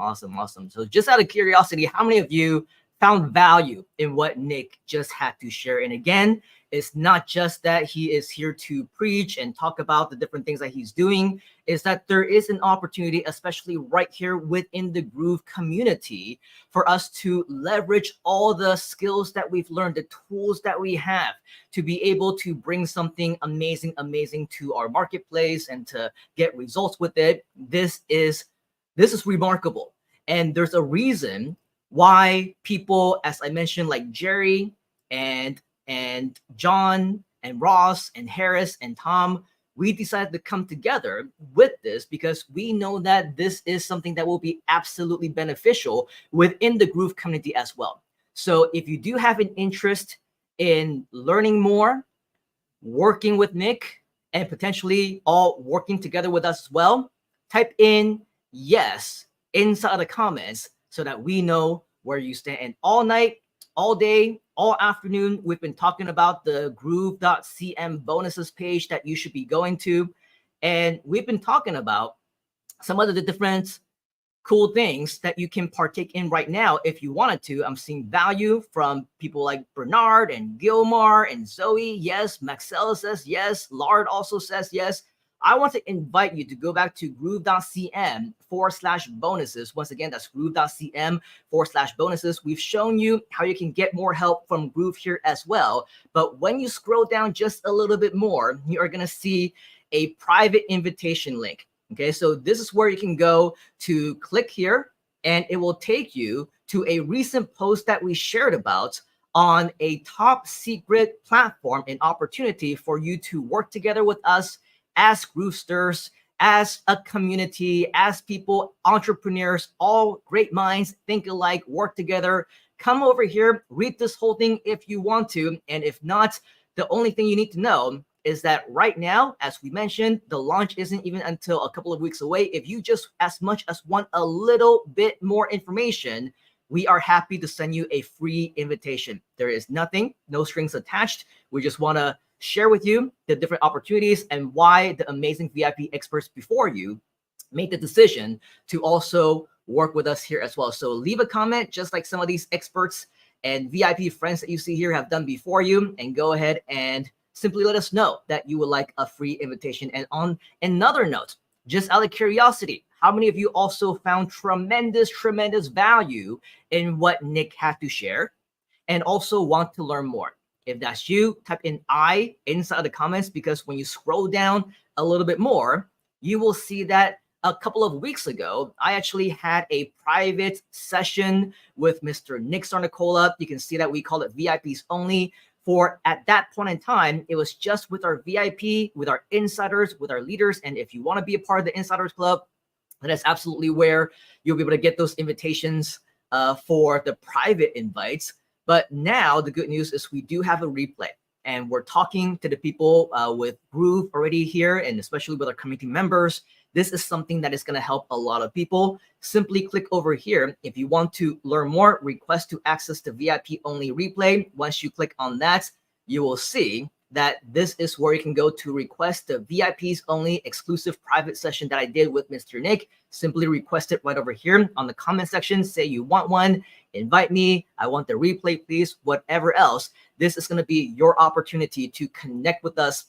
So just out of curiosity, how many of you found value in what Nick just had to share? And again, it's not just that he is here to preach and talk about the different things that he's doing, is that there is an opportunity, especially right here within the Groove community, for us to leverage all the skills that we've learned, the tools that we have to be able to bring something amazing to our marketplace and to get results with it. This is remarkable. And there's a reason why people, as I mentioned, like Jerry and John and Ross and Harris and Tom, we decided to come together with this because we know that this is something that will be absolutely beneficial within the Groove community as well. So if you do have an interest in learning more, working with Nick, and potentially all working together with us as well, type in yes inside the comments so that we know where you stand. And all night, all day, all afternoon, we've been talking about the groove.cm bonuses page that you should be going to. And we've been talking about some of the different cool things that you can partake in right now if you wanted to. I'm seeing value from people like Bernard and Gilmar and Zoe. Yes. Maxella says yes. Lard also says yes. I want to invite you to go back to groove.cm/bonuses. Once again, that's groove.cm/bonuses. We've shown you how you can get more help from Groove here as well. But when you scroll down just a little bit more, you are going to see a private invitation link. Okay, so this is where you can go to click here, and it will take you to a recent post that we shared about on a top secret platform, an opportunity for you to work together with us as Groovesters, as a community, as people, entrepreneurs, all great minds, think alike, work together. Come over here, read this whole thing if you want to. And if not, the only thing you need to know is that right now, as we mentioned, the launch isn't even until a couple of weeks away. If you just as much as want a little bit more information, we are happy to send you a free invitation. There is nothing, no strings attached. We just want to share with you the different opportunities and why the amazing VIP experts before you made the decision to also work with us here as well. So leave a comment, just like some of these experts and VIP friends that you see here have done before you, and go ahead and simply let us know that you would like a free invitation. And on another note, just out of curiosity, how many of you also found tremendous value in what Nick had to share and also want to learn more? If that's you, type in I inside the comments, because when you scroll down a little bit more, you will see that a couple of weeks ago, I actually had a private session with Mr. Nick Sarnicola. You can see that we call it VIPs only. For at that point in time, it was just with our VIP, with our insiders, with our leaders. And if you want to be a part of the Insiders Club, that is absolutely where you'll be able to get those invitations for the private invites. But now the good news is we do have a replay, and we're talking to the people with Groove already here, and especially with our community members. This is something that is going to help a lot of people. Simply click over here. If you want to learn more, request to access the VIP only replay. Once you click on that, you will see that this is where you can go to request the VIPs only exclusive private session that I did with Mr. Nick. Simply request it right over here on the comment section. Say you want one, invite me, I want the replay, please, whatever else. This is going to be your opportunity to connect with us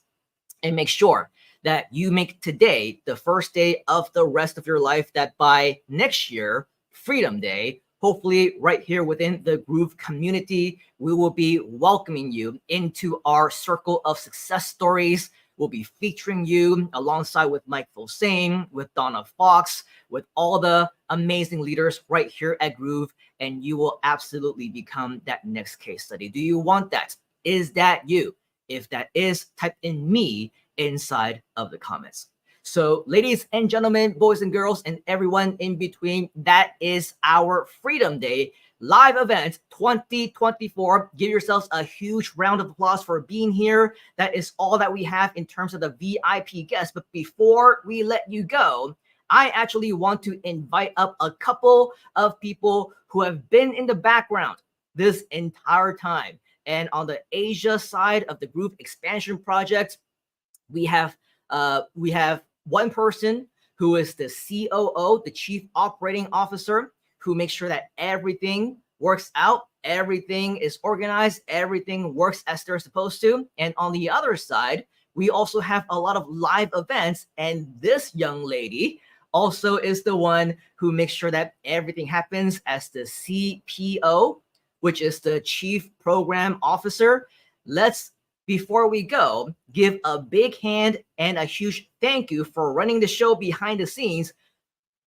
and make sure that you make today the first day of the rest of your life, that by next year, Freedom Day, hopefully right here within the Groove community, we will be welcoming you into our circle of success stories. We'll be featuring you alongside with Mike Filsaime, with Donna Fox, with all the amazing leaders right here at Groove, and you will absolutely become that next case study. Do you want that? Is that you? If that is, type in me inside of the comments. So ladies and gentlemen, boys and girls, and everyone in between, that is our Freedom Day live event 2024. Give yourselves a huge round of applause for being here. That is all that we have in terms of the VIP guests. But before we let you go, I actually want to invite up a couple of people who have been in the background this entire time. And on the Asia side of the Groove expansion project, we have one person who is the COO, the Chief Operating Officer, who makes sure that everything works out, everything is organized, everything works as they're supposed to. And on the other side, we also have a lot of live events, and this young lady also is the one who makes sure that everything happens as the CPO, which is the Chief Program Officer. Let's, before we go, give a big hand and a huge thank you for running the show behind the scenes.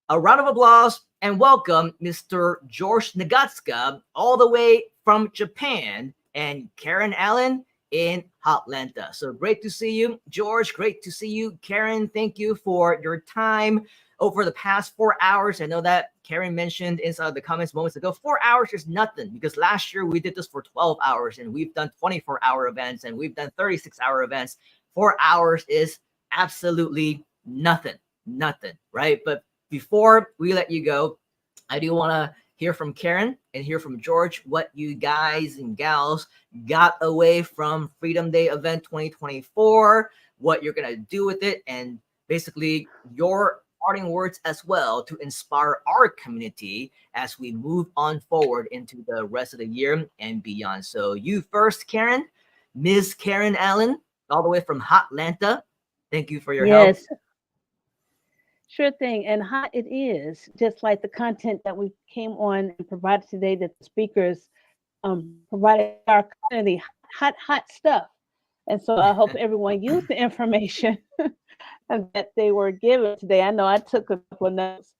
A round of applause and welcome Mr. George Nagatska, all the way from Japan, and Karen Allen in Atlanta. So great to see you, George. Great to see you, Karen. Thank you for your time over the past 4 hours. I know that Karen mentioned inside the comments moments ago, 4 hours is nothing, because last year we did this for 12 hours and we've done 24-hour events and we've done 36-hour events. 4 hours is absolutely nothing, right? But before we let you go, I do want to hear from Karen and hear from George what you guys and gals got away from Freedom Day event 2024, what you're going to do with it, and basically your parting words as well to inspire our community as we move on forward into the rest of the year and beyond. So you first, Karen, Ms. Karen Allen, all the way from Atlanta. Thank you for your help. Yes, sure thing. And hot it is, just like the content that we came on and provided today, that the speakers provided our community, hot stuff. And so I hope everyone used the information that they were given today. I know I took a couple of notes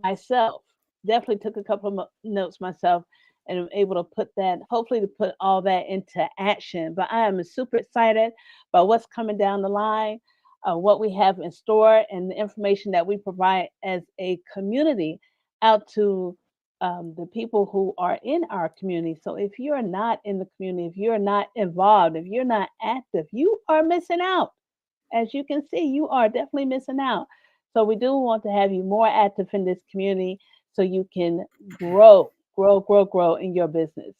myself, definitely took a couple of notes myself, and I'm able to put that, hopefully to put all that into action. But I am super excited about what's coming down the line, what we have in store, and the information that we provide as a community out to the people who are in our community. So if you're not in the community, if you're not involved, if you're not active, you are missing out. As you can see, you are definitely missing out. So we do want to have you more active in this community so you can grow in your business.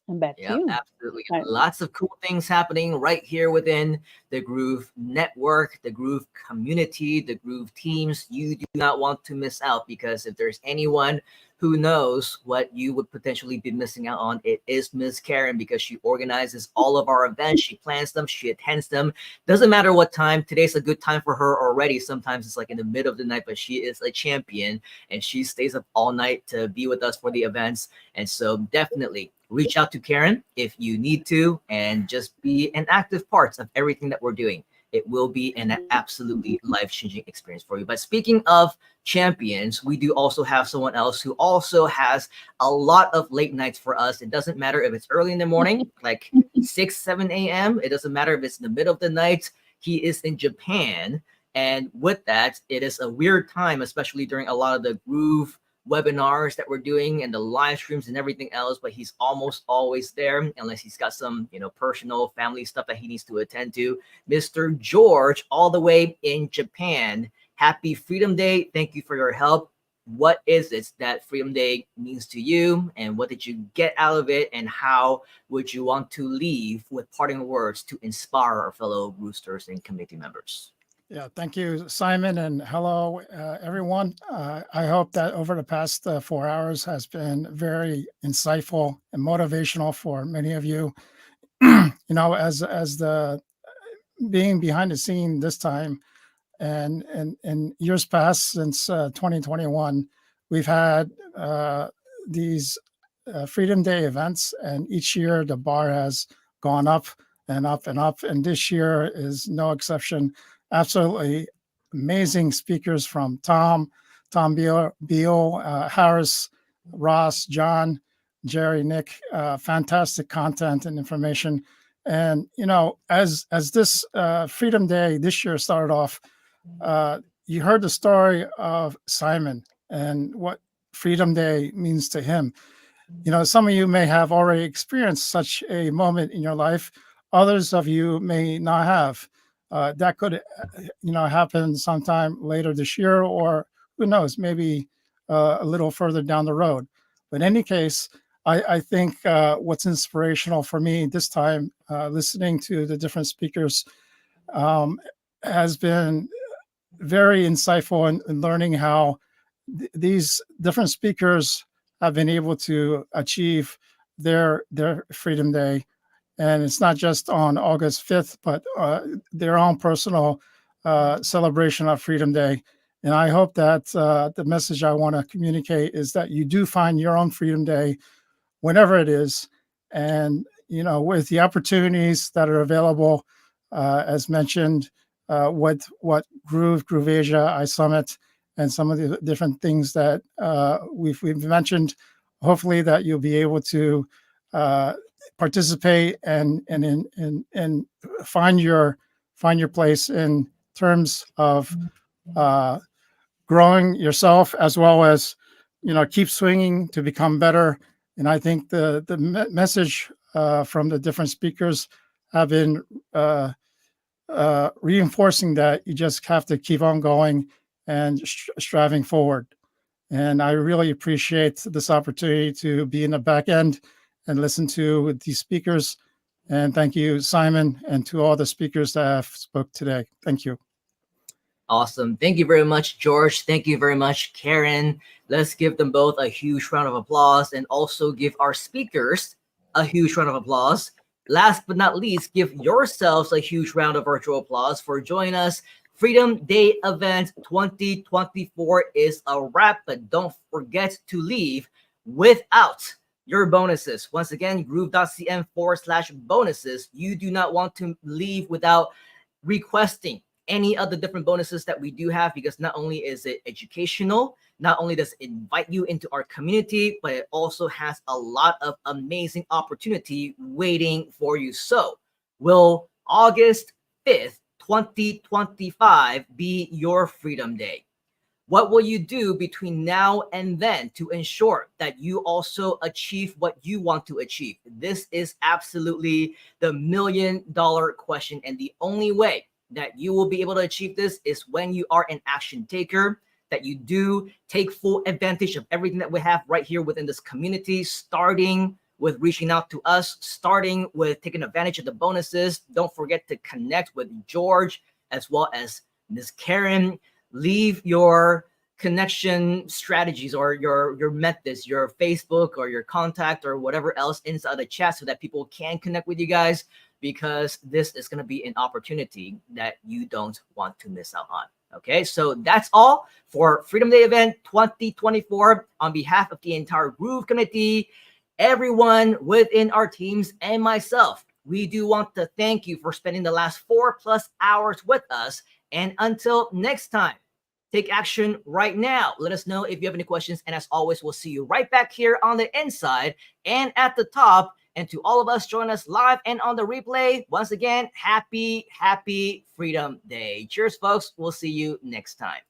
And back to Yeah, you. absolutely. Right. Lots of cool things happening right here within the Groove Network, the Groove community, the Groove teams. You do not want to miss out, because if there's anyone who knows what you would potentially be missing out on, it is Miss Karen, because she organizes all of our events. She plans them, she attends them. Doesn't matter what time. Today's a good time for her already. Sometimes it's like in the middle of the night, but she is a champion and she stays up all night to be with us for the events. And so definitely reach out to Karen if you need to, and just be an active part of everything that we're doing. It will be an absolutely life-changing experience for you. But speaking of champions, we do also have someone else who also has a lot of late nights for us. It doesn't matter if it's early in the morning, like 6, 7 a.m. It doesn't matter if it's in the middle of the night. He is in Japan. And with that, it is a weird time, especially during a lot of the Groove webinars that we're doing and the live streams and everything else, but he's almost always there unless he's got some, personal family stuff that he needs to attend to. Mr. George, all the way in Japan. Happy Freedom Day. Thank you for your help. What is it that Freedom Day means to you, and what did you get out of it, and how would you want to leave with parting words to inspire our fellow Roosters and committee members? Yeah, thank you, Simon, and hello, everyone. I hope that over the past 4 hours has been very insightful and motivational for many of you. As the being behind the scene this time, and years past since 2021, we've had these Freedom Day events, and each year the bar has gone up and up and up, and this year is no exception. Absolutely amazing speakers from Tom Beal, Harris, Ross, John, Jerry, Nick. Fantastic content and information. And as this Freedom Day this year started off, you heard the story of Simon and what Freedom Day means to him. Some of you may have already experienced such a moment in your life. Others of you may not have. That could, happen sometime later this year, or who knows, maybe a little further down the road. But in any case, I think what's inspirational for me this time, listening to the different speakers, has been very insightful in learning how these different speakers have been able to achieve their Freedom Day. And it's not just on August 5th, but their own personal celebration of Freedom Day. And I hope that the message I want to communicate is that you do find your own Freedom Day, whenever it is. And, with the opportunities that are available, as mentioned, what Groove Asia, iSummit, and some of the different things that we've mentioned, hopefully that you'll be able to participate and find your place in terms of growing yourself, as well as keep swinging to become better. And I think the message from the different speakers have been reinforcing that you just have to keep on going and striving forward. And I really appreciate this opportunity to be in the back end and listen to these speakers. And thank you, Simon, and to all the speakers that have spoke today. Thank you. Awesome. Thank you very much, George. Thank you very much, Karen. Let's give them both a huge round of applause, and also give our speakers a huge round of applause. Last but not least, give yourselves a huge round of virtual applause for joining us. Freedom Day event 2024 is a wrap, but don't forget to leave without your bonuses. Once again, groove.cm/bonuses. You do not want to leave without requesting any of the different bonuses that we do have, because not only is it educational, not only does it invite you into our community, but it also has a lot of amazing opportunity waiting for you. So will August 5th, 2025 be your Freedom Day? What will you do between now and then to ensure that you also achieve what you want to achieve? This is absolutely the $1 million question. And the only way that you will be able to achieve this is when you are an action taker, that you do take full advantage of everything that we have right here within this community, starting with reaching out to us, starting with taking advantage of the bonuses. Don't forget to connect with George as well as Ms. Karen. Leave your connection strategies or your methods, your Facebook or your contact or whatever else inside the chat so that people can connect with you guys, because this is going to be an opportunity that you don't want to miss out on. Okay, so that's all for Freedom Day event 2024. On behalf of the entire Groove community, everyone within our teams, and myself, we do want to thank you for spending the last 4+ hours with us. And until next time, take action right now. Let us know if you have any questions. And as always, we'll see you right back here on the inside and at the top. And to all of us join us live and on the replay, once again, happy Freedom Day. Cheers, folks. We'll see you next time.